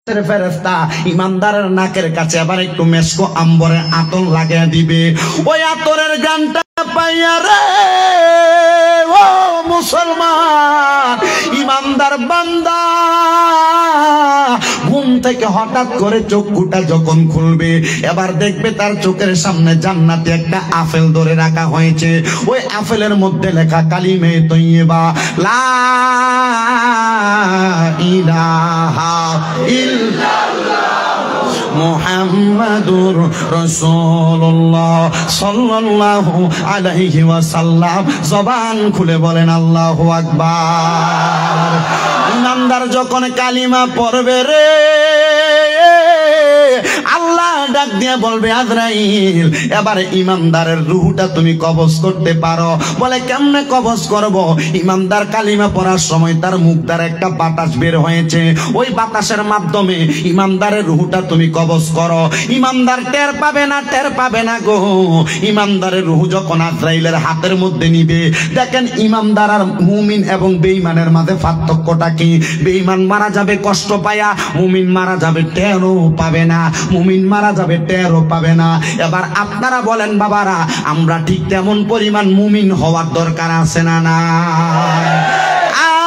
ফেরেশতা ইমানদারের নাকের কাছে আবার একটু মেশকো আম্বরের আতর লাগিয়ে দিবে। ওই আতরের গানটা পাইয়া রে ও মুসলমান ইমানদার বান্দা ঘুম থেকে হঠাৎ করে চোখটা যখন খুলবে এবার দেখবে তার চোখের সামনে জান্নাতে একটা আপেল ধরে রাখা হয়েছে। ওই আপেলের মধ্যে লেখা কালিমে তৈয়বা লা ইলাহা মুহাম্মাদুর রাসূলুল্লাহ সাল্লাল্লাহু আলাইহি ওয়াসাল্লাম। জবান খুলে বলেন আল্লাহু আকবার। ইমানদার যখন কালিমা পড়বে রে আল্লাহ ডাক দিয়ে বলবে আজরাইল এবারে ইমানদারের রূহটা তুমি কবজ করতে পারো। বলে কেমনে কবজ করব? ইমানদার কালিমা পড়ার সময় তার মুখ দ্বারা একটা বাতাস বের হয়েছে, ওই বাতাসের মাধ্যমে ইমানদারের রূহটা তুমি কবজ করো। ইমানদার টের পাবে না গো। ইমানদারের রূহ যখন আজরাইলের হাতের মধ্যে নিবে, দেখেন ইমানদার আর মুমিন এবং বেঈমানের মাঝে পার্থক্যটা কি? বেঈমান মারা যাবে কষ্ট পায়া, মুমিন মারা যাবে টেরও পাবে না, মুমিন মারা যাবে টেরও পাবে না। এবার আপনারা বলেন বাবারা, আমরা ঠিক তেমন পরিমাণ মুমিন হওয়ার দরকার আছে না না?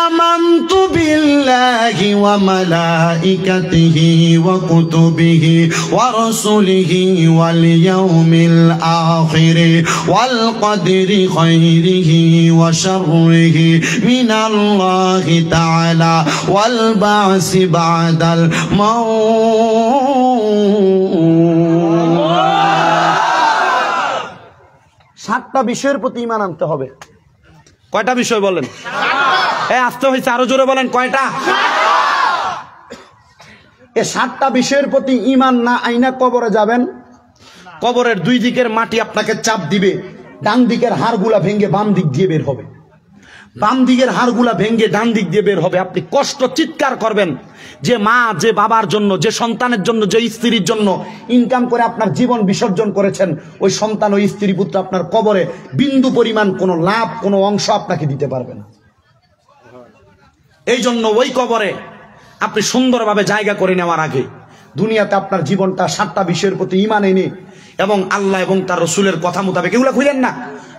আমানতু বিল্লাহি ওয়া মালাইকাতিহি ওয়া কুতুবিহি ওয়া রাসূলিহি ওয়াল ইয়াউমিল আখির ওয়াল কদরি খাইরিহি ওয়া শাররিহি মিনাল্লাহি তাআলা ওয়াল বা'সি বা'দাল মাউত। 7টা বিষয়ের প্রতি ঈমান আনতে হবে। কয়টা বিষয় বলেন? আসতে হয়েছে, আরো জোরে বলেন কয়টা? এই 7টা বিষয়ের প্রতি ঈমান না আইনা কবরে যাবেন, কবরের দুই দিকের মাটি আপনাকে চাপ দিবে, ডান দিকের হাড়গুলা ভেঙে বাম দিক দিয়ে বের হবে, বাম দিকের হাড়গুলা ভেঙে ডান দিক দিয়ে বের হবে। আপনি কষ্ট চিৎকার করবেন। যে মা, যে বাবার জন্য, যে সন্তানের জন্য, যে স্ত্রীর জন্য ইনকাম করে আপনার জীবন বিসর্জন করেছেন, ওই সন্তান ওই স্ত্রী পুত্র আপনার কবরে বিন্দু পরিমাণ কোনো লাভ, কোনো অংশ আপনাকে দিতে পারবে না। এই জন্য ওই কবরে আপনি সুন্দরভাবে জায়গা করে নেওয়ার আগে দুনিয়াতে আপনার জীবনটা 7টা বিষয়ের প্রতি ঈমান এনে এবং আল্লাহ এবং তার রসুলের কথা মোতাবেক, এগুলা খুলেন না,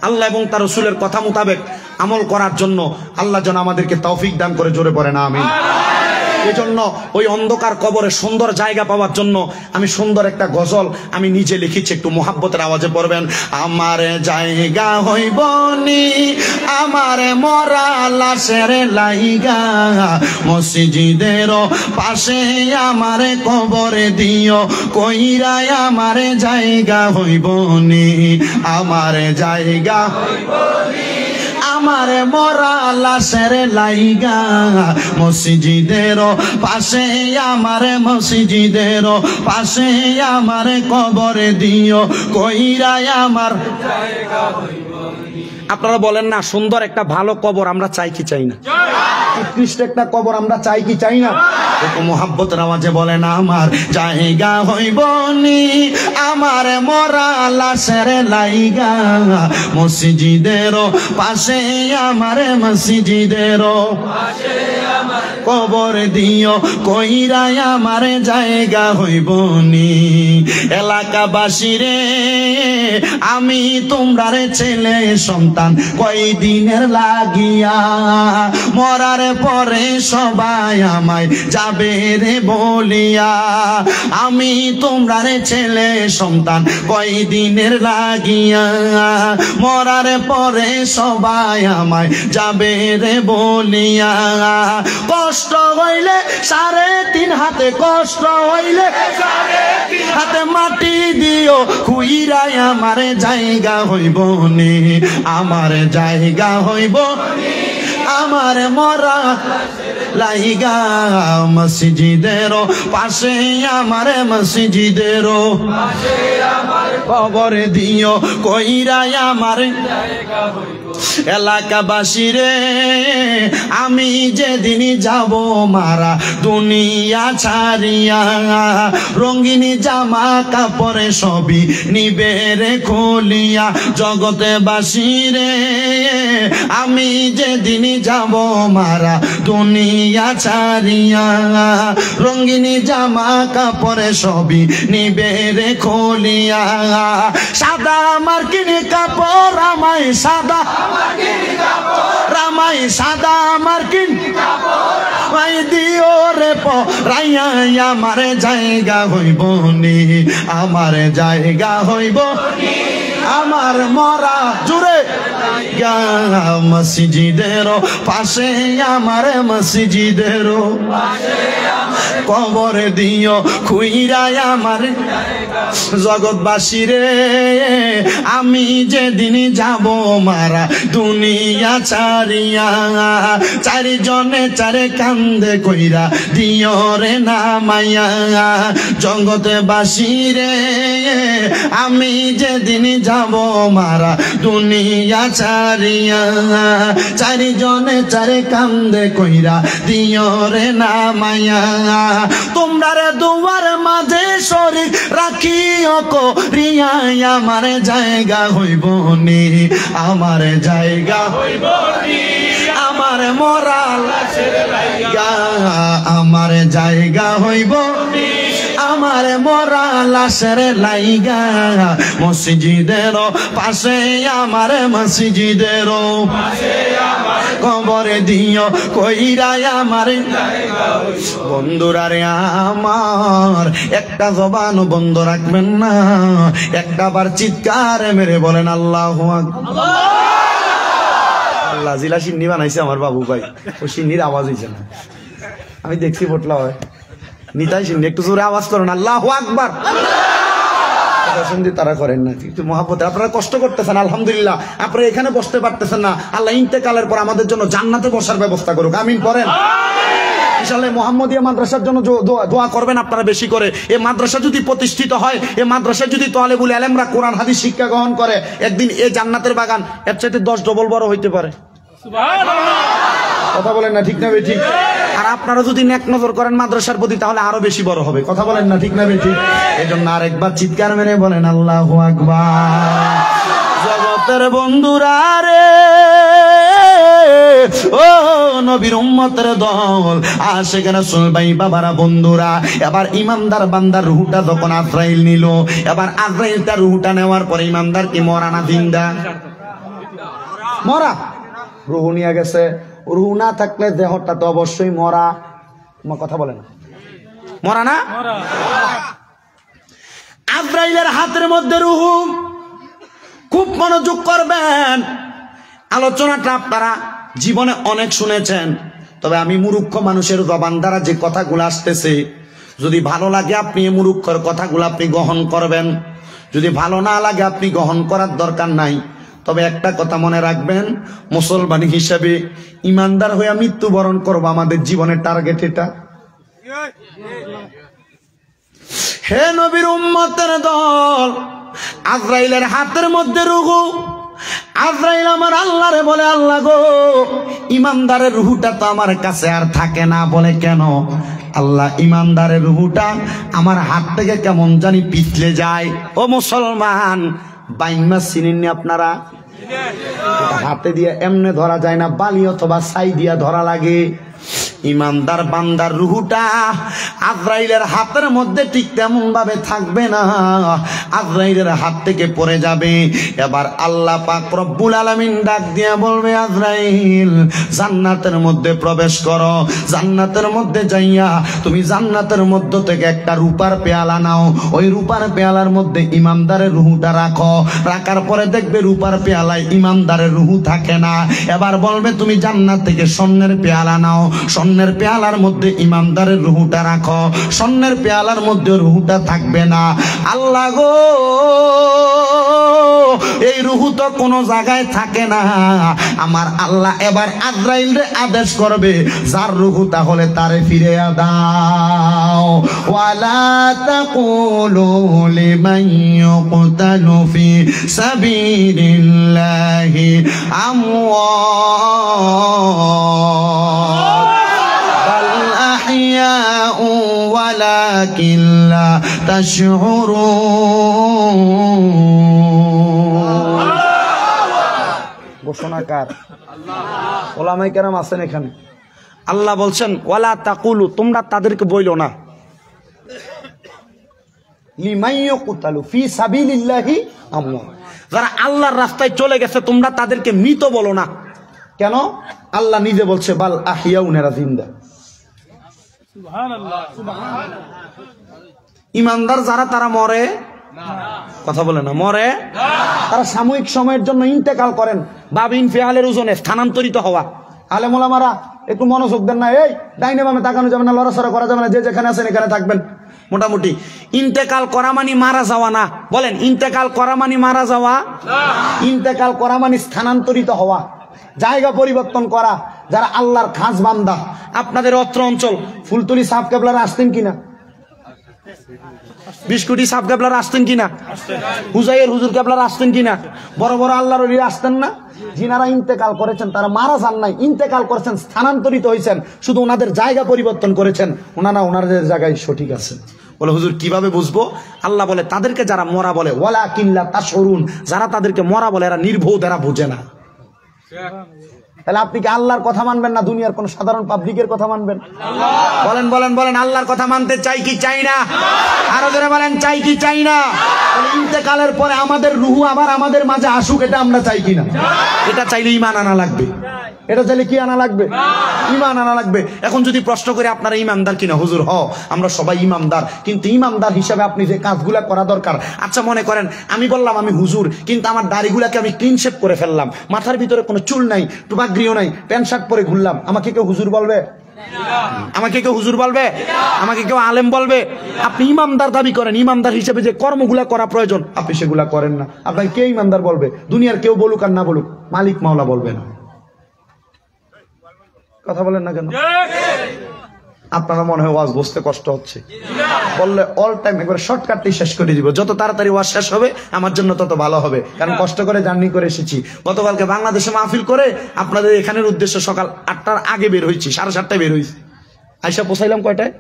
আল্লাহ এবং তার রসুলের কথা মোতাবেক আমল করার জন্য আল্লাহ যেন আমাদেরকে তৌফিক দান করে। জোরে পড়ে না আমিন। এজন্য ওই অন্ধকার কবরে সুন্দর জায়গা পাওয়ার জন্য আমি সুন্দর একটা গজল আমি নিজে লিখেছি, একটু মোহাব্বতের আওয়াজে পড়বেন। আমার জায়গা হইব নি আমার মরা লাশের লাইগা, মসজিদের পাশে আমার কবরে দিও, কইরাই আমার জায়গা হইব নি আমার জায়গা হইব নি আমার মরা লাশের লাইগা, মসজিদের পাশে আমার মসজিদের পাশে আমার কবরে দিও, কইরাই আমার জায়গা হইব। আপনারা বলেন না, সুন্দর একটা ভালো কবর আমরা চাই কি চাই না? উৎকৃষ্ট একটা কবর আমরা চাই কি চাই না? মোহাব্বতের আওয়াজে বলেন আমার জায়গা হইব নি আমার মরা লাশের লাইগা, মসজিদের পাশে আমার মসজিদের পাশে আমার কবর দিও, কইরাই আমার জায়গা হইব নি। এলাকাবাসী রে আমি তোমরার ছেলে সন্তান কয়দিনের লাগিয়া, মরার পরে সবাই আমায় যাবে রে বলিয়া, আমি তোমরার ছেলে সন্তান কয়দিনের লাগিয়া, মরার পরে সবাই আমায় যাবে রে বলিয়া, কষ্ট হইলে 3.5 হাতে, কষ্ট হইলে 3.5 হাতে মাটি দিও, খুইরাই আমার জায়গা হইব নি আমার জায়গা হইব আমার মরা লাইগা, মসজিদের পাশে আমার মসজিদের পাশে আমার কবর দিও, কইরাই আমার জায়গা হইব। এলাকাবাসী রে আমি যেদিন যাব মারা দুনিয়া ছাড়িয়া, রঙিনী জামা কাপড়ে সবই নিবে রে খুলিয়া। জগতে বাসী রে আমি যেদিন যাব মারা দুনিয়া ছাড়িয়া, রঙিনী জামা কাপড়ে সবই নিবে রে খুলিয়া। সাদা আমার কিনে কাপড় রামাই সাদা, রামাই সাদা আমার কিনে ভাই দিও রে পরাইয়া, আমার জায়গা হইব নি, আমার জায়গা হইব আমার মরা জুড়ে মসজিদের পাশে, আমার মসজিদের কবর দিও খুইরাই আমার। জগৎবাসী রে আমি যেদিন যাব মারা দুনিয়া ছাড়িয়া, চারিজনে চারে কান্দে কইরা দিও রে নামাইয়া। জগৎবাসী রে আমি যেদিন যাব মারা দুনিয়া ছাড়িয়া, চারিজনে চারে কান্দে কইরা দিও রে নামাইয়া। তোমরা রে দুয়ার মাঝে শরীক রাখিও করিয়া, আমার জায়গা হইব নি, আমার জায়গা হইব নি, আমার মরা লাশের লাইগা, আমার জায়গা হইব নি, আমার মরা লাশের লাইগা। মসজিদের পাশে আমার মসজিদের কবরে দিও কইরাই আমার। বন্ধুরা রে আমার একটা জবান বন্ধ রাখবেন না, একটা বার চিৎকার মেরে বলেন আল্লাহু আকবার। আল্লাহ জিলা সিন্নি বানাইছে আমার বাবু ভাই, ও সিন্নির আওয়াজ হইছে না, আমি দেখছি পটলা হয় নিতাই সিন্নি, একটু জোরে আওয়াজ করেন আল্লাহু আকবার। তারা করেন না কিন্তু মহাব্বত, আপনারা কষ্ট করতেছেন আলহামদুলিল্লাহ, আপনারা এখানে বসতে পারতেছেন না, আল্লাহ ইন্তেকালের পর আমাদের জন্য জান্নাতে বসার ব্যবস্থা করুক, আমিন পড়েন। ইনশাআল্লাহ মুহাম্মদিয়া মাদ্রাসার জন্য দোয়া করবেন আপনারা বেশি করে। এই মাদ্রাসা যদি প্রতিষ্ঠিত হয়, এই মাদ্রাসায় যদি তালেবুল ইলমরা কোরআন হাদিস শিক্ষা গ্রহণ করে, একদিন এই জান্নাতের বাগান এর চাইতে 10 ডবল বড় হইতে পারে। কথা বলেন না ঠিক না ঠিক? আর আপনারা যদি নেক নজর করেন মাদ্রাসার প্রতি, তাহলে আরো বেশি বড় হবে। কথা বলেন না ঠিক না ঠিক? এই জন্য আরেকবার চিৎকার মেরে বলেন আল্লাহু আকবার। জগতের বন্ধুরা রে ও নবীর উম্মতের দল, আশিক রাসূল ভাই বাবারা বন্ধুরা, এবার ইমানদার বান্দার রূহটা যখন আজরাইল নিল, এবার আজরাইল তার রূহটা নেওয়ার পরে ইমানদার কি মরা না জিন্দা? মরা। রূহ নিয়ে গেছে, রূহ না থাকলে দেহটা তো অবশ্যই মরা। কথা বলে না, মরা না? আজরাইলের হাতের মধ্যে রূহ। খুব মনোযোগ করবেন, আলোচনাটা আপনারা জীবনে অনেক শুনেছেন, তবে আমি মূর্খ মানুষের জবান দ্বারা যে কথাগুলো আসতেছে, যদি ভালো লাগে আপনি এই মূর্খের কথাগুলো আপনি গ্রহণ করবেন, যদি ভালো না লাগে আপনি গ্রহণ করার দরকার নাই। তবে একটা কথা মনে রাখবেন, মুসলমান হিসেবে ইমানদার হয়ে মৃত্যুবরণ করবো, আমাদের জীবনের টার্গেট এটা। হে নবীর উম্মতের দল, আজরাইলের হাতের মধ্যে রূহ। আজরাইল আমার আল্লাহরে বলে, আল্লাহ গো, ইমানদারের রূহটা তো আমার কাছে আর থাকে না। বলে কেন? আল্লাহ, ইমানদারের রূহটা আমার হাত থেকে কেমন জানি পিছলে যায়। ও মুসলমান, বাইন মাছ চিনেননি আপনারা? হাতে দিয়ে এমনে ধরা যায় না, বালি অথবা ছাই দিয়া ধরা লাগে। ইমানদার বান্দার রূহটা আজরাইলের হাতের মধ্যে ঠিক তেমন ভাবে থাকবে না, আজরাইলের হাত থেকে পড়ে যাবে। এবার আল্লাহ পাক রব্বুল আলামিন ডাক দিয়ে বলবে, আজরাইল জান্নাতের মধ্যে প্রবেশ করো। জান্নাতের মধ্যে যাইয়া তুমি জান্নাতের মধ্য থেকে একটা রূপার পেয়ালা নাও, ওই রূপার পেয়ালার মধ্যে ইমানদারের রূহটা রাখো। রাখার পরে দেখবে রূপার পেয়ালায় ইমানদারের রূহ থাকে না। এবার বলবে তুমি জান্নাত থেকে স্বর্ণের পেয়ালা নাও, স্বর্ণের পেয়ালার মধ্যে ইমানদারের রূহটা রাখো। স্বর্ণের পেয়ালার মধ্যে রূহটা থাকবে না। আল্লাহ গো, এই রূহ তো কোনো জায়গায় থাকে না। আমার আল্লাহ এবার আজরাইলরে আদেশ করবে, যার রূহ তাহলে তারে ফিরে দাও। ওয়ালা তাকুলু লিমান ইউকতালু ফি সাবিলিল্লাহি আমওয়াত বাল আহইয়াউ ওয়ালাকিন লা তাশউরুন। ঘোষণাকার ওলামায়ে কেরাম আছেন এখানে। আল্লাহ বলছেন ওয়ালা তাকুলু, তোমরা তাদেরকে বইলো না, লিমান ইউকতালু ফি সাবিলিল্লাহি আমওয়াত, যারা আল্লাহর রাস্তায় চলে গেছে তোমরা তাদেরকে মৃত বলো না। কেন? আল্লাহ নিজে বলছে বাল আহইয়াউন, এরা জিন্দা। সুবহানাল্লাহ, সুবহানাল্লাহ। ইমানদার যারা তারা মরে কথা বলে না, মরে তারা সাময়িক সময়ের জন্য ইন্তেকাল করেন, বাবিন ফিআলের ওজনে স্থানান্তরিত হওয়া। আলেম ওলামারা একটু মনোযোগ দেন না, এই ডাইনে বামে তাকানো যাবে না, লড়াচড়া করা যাবে না, যে যেখানে আছেন এখানে থাকবেন। মোটামুটি ইন্তেকাল করা মানে মারা যাওয়া না। বলেন, ইন্তেকাল করা মানে মারা যাওয়া? ইন্তেকাল করা মানে স্থানান্তরিত হওয়া, জায়গা পরিবর্তন করা। যারা আল্লাহর খাস বান্দা, আপনাদের অত্র অঞ্চল ফুলতলি সাহেব কেবলার আসতেন কিনা? বিস্কুটি সাহেব কেবলার আসতেন কিনা? হুজাইয়ের হুজুর কেবলার আসতেন কিনা? বড় বড় আল্লাহর ওলি আসতেন না? যিনারা ইন্তেকাল করেছেন তারা মারা যান নাই, ইন্তেকাল করেছেন, স্থানান্তরিত হয়েছেন, শুধু ওনাদের জায়গা পরিবর্তন করেছেন। ওনারা ওনাদের জায়গায় সঠিক আছেন। বলে হুজুর কিভাবে বুঝবো? আল্লাহ বলে তাদেরকে যারা মরা বলে ওয়ালাকিন লা তাশউরুন, যারা তাদেরকে মরা বলে এরা নির্বোধ, এরা বোঝে না। তাহলে আপনি কি আল্লাহর কথা মানবেন না দুনিয়ার কোন সাধারণ পাবলিকের কথা মানবেন? বলেন বলেন বলেন, আল্লাহর কথা মানতে চাই কি চাই না? আরো জোরে বলেন, চাই কি চাই না? ইন্তেকালের পরে আমাদের রুহু আবার আমাদের মাঝে আসুক, এটা আমরা চাই কিনা? এটা চাইলে ঈমান আনা লাগবে। এটা চাইলে কি আনা লাগবে? ঈমান আনা লাগবে। এখন যদি প্রশ্ন করে আপনারা ঈমানদার কিনা? হুজুর হ, আমরা সবাই ঈমানদার, কিন্তু ঈমানদার হিসাবে আপনি যে কাজগুলা করা দরকার। আচ্ছা মনে করেন আমি বললাম আমি হুজুর, কিন্তু আমার দাড়িগুলাকে আমি ক্লিন শেভ করে ফেললাম, মাথার ভিতরে কোনো চুল নাই, টুপাগ্রিও নাই, প্যান্ট শার্ট পরে ঘুরলাম, আমাকে কেউ হুজুর বলবে? আমাকে কেউ হুজুর বলবে? আমাকে কেউ আলেম বলবে? আপনি ইমানদার দাবি করেন, ইমানদার হিসেবে যে কর্মগুলা করা প্রয়োজন আপনি সেগুলা করেন না, আপনাকে কে ইমানদার বলবে? দুনিয়ার কেউ বলুক আর না বলুক, মালিক মাওলা বলবে না। কথা বলেন না কেন? আপনারা মনে হয় ওয়াজ বুঝতে কষ্ট হচ্ছে, বললে অল টাইম একবার শর্টকাটই শেষ করে দিব। যত তাড়াতাড়ি ওয়াজ শেষ হবে আমার জন্য তত ভালো হবে, কারণ কষ্ট করে জার্নি করে এসেছি। গতকালকে বাংলাদেশে মাহফিল করে আপনাদের এখানের উদ্দেশ্যে সকাল 8টার আগে বের হয়েছি, 7:30টায় বের হয়েছি। আইসা পৌঁছাইলাম কয়টায়?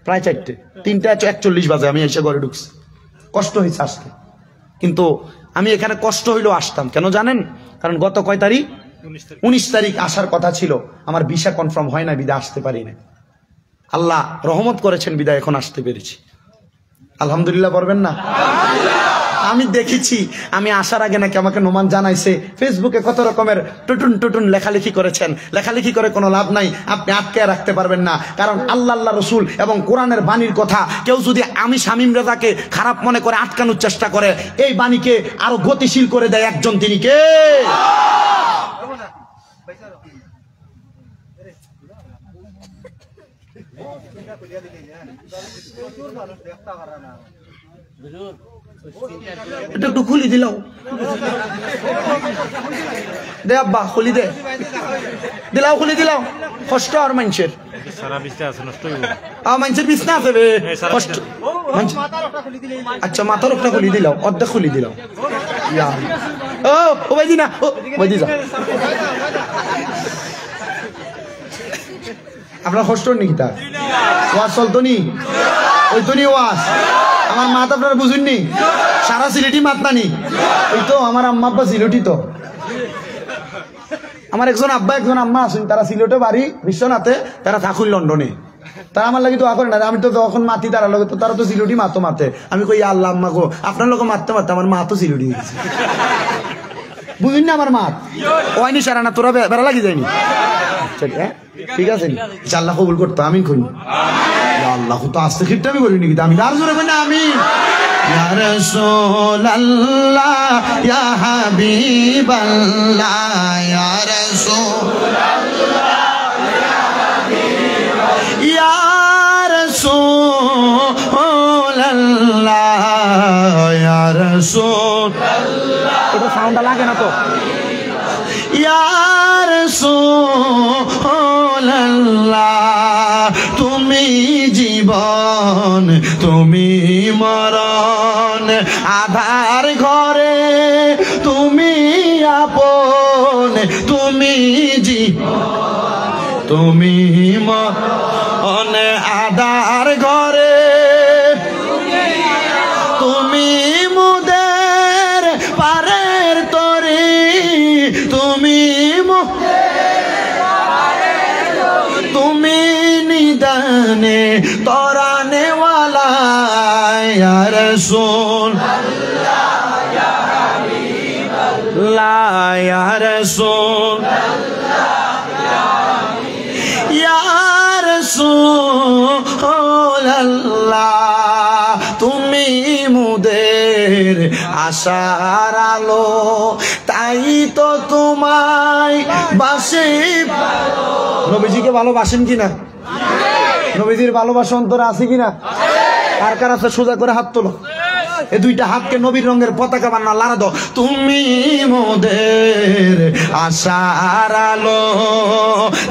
প্রায় 4টে, 3:41 বাজে আমি এসে ঘরে ঢুকছি। কষ্ট হয়েছে আসতে, কিন্তু আমি এখানে কষ্ট হইলেও আসতাম। কেন জানেন? কারণ গত কয় তারিখ? 19 তারিখ আসার কথা ছিল, আমার ভিসা কনফার্ম হয় না, বিদায় আসতে পারি না। আল্লাহ রহমত করেছেন, বিদায় এখন আসতে পেরেছি। আলহামদুলিল্লাহ বলবেন না? আমি দেখেছি, আমি আসার আগে নাকি আমাকে নোমান জানাইছে ফেসবুকে কত রকমের টুটুন টুটুন লেখালেখি করেছেন। লেখালেখি করে কোনো লাভ নাই, আপনি আটকে রাখতে পারবেন না। কারণ আল্লাহ রসুল এবং কোরআনের বাণীর কথা কেউ যদি আমি শামীম রেজাকে খারাপ মনে করে আটকানোর চেষ্টা করে, এই বাণীকে আরো গতিশীল করে দেয় একজন, তিনি কে? এটা একটু খুলি দিলাও দে আব্বা, খুলি দে দিলাও, খুলি দিলাও। কষ্ট আর মানুষের মানুষের বিছনা আছে বে কষ্ট। আচ্ছা মাথার একটা খুলি দিলাও, অর্ধেক খুলি দিলাও। ও ভাই দি না, ও ভাই দি যা। আপনার কষ্ট নাকি? তার ওয়াজ চলতো নি? ওই তো নি ওয়াজ। আমার মাত আপনারা বুঝুননি? সারা সিলেটি মাত নানি। ওই তো আমার আম্মা আব্বা সিলেটি। তো আমার একজন আব্বা একজন আম্মা আসুন, তারা সিলেটে বাড়ি, বিশ্বনাথে, তারা থাকুন লন্ডনে। তারা আমার লাগে দোয়া করেন না, আমি তো তখন মাতি তারা লোক, তো তারা তো সিলেটি মাতো মাতে। আমি কই আল্লাহ আম্মা গো, আপনার লোক মারতে মারতে আমার মা তো সিলেটি গেছে। বুঝুন না আমার মাত ওয়াইনি সারা না, তোরা বেড়া লাগি যায়নি। ঠিক আছে, আল্লাহ কবুল করতো। আমি কই আল্লাহ তো আসতে ক্ষেত্রে আমি করিনি, কিন্তু আমি আর জোরে না। আমি ইয়া রাসূলুল্লাহ ইয়া হাবিবাল্লাহ ইয়া রাসূলুল্লাহ ইয়া রাসূলুল্লাহ ইয়া রাসূলুল্লাহ। এটা সাউন্ডটা লাগে না তো? ইয়া রাসূলুল্লাহ তুমি জীবন জীবন তুমি মরণ, আধার ঘরে তুমি আপন, তুমি জীবন তুমি মরণ, আধার ঘরে তুমি মুদের পারের তরি, তুমি তুমি নিদানে তরানে ওয়ালা ইয়া রাসূলুল্লাহ ইয়া হাবিবাল্লাহ ইয়া রাসূলুল্লাহ ইয়া রাসূলুল্লাহ, তুমি মুদের আশার আলো, তাই তো তোমায় বাসি। নবীজিকে ভালোবাসেন কিনা? নবীজির ভালোবাসা অন্তরে আছে কিনা? কার কার আছে সোজা করে হাত তোলো। এই দুইটা হাতকে নবীর রঙের পতাকা বানা লাড়া দাও। তুমি মোদের আশার আলো,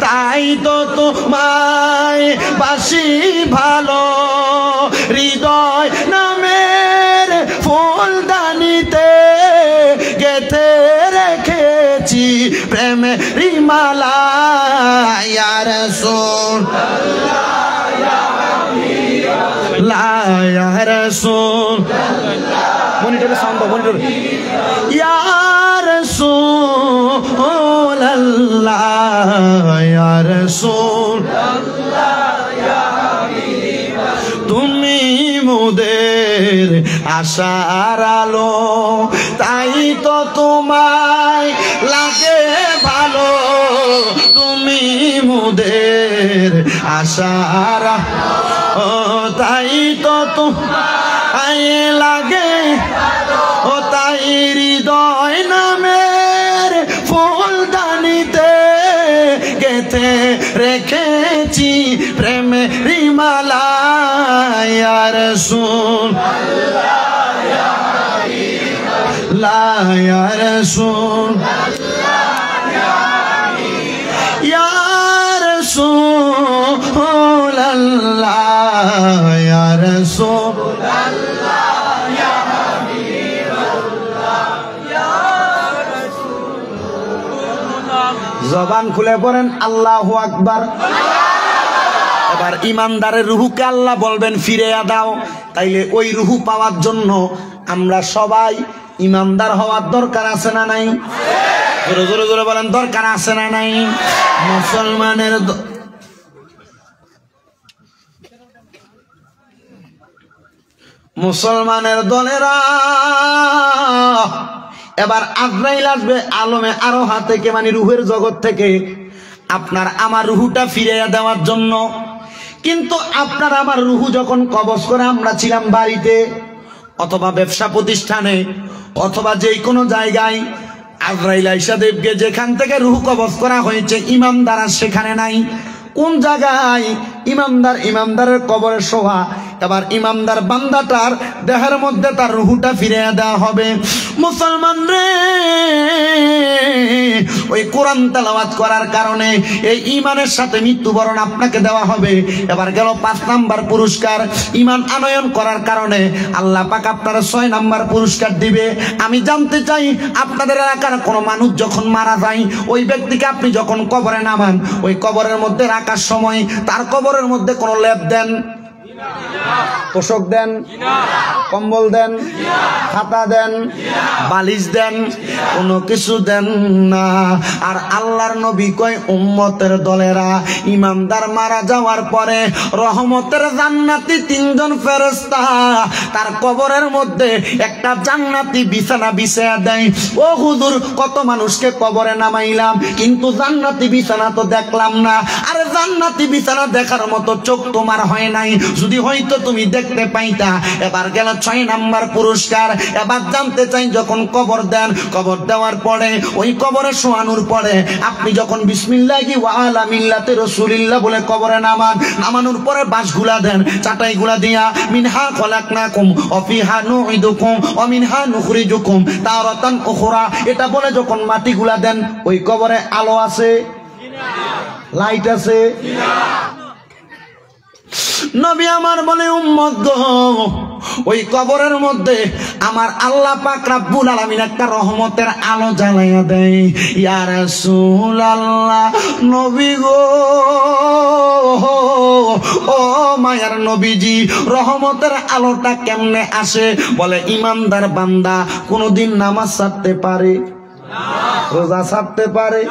তাই তো তোমায় বাসি ভালো, হৃদয় নামের ফুলদানিতে গেথে রেখেছি প্রেমে রিমালা ইয়া রাসূলুল্লাহ ইয়া হাবিবাল্লাহ ইয়া রাসূলুল্লাহ। মনিটরে সাউন্ড দাও, মনিটরে। ইয়া রাসূলুল্লাহ ইয়া রাসূলুল্লাহ ইয়া হাবিবাল্লাহ, তুমি মোদের আশার আলো, তাই তো তোমায় লাগে ভালো, তুমি মোদের আশার ও, তাই তো তোমায় লাগে ও, তাই হৃদয় নামের ফুলদানিতে গেথে রেখেছি প্রেমে রিমালা ইয়া রাসূলুল্লাহ ইয়া হাবিবাল্লাহ ইয়া রাসূলুল্লাহ ইয়া রাসূলুল্লাহ ইয়া রাসূলুল্লাহ ইয়া হাবিবাল্লাহ ইয়া রাসূলুল্লাহ। জবান খুলে পড়েন আল্লাহু আকবার। এবার ইমানদারের রুহুকে আল্লাহ বলবেন ফিরে দাও। তাইলে ওই রুহু পাওয়ার জন্য আমরা সবাই ইমানদার হওয়ার দরকার আছে না নাই? জোরে জোরে জোরে বলেন, দরকার আছে না নাই? মুসলমানের দলেরা এবার আজরাইল আসবে আলমে আরোহা থেকে, মানে রুহের জগৎ থেকে, আপনার আমার রুহুটা ফিরিয়ে দেওয়ার জন্য। কিন্তু আপনার আমার রুহু যখন কবজ করে আমরা ছিলাম বাড়িতে অথবা ব্যবসা প্রতিষ্ঠানে অথবা যে কোনো জায়গায়, আজরাইল আইসা দেবকে যেখান থেকে রুহু কবজ করা হয়েছে ইমানদার আর সেখানে নাই। কোন জায়গায়? ইমানদারের কবরে শোভা। এবার ইমানদার বান্দাটার দেহের মধ্যে তার রুহুটা ফিরিয়ে দেওয়া হবে। মুসলমান রে, ওই কোরআন তেলাওয়াত করার কারণে এই ইমানের সাথে মৃত্যুবরণ আপনাকে দেওয়া হবে। এবার গেল 5 নাম্বার পুরস্কার। ইমান আনয়ন করার কারণে আল্লাহ পাক আপনারা 6 নাম্বার পুরস্কার দিবে। আমি জানতে চাই, আপনাদের এলাকার কোনো মানুষ যখন মারা যায়, ওই ব্যক্তিকে আপনি যখন কবরে নামান, ওই কবরের মধ্যে রাখার সময় তার কবরের মধ্যে কোনো লেপ দেন, তোষক দেন, কম্বল দেন, খাতা দেন, বালিশ দেন, কোনো কিছু দেন না। আর আল্লাহর নবী কয়, উম্মতের দলেরা ইমানদার মারা যাওয়ার পরে রহমতের জান্নাতি 3 জন ফেরেশতা তার কবরের মধ্যে একটা জান্নাতি বিছানা বিছায়া দেয়। ও হুজুর, কত মানুষকে কবরে নামাইলাম কিন্তু জান্নাতি বিছানা তো দেখলাম না। আরে জান্নাতি বিছানা দেখার মতো চোখ তোমার হয় নাই, যদি হয়তো তুমি দেখতে পাইতা। এবার গেল 6 নাম্বার পুরস্কার। এবার জানতে চাই, যখন কবর দেন, কবর দেওয়ার পরে ওই কবরে শোয়ানোর পরে আপনি যখন বিসমিল্লাহি ওয়া আলা মিল্লাতি রাসূলিল্লাহ বলে কবরে নামানোর পরে বাঁশগুলা দেন, চাটাইগুলা দিয়া মিনহা খলাকনাকুম ওয়া ফিহা নুইদুকুম ওয়া মিনহা নুখরিজুকুম তারাতান উখরা, এটা বলে যখন মাটিগুলা দেন, ওই কবরে আলো আছে, লাইট আছে, নবী আমার বলে উম্মত গো, ওই কবরের মধ্যে আমার আল্লাহ পাক রব্বুল আলামিন একটা রহমতের আলো জ্বালাইয়া দেয়। ইয়া রাসূলুল্লাহ, নবী গো, ও মায়ার নবীজি, রহমতের আলোটা কেমনে আসে? বলে ইমানদার বান্দা কোনদিন নামাজ ছাড়তে পারে, রোজা ছাড়তে পারে,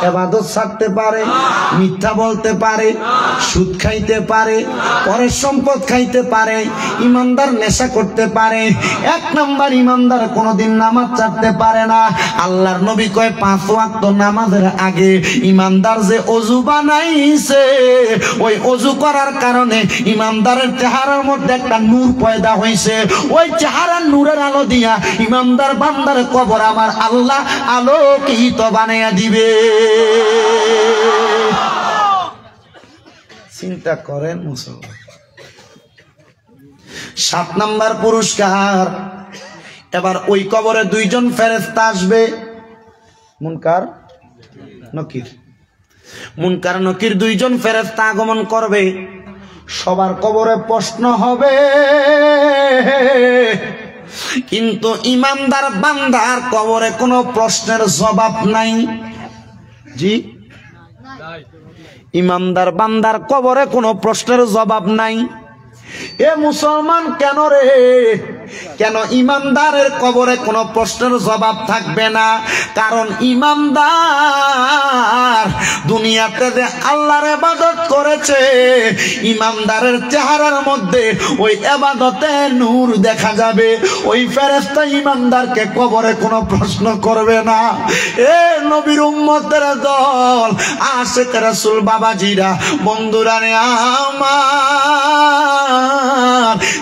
ইবাদত ছাড়তে পারে, মিথ্যা বলতে পারে, সুদ খাইতে পারে, পরের সম্পদ খাইতে পারে, ইমানদার নেশা করতে পারে। এক নাম্বার ইমানদার কোনদিন নামাজ ছাড়তে পারে না। আল্লাহর নবী কয় 5 ওয়াক্ত নামাজের আগে ইমানদার যে ওযু বানাইছে, ওই ওযু করার কারণে ইমানদারের চেহারার মধ্যে একটা নূর পয়দা হইছে। ওই চেহারার নূরের আলো দিয়া ইমানদার বান্দার কবর আমার আল্লাহ আলোকিত বানাইয়া দিবে। চিন্তা করেন মুসলমান। 7 নাম্বার পুরস্কার, এবার ওই কবরে 2 জন ফেরেশতা আসবে, মুনকার নকির। মুনকার নকির 2 জন ফেরেশতা আগমন করবে। সবার কবরে প্রশ্ন হবে, কিন্তু ইমানদার বান্দার কবরে কোনো প্রশ্নের জবাব নাই। জি, ইমানদার বান্দার কবরে কোনো প্রশ্নের জবাব নাই। এ মুসলমান, কেন রে? কেন ইমানদারের কবরে কোনো প্রশ্নের জবাব থাকবে না? কারণ ইমানদার দুনিয়াতে যে আল্লাহর ইবাদত করেছে, ইমানদারের চেহারার মধ্যে ওই ইবাদতে নূর দেখা যাবে। ওই ফেরেশতা ইমানদারকে কবরে কোনো প্রশ্ন করবে না। এ নবীর উম্মতের দল, আশিক রাসূল বাবাজিরা, বন্ধুরা রে আমার,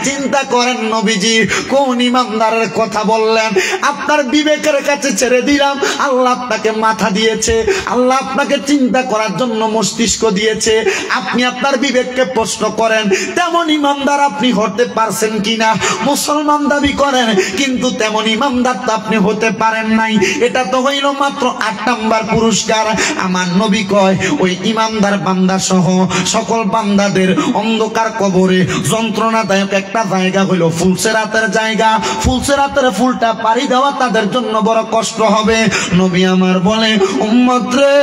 চিন্তা করেন নবীজি কোন ইমানদারের কথা বললেন। আপনার বিবেকের কাছে ছেড়ে দিলাম। আল্লাহ আপনাকে মাথা দিয়েছে, আল্লাহ আপনাকে চিন্তা করার জন্য মস্তিষ্ক দিয়েছে। আপনি আপনার বিবেককে প্রশ্ন করেন, তেমন ইমানদার আপনি হতে পারছেন কিনা? মুসলমান দাবি করেন, কিন্তু তেমন ইমানদার তো আপনি হতে পারেন নাই। এটা তো হইল মাত্র 8 নাম্বার পুরস্কার। আমার নবী কয়, ওই ইমানদার বান্দা সহ সকল বান্দাদের অন্ধকার কবরে যন্ত্রণাদায়ক একটা জায়গা হইল ফুলসেরাতের জায়গা। ফুলসেরাতের ফুলটা পাড়ি দেওয়া তাদের জন্য বড় কষ্ট হবে। নবী আমার বলে, উম্মত রে,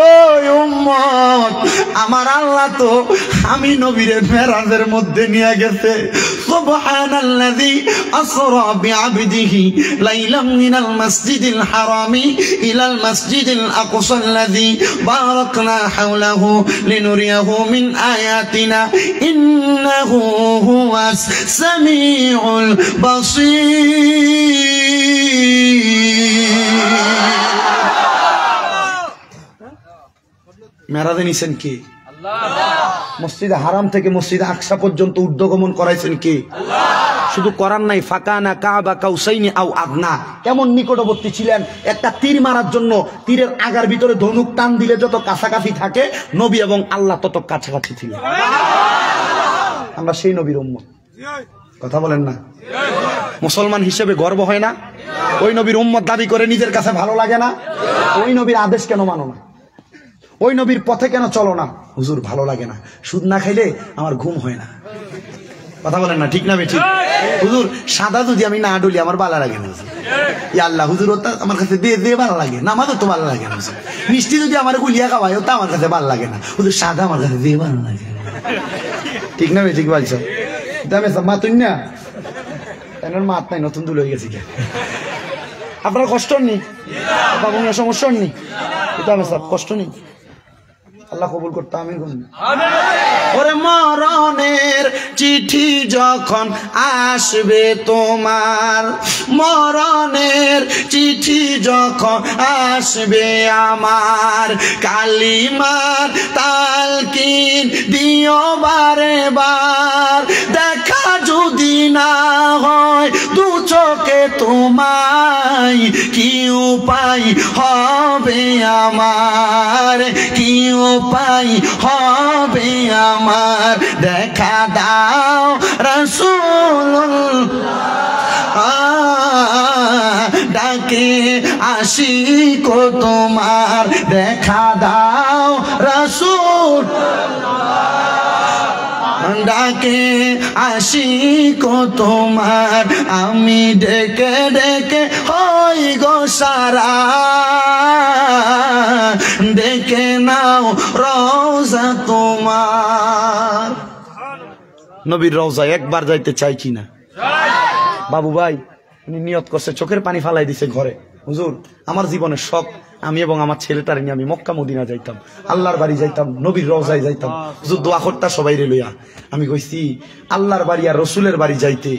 ওই উম্মত, আমার আল্লাহ তো আমি নবীরে মেরাজের মধ্যে নিয়ে গেছে। সুবহানাল্লাযী আসরা বিআবদিহি লাইলাম মিনাল মাসজিদিল হারামি ইলাল মাসজিদিল আকসাল্লাযী বারাকনা হাওলাহু লিনুরিয়াহু মিন আয়াতিনা ইন্নাহু হুয়াস সামিউল বাসীর। মেরাজে নিছেন কে? মসজিদে হারাম থেকে মসজিদে আকসা পর্যন্ত ঊর্ধ্বগমন করাইছেন কে? শুধু করার নাই, ফাকানা কাবা কাউসাইনি আও আদনা, এমন নিকটবর্তী ছিলেন একটা তীর মারার জন্য। তীরের আগার ভিতরে ধনুক টান দিলে যত কাছাকাছি থাকে, নবী এবং আল্লাহ তত কাছাকাছি ছিলেন। আমরা সেই নবীর উম্মত। কথা বলেন না? মুসলমান হিসেবে গর্ব হয় না? ওই নবীর উম্মত দাবি করে নিজের কাছে ভালো লাগে না? ওই নবীর আদেশ কেন মানো না? ওই নবীর পথে কেন চলো না? হুজুর ভালো লাগে না, সুদ না খাইলে আমার ঘুম হয় না। কথা বলেন না? ঠিক না বেঠিক? হুজুর সাদা যদি আমি না ডলি আমার ভালো লাগে না। আল্লাহ, হুজুর ওটা আমার কাছে দিয়ে ভালো লাগে না, আমারও তো ভালো লাগে না। মিষ্টি যদি আমার গুলিয়া খাওয়াই, ওটা আমার কাছে ভালো লাগে না। হুজুর সাদা আমার কাছে দিয়ে ভালো লাগে। ঠিক না বেঠিক বলছো? মা তুই না মাত নাই, নতুন দুল হয়ে গেছি। আপনার কষ্ট নেই, আপনার সমস্যা নেই, কষ্ট নেই। আল্লাহ কবুল করতে আমিন। ওরে মরণের চিঠি যখন আসবে তোমার, মরণের চিঠি যখন আসবে আমার, কালিমার তালকিন দিও বারে বার। দেখা যদি না হয় দু চোখে তোমায়, কি উপায় হবে আমার, কি উপায় হবে আমার। দেখা দাও রাসূলুল্লাহ, ডাকে আশিক তোমার দেখা দাও রাসূল ডাকে আশিক তোমার আমি ডেকে ডেকে হই গো সারা দেখে নাও রওজা তোমার। নবীর রওজায় একবার যাইতে চাই কিনা? বাবু ভাই উনি নিয়ত করছে, চোখের পানি ফালাই দিছে ঘরে, হুজুর আমার জীবনের শখ আমি এবং আমার ছেলেটার নিয়ে আমি মক্কা মদিনা যাইতাম, আল্লাহর বাড়ি যাইতাম, নবীর রওজায় যাইতাম, হুজুর দোয়া করতা সবাই রে লইয়া। আমি কইছি আল্লাহর বাড়ি আর রসুলের বাড়ি যাইতে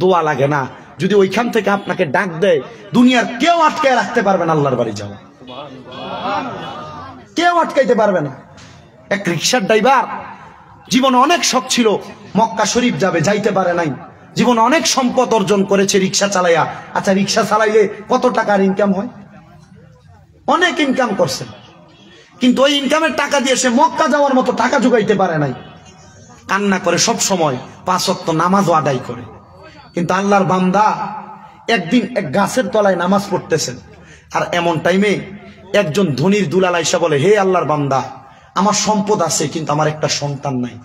দোয়া লাগে না, যদি ওইখান থেকে আপনাকে ডাক দেয় দুনিয়ার কেউ আটকে রাখতে পারবে না, আল্লাহর বাড়ি যাওয়া কেউ আটকাইতে পারবে না। এক রিক্সার ড্রাইভার জীবনে অনেক শখ ছিল মক্কা শরীফ যাবে, যাইতে পারে নাই, জীবনে অনেক সম্পদ অর্জন করেছে রিক্সা চালাইয়া। আচ্ছা রিক্সা চালাইলে কত টাকার ইনকাম হয়? অনেক ইনকাম করছেন, কিন্তু ওই ইনকামের টাকা দিয়ে সে মক্কা যাওয়ার মতো টাকা জোগাইতে পারে নাই। কান্না করে সব সময়, 5 ওয়াক্ত নামাজও আদায় করে। কিন্তু আল্লাহর বান্দা একদিন এক গাছের তলায় নামাজ পড়তেছেন, আর এমন টাইমে একজন ধনীর দুলাল আয়েশা বলে, হে আল্লাহর বান্দা, আমার সম্পদ আছে কিন্তু আমার একটা সন্তান নাই,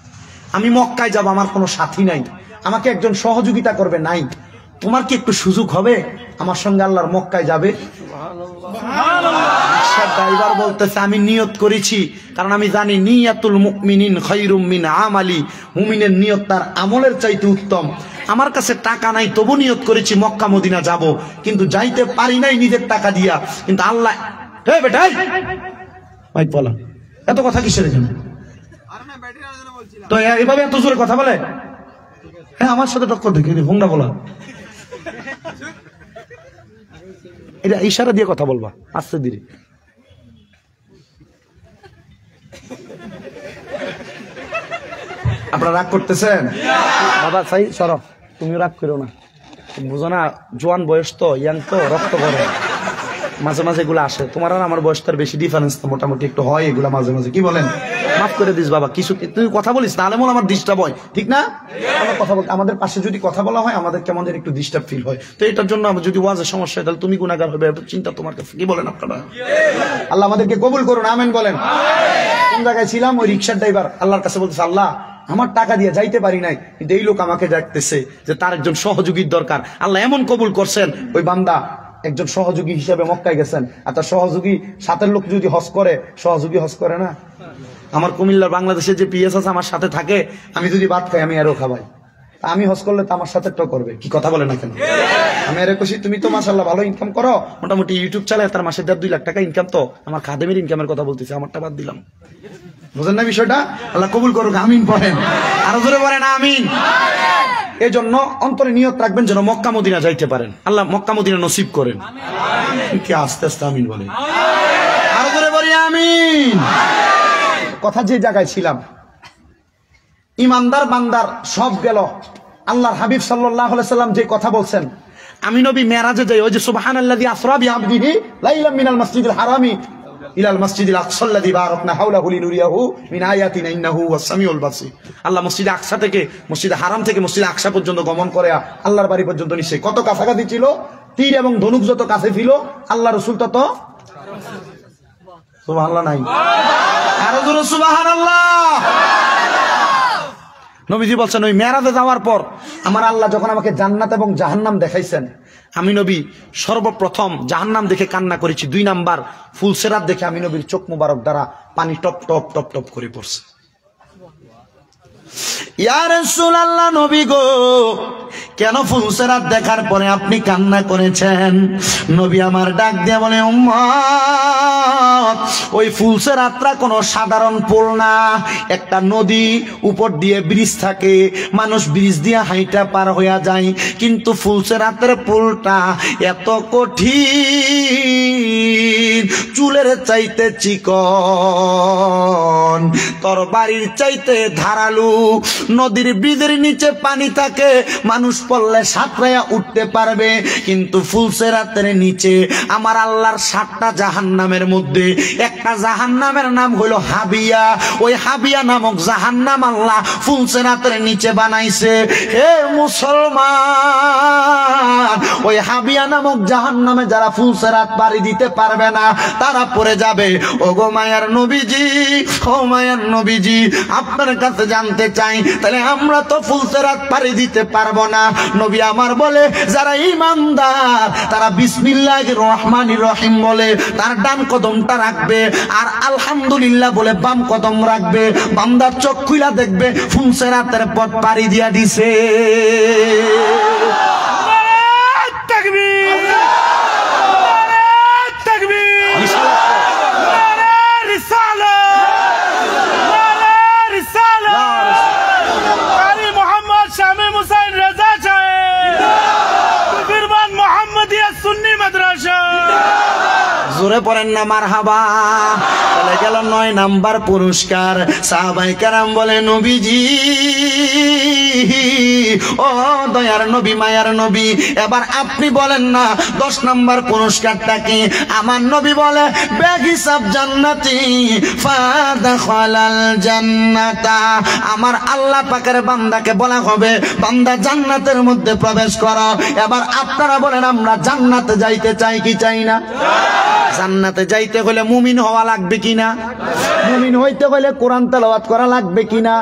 আমি মক্কায় যাব, আমার কোনো সাথী নাই, আমাকে একজন সহযোগিতা করবে নাই, তোমার কি একটু সুযোগ হবে আমার সঙ্গে আল্লাহর মক্কায় যাবে? ড্রাইভার বলতেছে, আমি নিয়ত করেছি, কারণ আমি জানি নিয়াতুল মুমিনিন খায়রুম মিন আমালি, মুমিনের নিয়ত তার আমলের চাইতে উত্তম। আমার কাছে টাকা নাই, তবু নিয়ত করেছি মক্কা মদিনা যাব, কিন্তু যাইতে পারি নাই নিজের টাকা দিয়া। কিন্তু আল্লাহ, হে বেটা ভাই বলা এত কথা কিসের জন্য? তো এভাবে এত জোরে কথা বলে? হ্যাঁ আমার সাথে টক্কর দেখি ভোংরা বলা, এটা ইশারা দিয়ে কথা বলবা আস্তে ধীরে। আপনারা রাগ করতেছেন? বাবা সাই সরো, তুমিও রাগ করো না, বুঝো না জোয়ান বয়স তো, ইয়াং তো, রক্ত গরম, মাঝে মাঝে এগুলো আসে। তোমার আর আমার বয়স তার বেশি ডিফারেন্স তো মোটামুটি একটু হয় এগুলা মাঝে মাঝে, কি বলেন? মাফ করে দিস বাবা, কিছু তুই কথা বলিস না, আলেমুল আমার ডিস্টার্ব হয়, ঠিক না? আমরা কথা বলতে, আমাদের পাশে যদি কথা বলা হয় আমাদের কেমন একটু ডিস্টার্ব ফিল হয়, তো এটার জন্য যদি ওয়াজের সমস্যা হয় তাহলে তুমি গুনাহগার হবে, চিন্তা তোমার কাছে, কি বলেন আপনারা? আল্লাহ আমাদেরকে কবুল করুন, আমিন বলেন। কোন জায়গায় ছিলাম? ওই রিক্সার ড্রাইভার আল্লাহর কাছে বলতেছে, আল্লাহ আমার টাকা দিয়ে যাইতে পারি নাই, কিন্তু এই লোক আমাকে ডাকতেছে যে তার একজন সহযোগীর দরকার। আল্লাহ এমন কবুল করছেন, ওই বান্দা একজন সহযোগী হিসেবে মক্কায় গেছেন। আর তার সহযোগী, সাথের লোক যদি হজ করে, সহযোগী হজ করে না? আমার কুমিল্লার বাংলাদেশে যে পিএস আছে আমার সাথে থাকে, আমি যদি ভাত খাই আমি আরো খাবাই, আমি হজ করলে তো আমার সাথে তো করবে, কি কথা বলে না কেন? আমি আরে খুশি, তুমি তো মাশাআল্লাহ ভালো ইনকাম করো, মোটামুটি ইউটিউব চালায় তার মাসে 1.5-2 লাখ টাকা ইনকাম, তো আমার খাদেমের ইনকামের কথা বলতেছে, আমারটা বাদ দিলাম। বুঝেন না বিষয়টা? আল্লাহ কবুল করুক, আমিন বলেন, আরো জোরে বলেন আমিন। এই জন্য অন্তরে নিয়ত রাখবেন যেন মক্কা মদিনা যাইতে পারেন, আল্লাহ মক্কা মদিনা নসিব করেন। কি আস্তে আস্তে আমিন বলেন, আরো জোরে বলি আমিন। কথা যে জায়গায় ছিলাম, ইমানদার বান্দার সব গেল, আল্লাহর হাবিব সাল্লাল্লাহু আলাইহি সাল্লাম যে কথা বলছেন, আমি নবী মেরাজে যাই, ওই যে সুবহানাল্লাযী আসরা বিআবদিহি লাইলাম মিনাল মাসজিদিল হারামি ইলাল মাসজিদিল আকসাল্লাযী বারাকনা হাওলাহু লিনুরিয়াহু মিন আয়াতিনা ইন্নাহু ওয়াস সামিউল বাসীর। আল্লাহ মসজিদে আকসা থেকে, মসজিদে হারাম থেকে মসজিদে আকসা পর্যন্ত গমন করে আল্লাহর বাড়ি পর্যন্ত নিছে। কত কাছাকাছি ছিল? তীর এবং ধনুক যত কাছে ছিল, আল্লাহ রাসূল তত সুবহানাল্লাহ নাই, আরো জোরে সুবহানাল্লাহ। নবীজি বলছেন, ওই মেরাজে যাওয়ার পর আমার আল্লাহ যখন আমাকে জান্নাত এবং জাহান্নাম দেখাইছেন, আমি নবী সর্বপ্রথম জাহান্নাম দেখে কান্না করেছি, 2 নাম্বার ফুলসেরাত দেখে আমি নবীর চোখ মুবারক দ্বারা পানি টপ টপ টপ টপ করে পড়ছে। ইয়া রাসূলুল্লাহ, নবী গো, কেন ফুলসেরাত দেখার পরে আপনি কান্না করেছেন? নবী আমার ডাক দিয়ে বলে, উম্মত, ওই ফুলসেরাতটা কোনো সাধারণ পুল না, একটা নদী, উপর দিয়ে ব্রিজ থাকে, মানুষ ব্রিজ দিয়ে হাইটা পার হইয়া যায়, কিন্তু ফুলসেরাতের পুলটা এত কঠিন নবীজির চুলের চাইতে চিকন, তোর বাড়ির চাইতে ধারালু, নদীর ব্রিজের নিচে পানি থাকে, মানুষ পড়লে সাঁতরাইয়া উঠতে পারবে, কিন্তু ফুলসেরাতের নিচে আমার আল্লাহর 7টা জাহান্নামের মধ্যে একটা জাহান্নামের নাম হলো হাবিয়া। ওই হাবিয়া নামক জাহান্নাম আল্লাহ ফুলসেরাতের নিচে বানাইছে। হে মুসলমান, ওই হাবিয়া নামক জাহান্নামে যারা ফুলসেরাত পাড়ি দিতে পারবে না তারা পড়ে যাবে। ওগো মায়ার নবীজি, ও মায়ার নবীজি, আপনার কাছে জানতে চাই, তাহলে আমরা তো ফুলসেরাত পাড়ি দিতে পারবো না। নবী আমার বলে যারা ঈমানদার তারা বিসমিল্লাহির রহমানির রহিম বলে তার ডান কদমটা রাখবে, আর আলহামদুলিল্লাহ বলে বাম কদম রাখবে, বান্দার চোখ খুইলা দেখবে ফুলসেরাতের পথ পাড়ি দিয়া দিছে। জোরে পড়েন না মারহাবা। চলে গেল 9 নাম্বার পুরস্কার। সাহাবায়ে কেরাম বলে নবীজি, ও দয়ার নবী, মায়ার নবী, এবার আপনি বলেন না 10 নাম্বার পুরস্কারটা কি? আমার নবী বলে বেহিসাব জান্নাতি ফাদাখালাল জান্নাতা। আমার আল্লাহ পাকের বান্দাকে বলা হবে বান্দা জান্নাতের মধ্যে প্রবেশ করো। এবার আপনারা বলেন আমরা জান্নাতে যাইতে চাই কি চাই না? জান্নাতে যাইতে হলে মুমিন হওয়া লাগবে কিনা? মুমিন হইতে হলে কোরআন তেলাওয়াত করা লাগবে কিনা?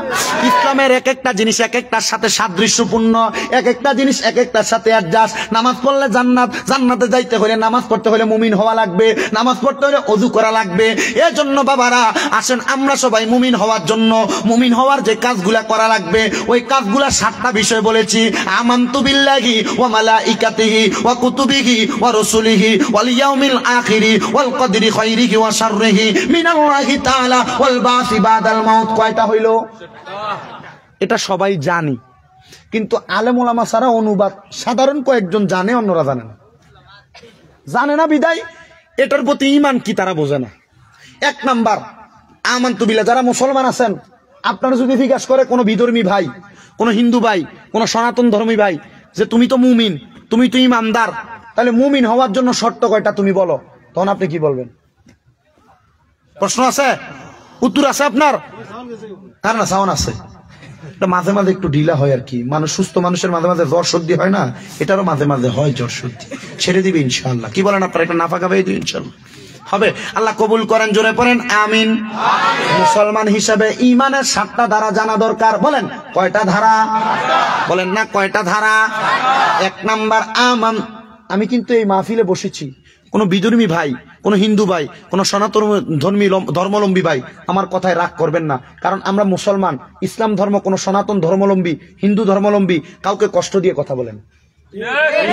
ইসলামের এক একটা জিনিস এক একটার সাথে সাদৃশ্যপূর্ণ, এক একটা জিনিস এক একটার সাথে অ্যাডজাস্ট। নামাজ পড়লে জান্নাত, জান্নাতে যাইতে হলে নামাজ পড়তে হলে মুমিন হওয়া লাগবে, নামাজ পড়তে হলে ওযু করা লাগবে। এজন্য বাবারা আসেন আমরা সবাই মুমিন হওয়ার জন্য মুমিন হওয়ার যে কাজগুলা করা লাগবে ওই কাজগুলা 7টা বিষয় বলেছি। আমানতু বিল্লাহি ওয়া মালাইকাতিহি ওয়া কুতুবিহি ওয়া রাসূলিহি ওয়াল ইয়াউমিল আখিরি ওয়াল কদরি খাইরিহি ওয়া শাররিহি মিনাল্লাহি তাআলা ওয়াল বাসি বাদাল মাউত। কয়টা হইল? এটা সবাই জানি, কিন্তু আলেম ওলামা ছাড়া অনুবাদ সাধারণ কয়েকজন জানে, অন্যরা জানে না। জানে না বিদায় এটার প্রতি ঈমান কি তারা বোঝে না। 1 নাম্বার আমানতু বিল্লাহ। যারা মুসলমান আছেন আপনারা যদি জিজ্ঞাসা করে কোনো বিধর্মী ভাই, কোনো হিন্দু ভাই, কোনো সনাতন ধর্মী ভাই যে তুমি তো মুমিন, তুমি তো ঈমানদার, তাহলে মুমিন হওয়ার জন্য শর্ত কয়টা তুমি বলো, তখন আপনি কি বলবেন? প্রশ্ন আছে? উত্তর আছে আপনার? আর না সাউন্ড আছে। মাঝে মাঝে একটু ঢিলা হয় আর কি, মানুষ সুস্থ মানুষের মাঝে মাঝে জ্বর সর্দি হয় না, এটারও মাঝে মাঝে হয় জ্বর সর্দি। ছেড়ে দিবে ইনশাআল্লাহ। কি বলেন আপনারা? একটা নাফা খাবে ইনশাআল্লাহ হবে। আল্লাহ কবুল করেন, জোরে পড়েন আমিন। মুসলমান হিসাবে ঈমানের 7টা ধারা জানা দরকার। বলেন কয়টা ধারা? বলেন না কয়টা ধারা? 1 নাম্বার আমান। আমি কিন্তু এই মাহফিলে বসেছি, কোনো বিধর্মী ভাই, কোনো হিন্দু ভাই, কোনো সনাতন ধর্মী ধর্মাবলম্বী ভাই আমার কথায় রাগ করবেন না, কারণ আমরা মুসলমান। ইসলাম ধর্ম কোনো সনাতন ধর্মাবলম্বী, হিন্দু ধর্মাবলম্বী কাউকে কষ্ট দিয়ে কথা বলেন।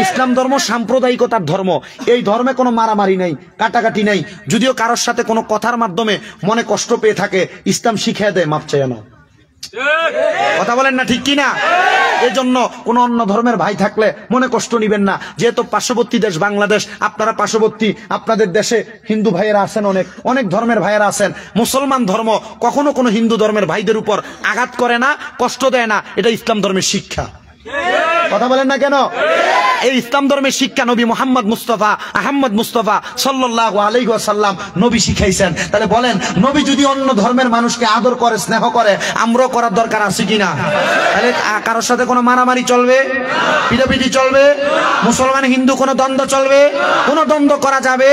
ইসলাম ধর্ম সাম্প্রদায়িকতার ধর্ম। এই ধর্মে কোনো মারামারি নাই, কাটাকাটি নাই। যদিও কারোর সাথে কোনো কথার মাধ্যমে মনে কষ্ট পেয়ে থাকে, ইসলাম শিখিয়ে দেয় মাপ চাই না। কথা বলেন না ঠিক কিনা? এজন্য কোন অন্য ধর্মের ভাই থাকলে মনে কষ্ট নিবেন না। যেহেতু পার্শ্ববর্তী দেশ বাংলাদেশ, আপনারা পার্শ্ববর্তী, আপনাদের দেশে হিন্দু ভাইয়েরা আছেন, অনেক অনেক ধর্মের ভাইয়েরা আছেন। মুসলমান ধর্ম কখনো কোনো হিন্দু ধর্মের ভাইদের উপর আঘাত করে না, কষ্ট দেয় না। এটা ইসলাম ধর্মের শিক্ষা। কথা বলেন না কেন? এই ইসলাম ধর্মের শিক্ষা নবী মুহাম্মদ মুস্তাফা আহমদ মুস্তাফা সাল্লাল্লাহু আলাইহি ওয়াসাল্লাম নবী শিখাইছেন। তাহলে বলেন নবী যদি অন্য ধর্মের মানুষকে আদর করে, স্নেহ করে, আমরাও করার দরকার আছে কিনা? তাহলে কারোর সাথে কোনো মারামারি চলবে? পিটাপিটি চলবে? মুসলমান হিন্দু কোনো দ্বন্দ্ব চলবে? কোনো দ্বন্দ্ব করা যাবে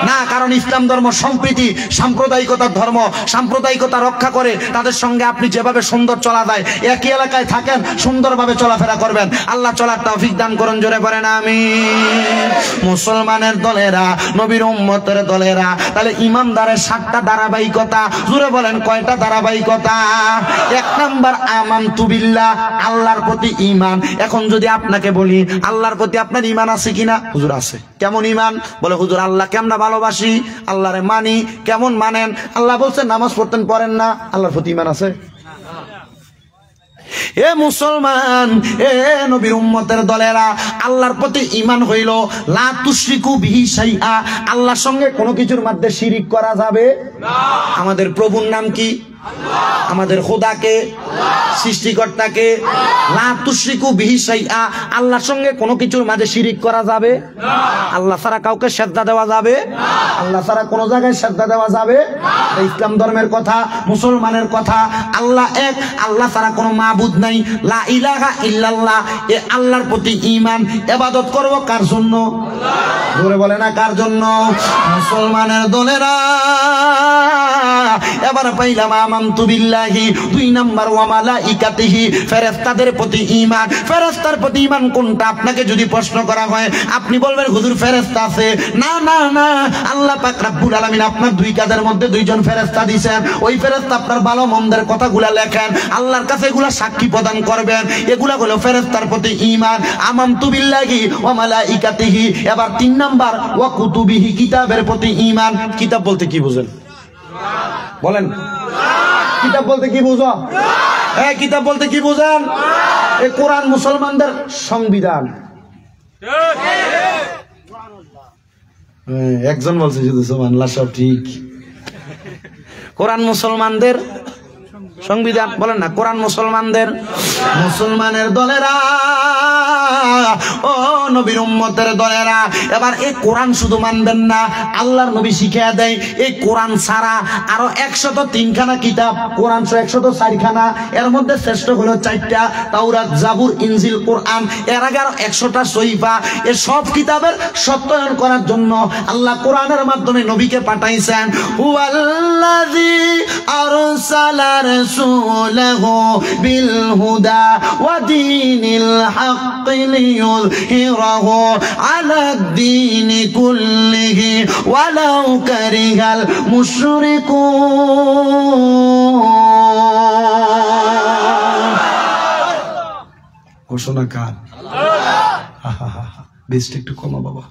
না, কারণ ইসলাম ধর্ম সম্প্রীতি, সাম্প্রদায়িকতার ধর্ম। সাম্প্রদায়িকতা রক্ষা করে তাদের সঙ্গে আপনি যেভাবে সুন্দর চলা যায়, একই এলাকায় থাকেন, সুন্দরভাবে চলাফেরা করবেন। আল্লাহ চলার তৌফিক দান করুন, জোরে বলেন আমিন। মুসলমানের দলেরা, নবীর উম্মতের দলেরা, তাহলে ইমানদারের 7টা ধারাবাহিকতা। জোরে বলেন কয়টা ধারাবাহিকতা? 1 নাম্বার আমানতু বিল্লাহ, আল্লাহর প্রতি ঈমান। এখন যদি আপনাকে বলি আল্লাহর প্রতি আপনার ঈমান আছে কিনা? হুজুর আছে। কেমন ঈমান? বলে হুজুর আল্লাহকে আমরা ভালোবাসি, আল্লাহরে মানি। কেমন মানেন? আল্লাহ বলছেন নামাজ পড়তেন, পড়েন না, আল্লাহর প্রতি ঈমান আছে? এ মুসলমান, এ নবীর উম্মতের দলেরা, আল্লাহর প্রতি ঈমান হইল লা তুশরিকু বিহি শাইআ, আল্লাহর সঙ্গে কোনো কিছুর মধ্যে শিরিক করা যাবে না। আমাদের প্রভুর নাম কি? আমাদের খোদাকে, সৃষ্টিকর্তাকে, লা তুশরিকু বিহি শাইআ, আল্লাহর সঙ্গে কোনো কিছুর মাঝে শিরিক করা যাবে না। আল্লাহ ছাড়া কাউকে সেজদা দেওয়া যাবে না। আল্লাহ ছাড়া কোনো জায়গায় সেজদা দেওয়া যাবে না। ইসলাম ধর্মের কথা, মুসলমানের কথা, আল্লাহ এক, আল্লাহ ছাড়া কোনো মাবুদ নাই, লা ইলাহা ইল্লাল্লাহ। এ আল্লাহর প্রতি ঈমান। ইবাদত করব কার জন্য? জোরে বলে না কার জন্য? মুসলমানের দলেরা, এবার পাইলাম আমানতু বিল্লাহি, 2 নাম্বার ওয়া মালাইকাতিহি, ফেরেশতাদের প্রতি ঈমান। ফেরেশতার প্রতি ঈমান কোনটা আপনাকে যদি প্রশ্ন করা হয়, আপনি বলবেন হুজুর ফেরেশতা আছে। না না না, আল্লাহ পাক রব্বুল আলামিন আপনার 2 কাঁধের মধ্যে 2 জন ফেরেশতা দিবেন। ওই ফেরেশতা আপনার ভালো মন্দের কথাগুলা লেখেন, আল্লাহর কাছে এগুলা সাক্ষী প্রদান করবেন। এগুলা হলো ফেরেশতার প্রতি ঈমান। আমানতু বিল্লাহি ওয়া মালাইকাতিহি। এবার 3 নাম্বার ওয়া কুতুবিহি, কিতাবের প্রতি ঈমান। কিতাব বলতে কি বুঝেন? বলেন, কিতাব বলতে কি বুঝো? হ্যাঁ, কিতাব বলতে কি বুঝেন? এই কোরআন মুসলমানদের সংবিধান। একজন বলছে শুধু সুবহানাল্লাহ, সব ঠিক। কোরআন মুসলমানদের সংবিধান। বলেন না, কোরআন মুসলমানদের। মুসলমানের দলেরা, ও নবীর উম্মতের দলেরা, এবার এই কোরআন শুধু মানবেন না, আল্লাহর নবী শিখিয়ে দেয় এই কোরআন ছাড়া আরো 103 খানা কিতাব। কোরআন 104 খানা, এর মধ্যে শ্রেষ্ঠ হলো 4টা, তাওরাত, জাবুর, ইনজিল, কোরআন। এর আগে আরো 100টা সহিফা। এই সব কিতাবের সত্যায়ন করার জন্য আল্লাহ কোরআনের মাধ্যমে নবীকে পাঠাইছেন। হুয়াল্লাযী আরসালা রাসূলাহু বিল হুদা ওয়া দীনিল হক লিইয়ুযহিরাহু আলাদ-দীনি কুল্লিহি ওয়ালাউ কারিহাল মুশরিকুন। ঘোষণা কার? বেশটা একটু কমা বাবা।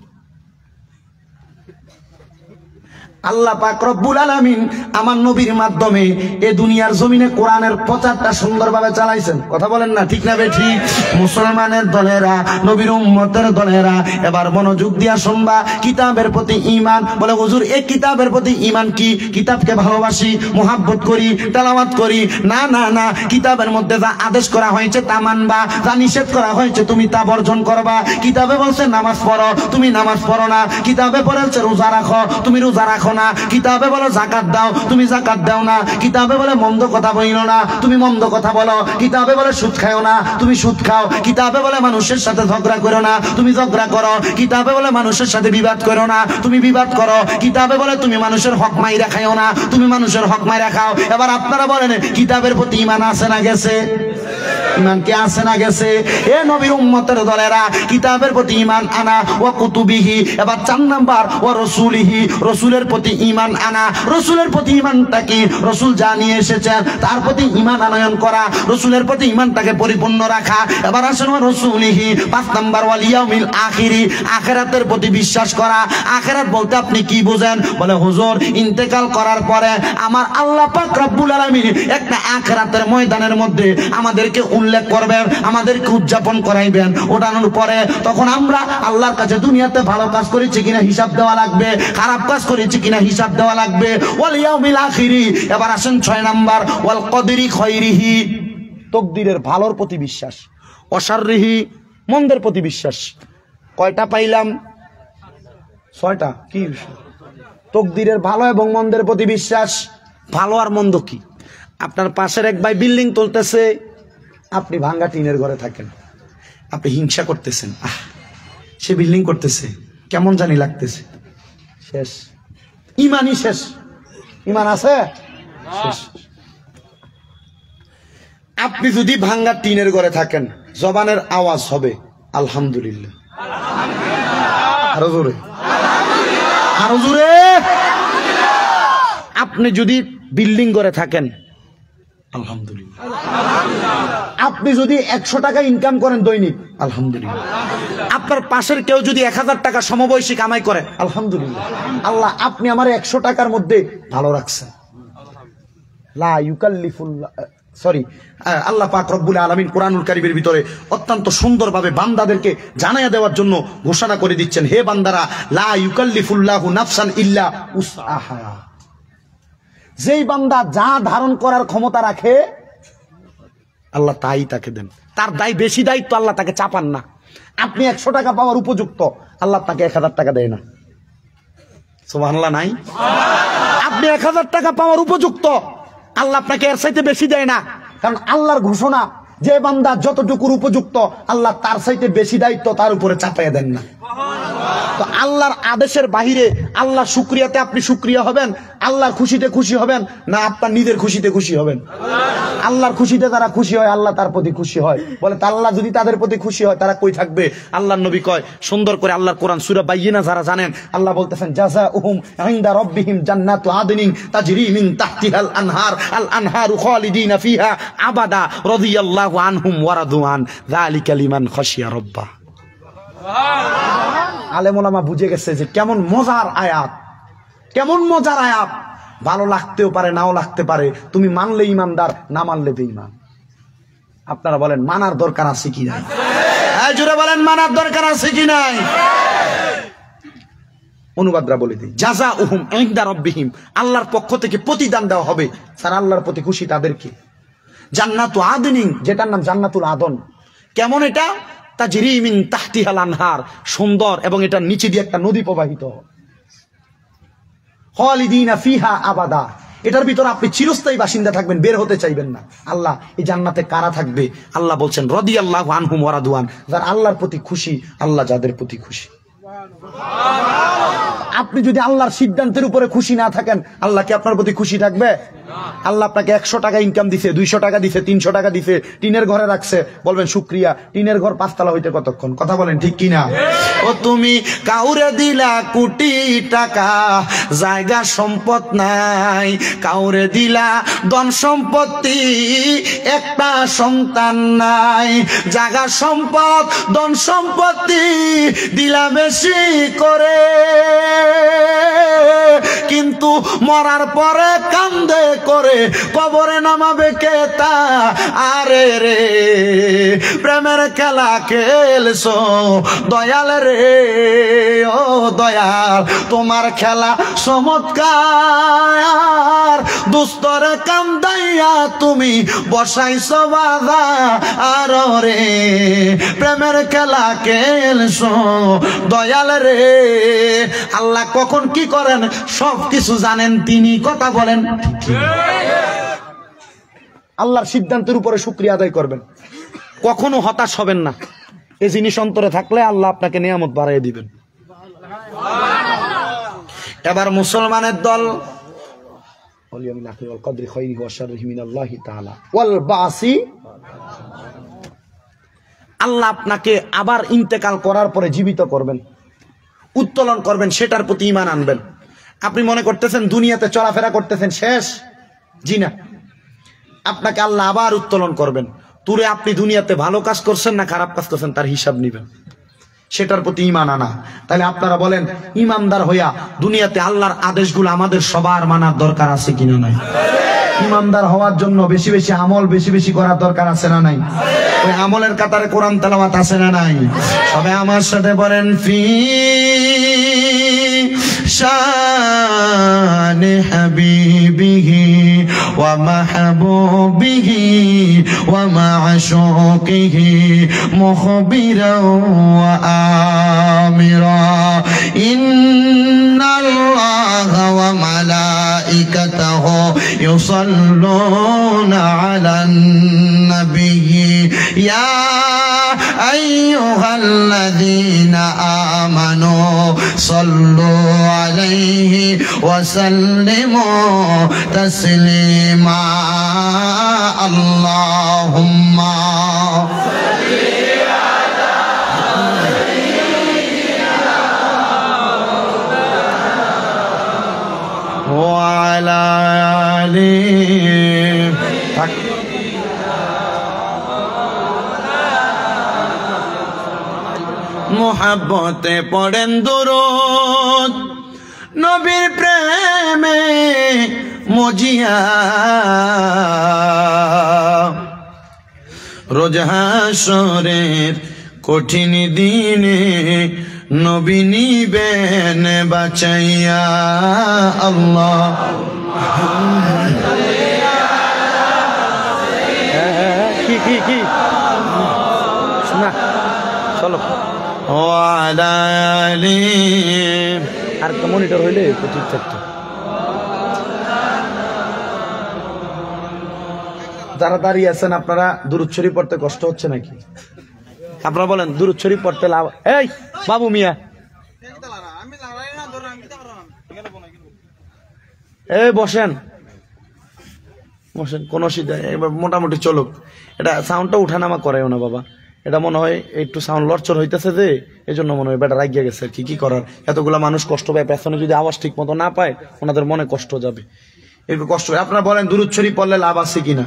আল্লাহ পাক রব্বুল আলামিন আমার নবীর মাধ্যমে এই দুনিয়ার জমিনে কোরআনের প্রচারটা সুন্দরভাবে চালাইছেন। কথা বলেন না, ঠিক না বেঠিক? মুসলমানের দলেরা, নবীর উম্মতের দলেরা, এবার মনোযোগ দিয়া শুনবা। কিতাবের প্রতি ঈমান। বলে হুজুর এই কিতাবের প্রতি ঈমান কি? কিতাবকে ভালোবাসি, মুহাব্বত করি, তেলাওয়াত করি। না না না, কিতাবের মধ্যে যা আদেশ করা হয়েছে তা মানবা, যা নিষেধ করা হয়েছে তুমি তা বর্জন করবা। কিতাবে বলছে নামাজ পড়ো, তুমি নামাজ পড়ো না। কিতাবে বলেছে রোজা রাখো, তুমি রোজা রাখো না। কিতাবে বলো যাকাত দাও, তুমি যাকাত দাও না। কিতাবে বলে মন্দ কথা বলো না, তুমি মন্দ কথা বলো। কিতাবে বলে সুদ খাও না, তুমি সুদ খাও। কিতাবে বলে মানুষের সাথে ঝগড়া করো না, তুমি ঝগড়া করো। কিতাবে বলে মানুষের সাথে বিবাদ করো না, তুমি বিবাদ করো। কিতাবে বলে তুমি মানুষের হক মাইরা খাও না, তুমি মানুষের হক মাইরা খাও। এবার আপনারা বলেন কিতাবের প্রতি ঈমান আছে না গেছে? ঈমান কি আছে না গেছে? এ নবীর উম্মতের দলেরা, কিতাবের প্রতি ঈমান আনা, ওয়া কুতুবিহি। এবার 4 নাম্বার ওয়া রাসূলিহি, রাসূলের প্রতি ঈমান আনা। রাসূলের প্রতি ঈমানটা কি? রাসূল যা নিয়ে এসেছেন তার প্রতি ঈমান আনয়ন করা, রাসূলের প্রতি ঈমানটাকে পরিপূর্ণ রাখা। এবার আসেন ওয়া রাসূলিহি, 5 নাম্বার ওয়াল ইয়াউমিল আখিরি, আখিরাতের প্রতি বিশ্বাস করা। আখিরাত বলতে আপনি কি বুঝেন? বলে হুজুর ইন্তেকাল করার পরে আমার আল্লাহ পাক রব্বুল আলামিন একটা আখিরাতের ময়দানের মধ্যে আমাদেরকে উল্লেখ করবেন, আমাদেরকে উদযাপন করাইবেন। ওঠানোর পরে তখন আমরা আল্লাহর কাছে দুনিয়াতে ভালো কাজ করেছি কিনা হিসাব দেওয়া লাগবে, খারাপ কাজ করেছি কিনা হিসাব দেওয়া লাগবে। ওয়াল ইয়াউমিল আখিরি। এবার আসেন 6 নাম্বার ওয়াল কদরি খায়রিহি, তকদিরের ভালোর প্রতি বিশ্বাস, অশাররিহি, মন্দের প্রতি বিশ্বাস। কয়টা পাইলাম? 6টা। কি? তকদিরের ভালো এবং মন্দের প্রতি বিশ্বাস। ভালো আর মন্দ কি? আপনার পাশের এক ভাই বিল্ডিং তুলতেছে, আপনি ভাঙ্গা টিনের ঘরে থাকেন, আপনি হিংসা করতেছেন, সে বিল্ডিং করতেছে, কেমন জানি লাগতেছে। শেষ, ঈমানই শেষ। ঈমান আছে? শেষ। আপনি যদি ভাঙ্গা টিনের ঘরে থাকেন, জবানের আওয়াজ হবে আলহামদুলিল্লাহ, আরো জোরে, আরো জোরে। আপনি যদি বিল্ডিং ঘরে থাকেন, আলহামদুলিল্লাহ। আপনি যদি 100 টাকা ইনকাম করেন দৈনিক, আলহামদুলিল্লাহ। আপনার পাশের কেউ যদি 1000 টাকা সমবয়সী কামাই করে, আলহামদুলিল্লাহ। আল্লাহ আপনি আমার 100 টাকার মধ্যে ভালো রাখছেন। লা ইউকাল্লিফুল্লাহ সরি, আল্লাহ পাক রব্বুল আলামিন কোরআনুল কারীমের ভিতরে অত্যন্ত সুন্দরভাবে বান্দাদেরকে জানাইয়া দেওয়ার জন্য ঘোষণা করে দিচ্ছেন, হে বান্দারা, লা ইউকাল্লিফুল্লাহু নাফসান ইল্লা উসআহা। যেই বান্দা যা ধারণ করার ক্ষমতা রাখে আল্লাহ তাই তাকে দেন। তার দায় বেশি দায়িত্ব আল্লাহ তাকে চাপান না। আপনি 100 টাকা পাওয়ার উপযুক্ত, আল্লাহ তাকে 1000 টাকা দেয় না। সুবহানাল্লাহ নাই? আপনি 1000 টাকা পাওয়ার উপযুক্ত, আল্লাহ আপনাকে এর চাইতে বেশি দেয় না। কারণ আল্লাহর ঘোষণা, যে বান্দা যতটুকুর উপযুক্ত আল্লাহ তার চাইতে বেশি দায়িত্ব তার উপরে চাপাইয়া দেন না। তো আল্লাহর আদেশের বাহিরে আল্লাহ শুকরিয়াতে আপনি শুকরিয়া হবেন, আল্লাহর খুশিতে খুশি হবেন না আপনার নিজের খুশিতে খুশি হবেন? আল্লাহর খুশিতে তারা খুশি হয়, আল্লাহ তার প্রতি খুশি হয়। বলে আল্লাহ যদি তাদের প্রতি খুশি হয় তারা কই থাকবে? আল্লাহর নবী কয় সুন্দর করে, আল্লাহর কোরআন সূরা বাইয়িনা যারা জানেন, আল্লাহ বলতেছেন জাযাউহুম ইনদা রাব্বিহিম জান্নাতু আদনিন তাজরি মিন তাহতিহাল আনহার আল আনহারু খালিদিনা ফিহা আবাদা রাদিয়াল্লাহু আনহুম ওয়া রাদুআন যালিকা লিমান খাশিয়া রাব্বাহ। আলেম ওলামা বুঝে গেছে যে কেমন মজার আয়াত, কেমন মজার আয়াত। ভালো লাগতেও পারে, নাও লাগতে পারে। তুমি মানলে ইমানদার, না মানলে বেঈমান। আপনারা বলেন মানার দরকার আছে কি নাই? জোরে বলেন মানার দরকার আছে কি নাই? অনুবাদরা বলে দিই, জাযাউহুম ইনদা রাব্বিহিম, আল্লাহর পক্ষ থেকে প্রতিদান দেওয়া হবে যারা আল্লাহর প্রতি খুশি তাদেরকে। জান্নাতু আদনিন, যেটার নাম জান্নাতুল আদন। কেমন এটা? তাজরি মিন তাহতিহাল আনহার, সুন্দর, এবং এটার নিচে দিয়ে একটা নদী প্রবাহিত। খালিদিনা ফিহা আবাদা, এটার ভিতরে আপনি চিরস্থায়ী বাসিন্দা থাকবেন, বের হতে চাইবেন না। আল্লাহ এই জান্নাতে কারা থাকবে? আল্লাহ বলছেন রাদিয়াল্লাহু আনহুম ওয়া রাদুআন, যারা আল্লাহর প্রতি খুশি, আল্লাহ যাদের প্রতি খুশি। আপনি যদি আল্লাহর সিদ্ধান্তের উপরে খুশি না থাকেন, আল্লাহ কি আপনার প্রতি খুশি থাকবে? আল্লাহ আপনাকে 100 টাকা ইনকাম দিছে, 200 টাকা দিছে, 300 টাকা দিছে, টিনের ঘরে রাখছে, বলবেন শুকরিয়া। টিনের ঘর 5 তলা হইতে কতক্ষণ? কথা বলেন ঠিক কিনা? ও তুমি কাউরে দিলা কোটি টাকা, জায়গা সম্পদ নাই, কাউরে দিলা ধন সম্পত্তি, একটা সন্তান নাই। জায়গা সম্পদ ধন সম্পত্তি দিলা বেশি করে, কিন্তু মরার পরে কান্দে করে কবরে নামাবে কে তা? আরে রে প্রেমের খেলা খেলছো দয়াল রে, ও দয়াল তোমার খেলা চমৎকার, দুস্তরে কান্দাইয়া তুমি বসাইছো বাধা। আর রে প্রেমের খেলা খেলছো দয়াল রে। আল্লাহ কখন কি করেন সব কিছু জানেন তিনি। কথা বলেন, আল্লাহর সিদ্ধান্তের উপরে শুকরিয়া আদায় করবেন, কখনো হতাশ হবেন না। এই জিনিস অন্তরে থাকলে আল্লাহ আপনাকে নিয়ামত বাড়াইয়ে দিবেন। এবার মুসলমানের দল আল্লাহ আপনাকে আবার ইন্তেকাল করার পরে জীবিত করবেন, উত্তোলন করবেন, সেটার প্রতি ঈমান আনবেন। আপনি মনে করতেছেন দুনিয়াতে চলাফেরা করতেছেন শেষ? জি না, আপনাকে আল্লাহ আবার উত্তোলন করবেন। তুরে আপনি দুনিয়াতে ভালো কাজ করছেন না খারাপ কাজ করছেন তার হিসাব নিবেন, সেটার প্রতি ঈমান আনা। তাহলে আপনারা বলেন ঈমানদার হইয়া দুনিয়াতে আল্লাহর আদেশগুলো আমাদের সবার মানার দরকার আছে কিনা নাই? ঈমানদার হওয়ার জন্য বেশি বেশি আমল বেশি বেশি করার দরকার আছে না নাই? ওই আমলের কাতারে কোরআন তেলাওয়াত আছে না নাই? সবাই আমার সাথে বলেন ফি শান হাবিবিহি ওয়া মাহবুবিহি ওয়া মা'শুকিহি মুখবিরাও ওয়া আমিরা ইন্নাল্লাহা ওয়া মালাইকাতাহু يصلون على النبي يا أيها الذين آمنوا صلوا عليه وسلموا تسليما اللهم وعلى মোহাব্বতে পড়েন দুরূদ, নবীর প্রেমে মজিয়া রোজ হাসরের কঠিন দিনে নবী নিবেন বাঁচাইয়া আল্লাহ কি শোনা চলো আর মনিটর হইলে ঠিক থাকতো। যারা দাঁড়িয়ে আছেন আপনারা দুরূদ শরীফ পড়তে কষ্ট হচ্ছে নাকি? আপনারা বলেন দুরূদ শরীফ পড়তে লাভ? এই বাবু মিয়া এই বসেন বসেন, কোন অসুবিধা এবার মোটামুটি চলুক। এটা সাউন্ডটা উঠানামা করেও না বাবা, এটা মনে হয় একটু সাউন্ড লড়চড় হইতেছে যে এই জন্য মনে হয় বেটা রাগিয়া গেছে। কি করার, এতগুলা মানুষ কষ্ট পায়, পেছনে যদি আওয়াজ ঠিক মতো না পায় ওনাদের মনে কষ্ট যাবে, একটু কষ্ট। আপনারা বলেন দুরূদ শরীফ পড়লে লাভ আছে কিনা?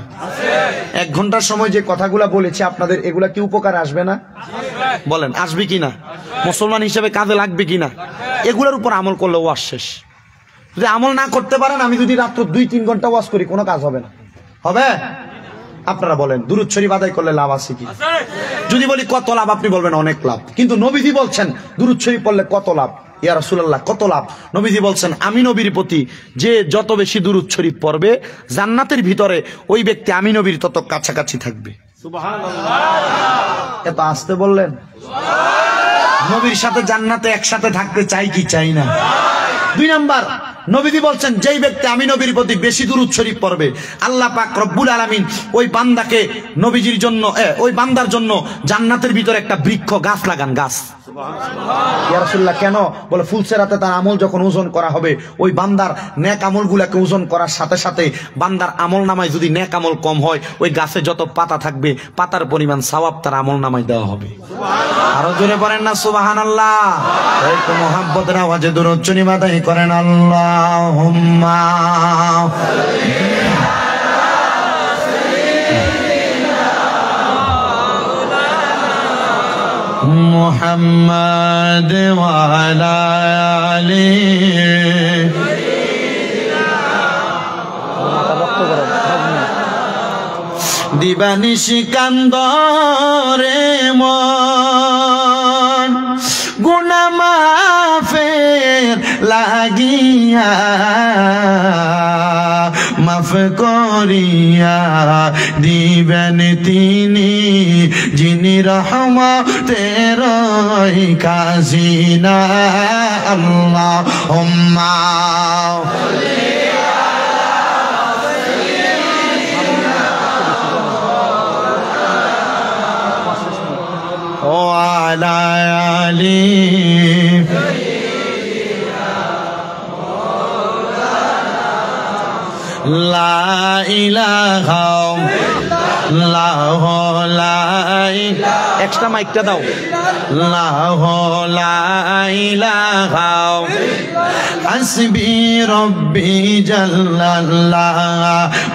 1 ঘন্টার সময় যে কথাগুলা বলেছি আপনাদের, এগুলা কি উপকার আসবে না? বলেন আসবে কিনা? মুসলমান হিসেবে কাজে লাগবে কিনা? এগুলোর উপর আমল করলে ওয়াজ শেষ। যদি আমল না করতে পারেন, আমি যদি রাত্র 2-3 ঘন্টা ওয়াজ করি কোনো কাজ হবে না। হবে? আপনারা বলেন দুরূদ শরীফ আদায় করলে লাভ আছে কি? যদি বলি কত লাভ, আপনি বলবেন অনেক লাভ। কিন্তু নবীজি বলছেন দুরূদ শরীফ পড়লে কত লাভ। ইয়া রাসূলুল্লাহ কত লাভ? নবীজি বলছেন আমি নবীর প্রতি যে যত বেশি দুরূদ শরীফ পড়বে জান্নাতের ভিতরে ওই ব্যক্তি আমি নবীর তত কাছাকাছি থাকবে। সুবহানাল্লাহ। এত আসতে বললেন? নবীর সাথে জান্নাতে একসাথে থাকতে চাই কি চাই না? 2 নাম্বার, নবীজি বলছেন যেই ব্যক্তি আমি নবীর প্রতি বেশি দুরূদ শরীফ পড়বে আল্লাহ পাক রব্বুল আলামিন ওই বান্দাকে নবীজির জন্য ওই বান্দার জন্য জান্নাতের ভিতরে একটা বৃক্ষ গাছ লাগান। গাছ। ইয়া রাসূলুল্লাহ কেন? বলে ফুলসেরাতে তার আমল যখন ওজন করা হবে ওই বান্দার নেক আমলগুলোকে ওজন করার সাথে সাথে বান্দার আমল নামায় যদি নেক আমল কম হয় ওই গাছে যত পাতা থাকবে পাতার পরিমাণ সওয়াব তার আমল নামায় দেওয়া হবে। আরো জোরে পড়েন না সুবহানাল্লাহ। এই তো মুহাব্বতের আওয়াজে দুরূদ শরীফ আদায় করেন। আল্লাহুম্মা মুহাম্মাদ ওয়া আলা আলিহি দিবানিশি কান্দরে মন গুনাহ মাফের লাগিয়া মাফ করিয়া দিবেন তিনি যিনি রহমতের খাজিনা। আল্লাহুম্মা وعلى آله لا إله إلا الله لا এক্সট্রা মাইকটা দাও। লা ইলাহা হাসবি রব্বি জাল্লাল্লাহ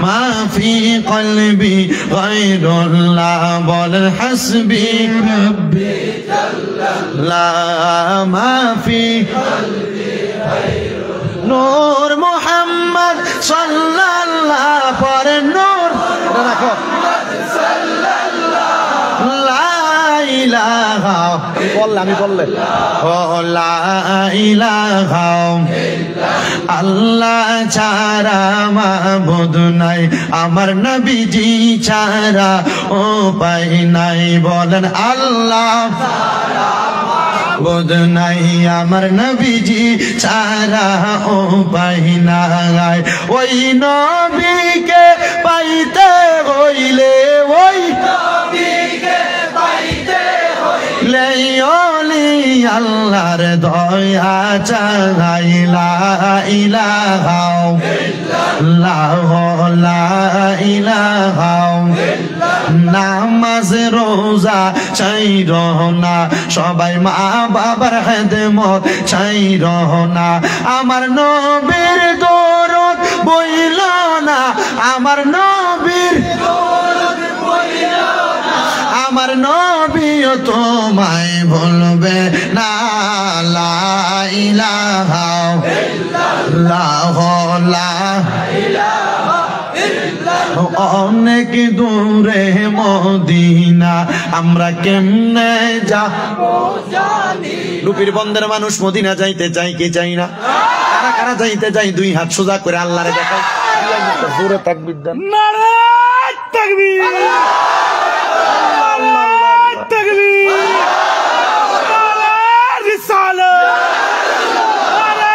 মা ফি কলবি গায়রুল্লাহ। বলেন হাসবি রব্বি জাল্লাল্লাহ মা ফি কলবি গায়রুল্লাহ। নূর মুহাম্মদ সাল্লাল্লাহ পর নূর রাখো আমি বললে আল্লাহ ছাড়া মাবুদ নাই, আমার নবীজি ছাড়া উপায় নাই। বলেন আল্লাহ মাবুদ নাই, আমার নবীজি ছাড়া উপায় নাই। ওই নবীকে পাইতে হইলে ওই নবীকে পাইতে হইলে ওলি আল্লাহর দয়া চাই। লা ইলাহা ইল্লাল্লাহ লা ইলাহা নামাজ রোজা চাইর না, সবাই মা বাবার খেদমত চাইর না। আমার নবীর দরদ বইল না, আমার নবীর দরদ বইল না, আমার নবীও তোমায় বলবে না। লা ইলাহা ইল্লাল্লাহ লা ইলাহা অনেক দূরে মদিনা, আমরা কেমনে যাবো জানি। লুপির বন্ধের মানুষ মদিনা যাইতে চাই কি চাই না? কারা কারা যাইতে চাই? দুই হাত সোজা করে আল্লাহরে দেখাও। জোরে তাকবীর দেন। নারে তাকবীর, আল্লাহ তাকবীর, নারে রিসালাত, নারে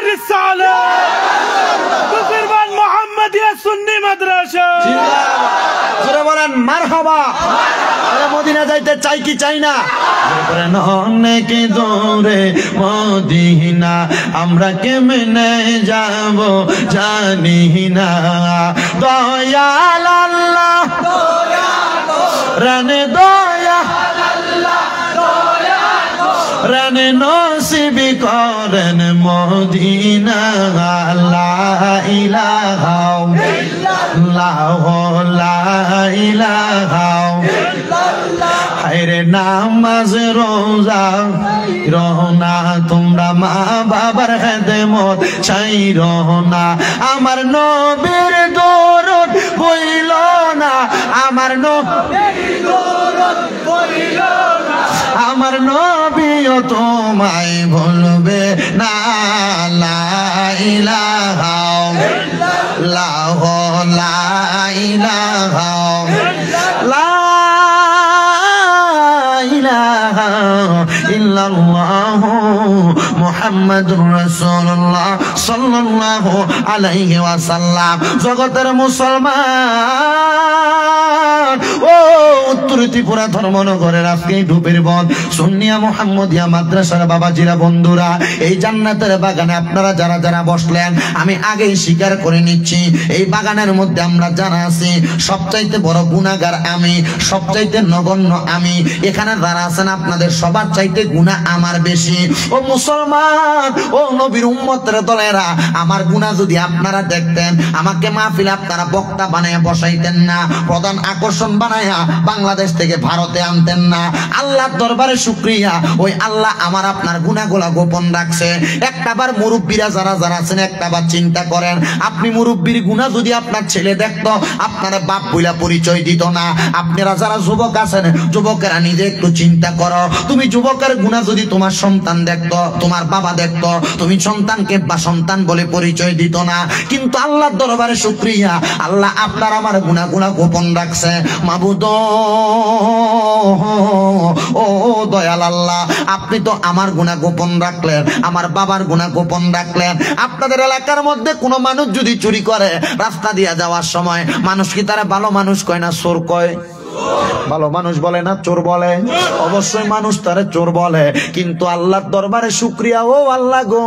রিসালাত, কুরবান মুহাম্মাদিয়া সুন্নি মাদ্রাসা জিন্দাবাদ। জোরে বলেন মারহাবা। আমরা মদিনা যাইতে চাই কি চাই না? অনেক দূরে মদিনা, আমরা কেমনে যাব জানি না। দয়াল আল্লাহ রানে দয়া রানে নসিবি করেন মদিনা। লা ইলাহা ইল্লাল্লাহ, লা ইলাহা ইল্লাল্লাহ। হায়রে নামাজ রোজা রহনা, তোমরা মা বাবার খেদমত চাইর না। আমার নবীর দরদ বইল না, আমার নবীর দরদ বইল না, আমার নবীও তোমায় ভুলবে না। লা ইলাহা ইল্লাল্লাহ, লা ইলাহা ইল্লাল্লাহ মুহাম্মাদুর রাসূলুল্লাহ সাল্লাল্লাহু আলাইহি ওয়াসাল্লাম। জগতের মুসলমান ও উত্তর ত্রিপুরা ধর্মনগরের আজকে ডুবের বন সুন্নিয়া মুহাম্মদিয়া মাদ্রাসার বাবাজিরা বন্ধুরা, এই জান্নাতের বাগানে আপনারা যারা যারা বসলেন, আমি আগেই স্বীকার করে নিচ্ছি, এই বাগানের মধ্যে আমরা যারা আছি সবচাইতে বড় গুনাহগার আমি, সবচাইতে নগণ্য আমি। এখানে যারা আছেন আপনাদের সবার চাইতে গুনাহ আমার বেশি। ও মুসলমান, ও নবীর উম্মতের দলেরা, আমার গুনাহ যদি আপনারা দেখতেন, আমাকে মাহফিলে আপনারা বক্তা বানায়া বসাইতেন না, প্রধান আকর্ষণ বানায়া বাংলাদেশ থেকে ভারতে আনতেন না। আল্লাহর দরবারে শুকরিয়া, ওই আল্লাহ আমার আপনার গুনাহগুলা গোপন রাখছে। একটাবার মুরব্বীরা যারা যারা আছেন একটাবার চিন্তা করেন, আপনি মুরব্বীর গুনাহ যদি আপনার ছেলে দেখতো, আপনারা বাপ বইলা পরিচয় দিত না। আপনারা যারা যুবক আছেন, যুবকেরা নিজে একটু চিন্তা করো, তুমি যুবকের গুনাহ যদি তোমার সন্তান দেখতো, তোমার বাবা দেখতো, তুমি সন্তানকে বা সন্তান বলে পরিচয় দিত না। কিন্তু আল্লাহর দরবারে শুকরিয়া, আল্লাহ আপনার আমার গুনাহগুলা গোপন রাখছে। মাবুদ ও দয়াল আল্লাহ, আপনি তো আমার গুনাহ গোপন রাখলেন, আমার বাবার গুনাহ গোপন রাখলেন। আপনাদের এলাকার মধ্যে কোনো মানুষ যদি চুরি করে, রাস্তা দিয়ে যাওয়ার সময় মানুষ কি তারা ভালো মানুষ কয় না চোর কয়? ভালো মানুষ বলে না চোর বলে? অবশ্যই মানুষ তারে চোর বলে। কিন্তু আল্লাহর দরবারে শুকরিয়া, ও আল্লাহ গো,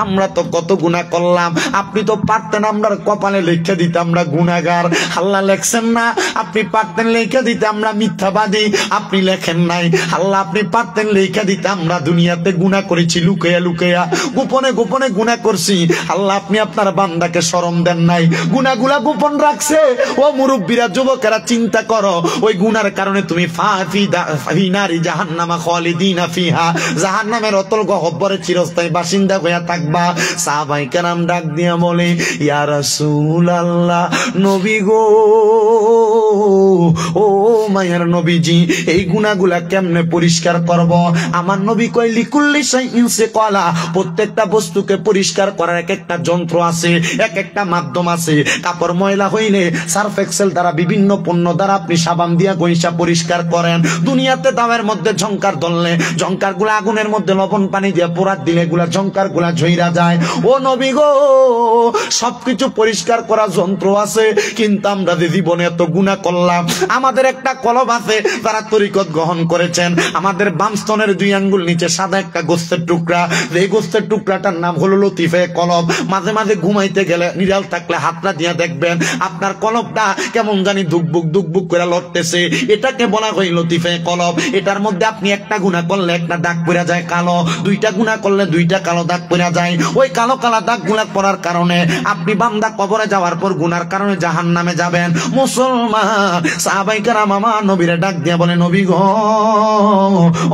আমরা তো কত গুনাহ করলাম, আপনি তো পারতেন আমরা কপালে লিখে দিতে আমরা গুনাহগার, আল্লাহ লেখছেন না। আপনি পারতেন লিখে দিতে আমরা মিথ্যাবাদী, আপনি লেখেন নাই। আল্লাহ আপনি পারতেন লিখে দিতে আমরা দুনিয়াতে গুনাহ করেছি, লুকাইয়া লুকাইয়া গোপনে গোপনে গুনাহ করছি। আল্লাহ আপনি আপনার বান্দাকে শরম দেন নাই, গুনাহগুলা গোপন রাখছে। ও মুরব্বীরা, যুবকেরা, চিন্তা করো, ওই গুনার কারণে তুমি জাহান্নামা খালিদিনা ফিহা, জাহান্নামের অতল গহ্বরে চিরস্থায়ী বাসিন্দা হইয়া থাকবা। সাহাবায়ে কেরাম ডাক দিয়া বলে, ইয়া রাসূলুল্লাহ, নবী গো, ও মায়ের নবীজি, এই গুনাহগুলা কেমনে পরিষ্কার করব? আমার নবী কয়, লিকুল্লি শাইইন সিকালা, প্রত্যেকটা বস্তুকে পরিষ্কার করার এক একটা যন্ত্র আছে, এক একটা মাধ্যম আছে। কাপড় ময়লা হইলে সার্ফ এক্সেল দ্বারা, বিভিন্ন পণ্য দ্বারা আপনি সাবান দিয়া গইসা পরিষ্কার করেন। দুনিয়াতে দামের মধ্যে ঝংকার ধরলে, ঝংকার গুলা আগুনের মধ্যে লবণ পানি দিয়ে পোড়াত দিলে গুলা ঝংকার গুলা ঝইরা যায়। ও নবী গো, সবকিছু পরিষ্কার করা যন্ত্র আছে, কিন্তু আমরা যে জীবনে এত গুনাহ করলাম। আমাদের একটা কলব আছে, তারা তরিকত গ্রহণ করেছেন, আমাদের বাম স্তনের 2 আঙ্গুল নিচে সাদা একটা গোস্তের টুকরা, এই গোস্তের টুকরাটার নাম হলো লতিফে কলব। মাঝে মাঝে ঘুমাইতে গেলে নিরাল থাকলে হাতটা দিয়া দেখবেন আপনার কলবটা কেমন জানি দুকবুক দুকবুক করে করে লড়তেছে, এটাকে বলা হয় লতিফে কলব। এটার মধ্যে আপনি একটা গুনাহ করলে একটা দাগ পড়ে যায় কালো, দুইটা গুনাহ করলে দুইটা কালো দাগ পড়ে যায়। ওই কালো কালো দাগ গুনাহ পড়ার কারণে আপনি বান্দা কবরে যাওয়ার পর গুনার কারণে জাহান্নামে যাবেন। মুসলমান সাহাবায়ে কেরাম আমার নবীরে ডাক দিয়ে বলে, নবী গো,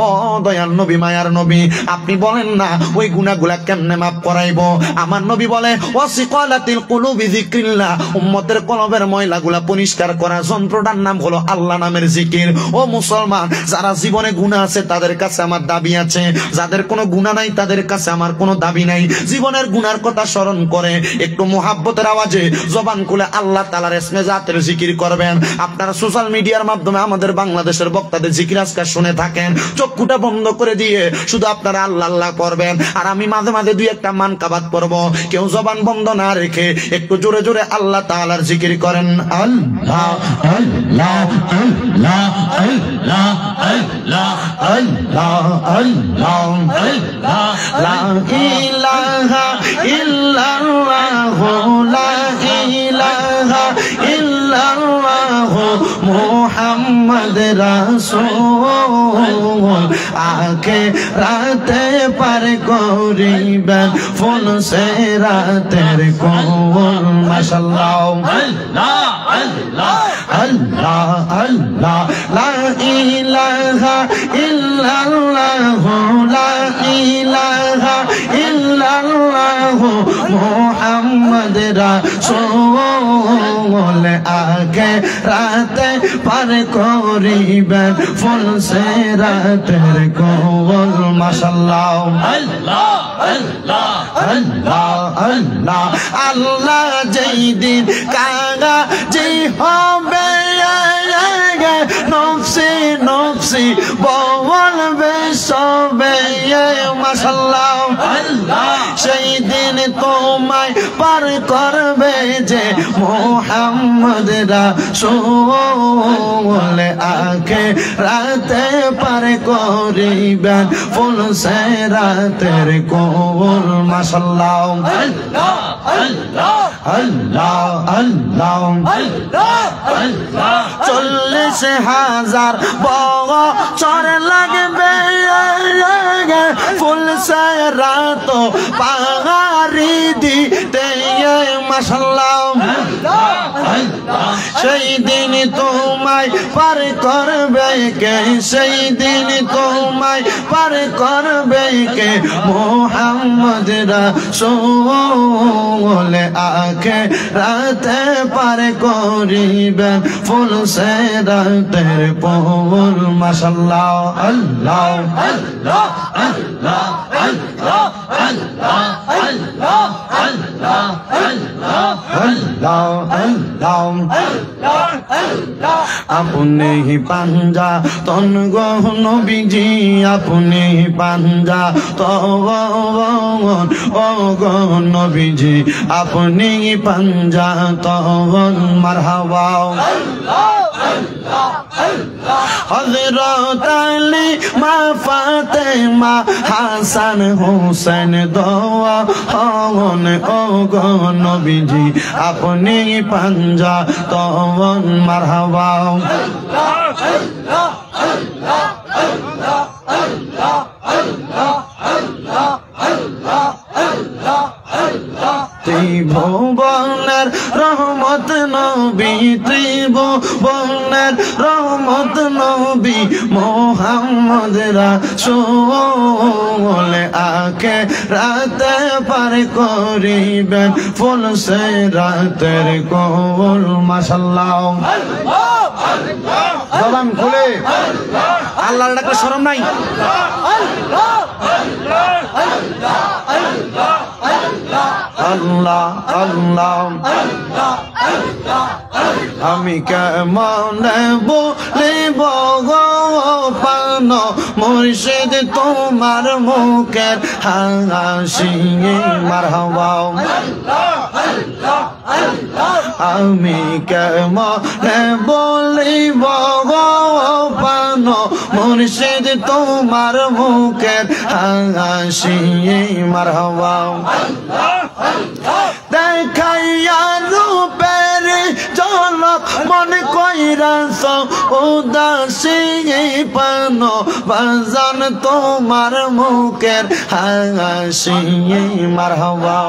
ও দয়াল নবী, মায়ার নবী, আপনি বলেন না ওই গুনাহগুলা কেমনে মাফ করাইবো? আমার নবী বলে, ওয়াসিকালাতিল কুলুবি যিকরিল্লাহ, উম্মতের কলবের ময়লাগুলা পরিষ্কার করা যন্ত্রটার নাম হলো আল্লাহ নামের জিকির। ও মুসলমান, যারা জীবনে গুনাহ আছে তাদের কাছে আমার দাবি আছে, যাদের কোনো গুনাহ নাই তাদের কাছে আমার কোনো দাবি নাই। জীবনের গুনার কথা স্মরণ করে একটু মুহাব্বতের আওয়াজে জবান খুলে আল্লাহ তাআলার ইসমে জাতের জিকির করবেন। আপনারা সোশ্যাল মিডিয়ার মাধ্যমে আমাদের বাংলাদেশের বক্তাদের জিকির আজকাল শুনে থাকেন, চক্ষুটা বন্ধ করে দিয়ে শুধু আপনারা আল্লাহ আল্লাহ করবেন। আর আমি মাঝে মাঝে দুই একটা মানকাবাত পড়ব, কেউ জবান বন্ধ না রেখে একটু জোরে জোরে আল্লাহ তাআলার জিকির করেন। আল্লাহ আল্লাহ আল্লাহ আল্লাহ আল্লাহ আল্লাহ আল্লাহ আল্লাহ, লা ইলাহা ইল্লাল্লাহ, লা ইলাহা ইল্লাল্লাহ, মুহাম্মদ রাসূল, আখিরাতে পার করিবেন ফুল সিরাতের কোল। মাশাআল্লাহ, আল্লাহ আল্লাহ আল্লাহ আল্লাহ, লা ইলাহা ইল্লাল্লাহ, লা ইলাহা ইল্লাল্লাহ, মুহাম্মদ রাসূল, আখিরাতে পার করিবেন ফুল সিরাতের কোল। মাশাআল্লাহ, আল্লাহ আল্লাহ আল্লাহ আল্লাহ, আল্লাহ যেই দিন কাগাজি হবে, নফসি নফসি বলবে সবে। মাশাআল্লাহ, আল্লাহ সেই দিন তোমায় পার করবে যে মুহাম্মদ রাসূল, আখিরাতে পার করিবেন ফুল সিরাতের কোল। মাশাআল্লাহ, আল্লাহ আল্লাহ আল্লাহ আল্লাহ আল্লাহ আল্লাহ, 40,000 বছর লাগবে ফুল সিরাত পাহাড়ি দিতে। মাশাআল্লাহ, সেই দিন তোমায় পার করবে কে, সেই দিন তোমায় পার করবে কে মুহাম্মদ রাসূল, আখিরাতে পার করিবেন ফুল সিরাতের কোল। মাশাআল্লাহ, আল্লাহ আল্লাহ আল্লাহ আল্লাহ আল্লাহ আল্লাহ আল্লাহ আল্লাহ আল্লাহ আল্লাহ আল্লাহ, আপনি পাঞ্জা তন গো নবীজি, আপনি পাঞ্জা তন ও গো নবীজি, আপনি পাঞ্জা তন। মারহাবা, হযরত আলী, মা ফাতেমা, হাসান হোসেন দোয়া হন ও গো নবীজি, আপনি পাঞ্জা তন। মারহাবা, ত্রিভুবনের রহমত নবী, ত্রিভুবনের রহমত নবী মুহাম্মদ রাসূল, আখিরাতে পার করিবেন ফুল সিরাতের কোল। মাশাআল্লাহ, জবান খুলে আল্লাহর ডাকে শরম নাই। আল্লাহ আল্লাহ, আমি কেমনে বলিব গো পান মুর্শিদ তোমার মুখের হাসি। মারহাবা, আমি কেমনে বলিব গো পান মুর্শিদ তোমার মুখের হাসি। মারহাবা, দেখাইয়া রূপের পলক মন কইরাছ উদাসী পানো বাজান তোমার মুখের হাসি মারহাবা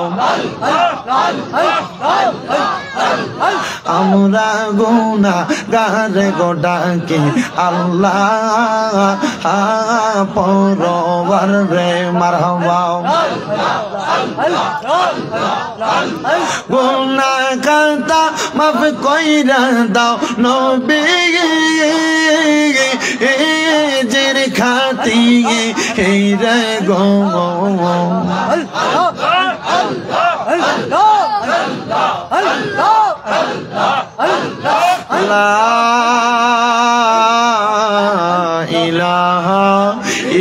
আমরা গুনাহগার গোডাকে আল্লাহ পরওয়ার রে মারহাবা গুনাহ খাতা মাফ কইরা দাও নবী জের খাতি রে গো লা ইলাহা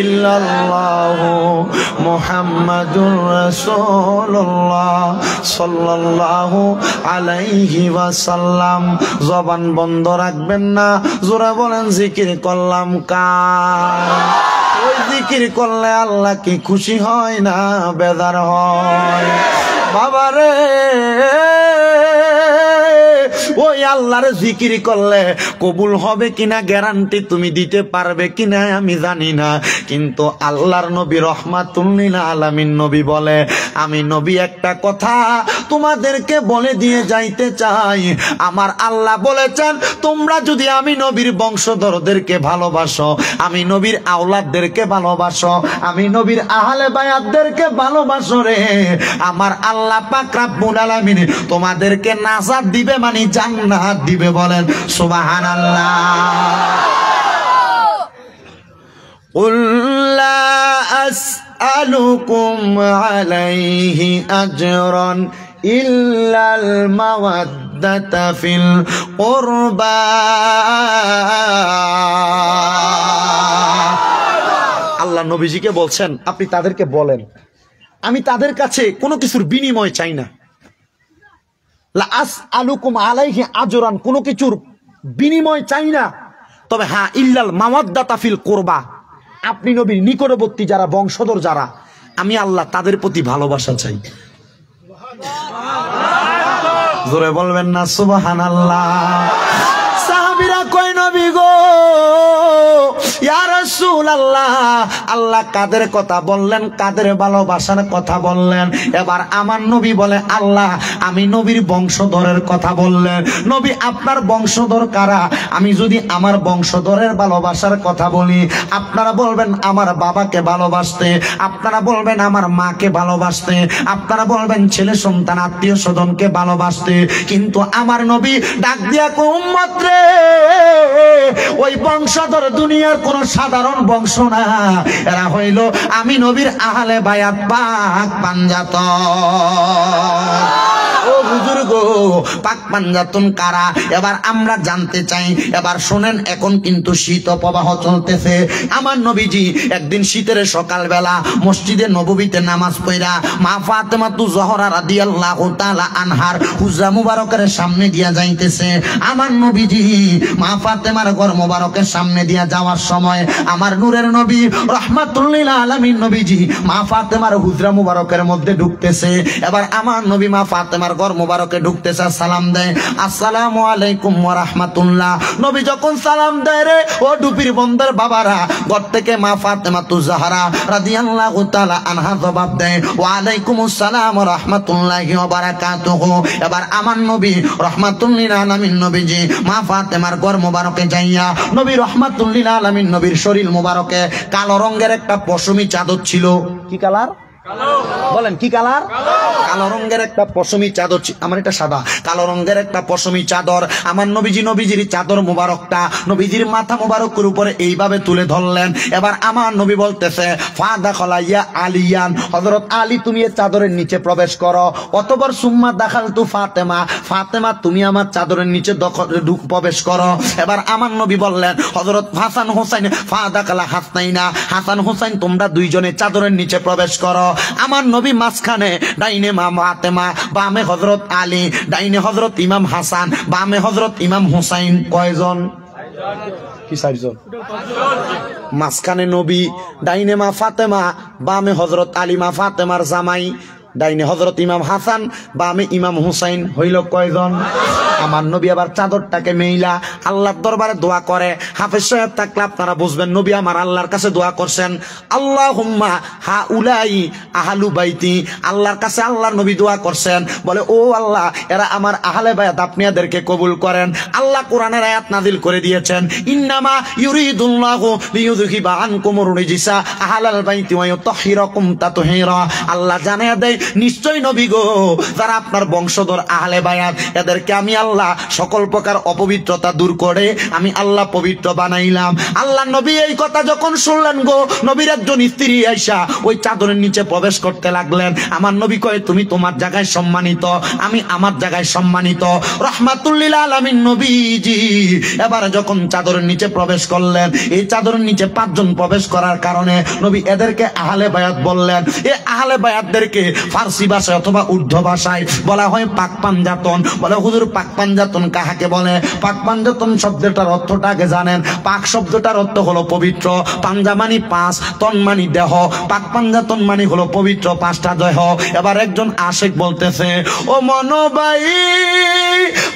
ইল্লাল্লাহ মুহাম্মাদুর রাসূলুল্লাহ সাল্লাল্লাহু আলাইহি ওয়াসাল্লাম। জবান বন্ধ রাখবেন না, জোরে বলেন জিকির করলাম কার? ওই জিকির করলে আল্লাহ কি খুশি হয় না বেজার হয়? বাবারে ওই আল্লাহর জিকির করলে কবুল হবে কিনা গ্যারান্টি তুমি দিতে পারবে কিনা আমি জানি না, কিন্তু আল্লাহর নবী রহমাতুল লিল আলামিন নবী বলে, আমি নবী একটা কথা তোমাদেরকে বলে দিয়ে যাইতে চাই। আমার আল্লাহ বলেছেন তোমরা যদি আমি নবীর বংশধরদেরকে ভালোবাসো, আমি নবীর আওলাদদেরকে ভালোবাসো, আমি নবীর আহলে বায়াতদেরকে ভালোবাসো রে, আমার আল্লাহ পাক রব্বুল আলামিন তোমাদেরকে নাজাত দিবে, মানে জান্নাত দিবে। বলেন সুবহানাল্লাহ। কুল লা আসআলুকুম আলাইহি আজরান ইল্লাল মাওয়াদ্দাতা ফিল কুরবা। আল্লাহ নবীজিকে বলছেন আপনি তাদেরকে বলেন আমি তাদের কাছে কোনো কিছুর বিনিময় চাই না। লা আসআলুকুম আলাইহি আজরান, কোনো কিছুর বিনিময় চাই না, তবে হ্যাঁ ইল্লাল মাওয়াদ্দাতা ফিল কুরবা, আপনি নবীর নিকটবর্তী যারা বংশধর যারা, আমি আল্লাহ তাদের প্রতি ভালোবাসা চাই। জোরে বলবেন না সুবহানাল্লাহ। সাহাবীরা কয় নবী গো ইয়া রাসূলুল্লাহ, আল্লাহ কাদের কথা বললেন, কাদের ভালোবাসার কথা বললেন? এবার আমার নবী বলে আল্লাহ আমি নবীর বংশধরের কথা বললেন। নবী আপনার বংশধর কারা? আমি যদি আমার বংশধরের ভালোবাসার কথা বলি, আপনারা বলবেন আমার বাবাকে ভালোবাসতে, আপনারা বলবেন আমার মাকে ভালোবাসতে, আপনারা বলবেন ছেলে সন্তান আত্মীয় স্বজনকে ভালোবাসতে, কিন্তু আমার নবী ডাক দিয়া কো উম্মত রে, ওই বংশধর দুনিয়ার কোন সাধারণ বংশ না, এরা হইল আমি নবীর আহলে বায়াত পাক পাঞ্জাতন। ও হুজুর গো পাক পাঞ্জাতন কারা? এবার আমরা জানতে চাই। এবার শোনেন, এখন কিন্তু শীত প্রবাহ চলতেছে। আমার নবীজি একদিন শীতের সকালবেলা মসজিদে নববীতে নামাজ পড়া মা ফাতেমাতু জহরা রাদিয়াল্লাহু তাআলা আনহার হুজরা মুবারকের সামনে দিয়া যাইতেছে। আমার নবীজি মা ফাতেমার ঘর মুবারকের সামনে দিয়া যাওয়ার সময় আমার নূরের নবী রাহমাতুল লিল আলামিন নবীজি মা ফাতেমার হুজরা মুবারকের মধ্যে ঢুকতেছে। এবার আমার নবী মা ফাতেমার ঘর মুবারকে ঢুকতেছে, সালাম দেয়, আসসালামু আলাইকুম ওয়া রাহমাতুল্লাহ। নবী যখন সালাম দেয় রে ও ডুপির বন্দর বাবারা, ঘর থেকে মা ফাতেমাতু জাহরা রাদিয়াল্লাহু তাআলা আনহা জবাব দেয়, ওয়া আলাইকুমুস সালাম ওয়া রাহমাতুল্লাহি ওয়া বারাকাতুহু। এবার আমার নবী রাহমাতুল লিল আলামিন নবীজি মা ফাতেমার ঘর মুবারকে যাইয়া নবী রাহমাতুল লিল আলামিন নবীর শরীর মুবারকে কালো রঙের একটা পশমি চাদর ছিল। কি কালার? বলেন কি কালার? কালো রঙের একটা পশমি চাদর। আমার এটা সাদা, কালো রঙের একটা পশমি চাদর। আমার নবীজির চাদর মুবারকটা নবীজির মাথা মুবারকের উপরে এইভাবে তুলে ধরলেন। এবার আমার নবী বলতেছে, ফাদা খলাইয়া আলিয়ান, হযরত আলী তুমি এই চাদরের নিচে প্রবেশ করো। অতঃপর সুম্মা দাখালতু ফাতেমা, ফাতেমা তুমি আমার চাদরের নিচে প্রবেশ করো। এবার আমার নবী বললেন, হযরত হাসান হোসেন ফাদা খালা হাসনাইনা, হাসান হোসেন তোমরা দুইজনে চাদরের নিচে প্রবেশ করো। আমার নবী মাঝখানে, ডাইনে মা ফাতেমা, বামে হযরত আলী, ডাইনে হযরত ইমাম হাসান, বামে হযরত ইমাম হুসাইন। কয়জন? কি চারজন? মাঝখানে নবী, ডাইনে মা ফাতেমা, বামে হযরত আলী মা ফাতেমার জামাই, ডাইনে হযরত ইমাম হাসান, বামে ইমাম হুসাইন, হইল কয়জন? আমার নবী আবার চাদরটাকে মেইলা আল্লাহর দরবারে দোয়া করে। হাফেজ সাহেব থাকলে আপনারা বুঝবেন, নবী আমার আল্লাহর কাছে দোয়া করছেন, আল্লাহুম্মা হাউলাই আহলু বাইতি। আল্লাহর কাছে আল্লাহর নবী দোয়া করছেন, বলে ও আল্লাহ, এরা আমার আহলে বায়াত, আপনি এদেরকে কবুল করেন। আল্লাহ কোরআনের আয়াত নাযিল করে দিয়েছেন, ইন্নামা ইউরিদুল্লাহু লিইউযহিবা আনকুমুর রিজসা আহলাল বাইতি ওয়া ইউতাহহিরাকুম তাতহীরা। আল্লাহ জানিয়ে দেয়, নিশ্চয় নবী গো, যারা আপনার বংশধর আহলে বায়াত, এদেরকে আমি আল্লাহ সকল প্রকার অপবিত্রতা দূর করে আমি আল্লাহ পবিত্র বানাইলাম। আল্লাহ নবী এই কথা যখন শুনলেন গো, নবীর একজন স্ত্রী আইসা ওই চাদরের নিচে প্রবেশ করতে লাগলেন। আমার নবী কয়, তুমি তোমার জায়গায় সম্মানিত, আমি আমার জায়গায় সম্মানিত। রাহমাতুল লিল আলামিন নবীজি এবারে যখন চাদরের নিচে প্রবেশ করলেন, এই চাদরের নিচে 5 জন প্রবেশ করার কারণে নবী এদেরকে আহলে বায়াত বললেন। এই আহলে বায়াতদেরকে ফার্সি ভাষায় অথবা উর্দু ভাষায় বলা হয় পাক পাঞ্জাতন। বলে হুজুর, পাক পাঞ্জাতন কাহাকে বলে? পাক পাঞ্জাতন শব্দটার অর্থটা আগে জানেন। পাক শব্দটার অর্থ হলো পবিত্র, পাঞ্জা মানি 5, তন মানি দেহ, পাক পাঞ্জাতন মানি হলো পবিত্র 5টা দেহ। এবার একজন আশিক বলতেছে, ও মনোবাই,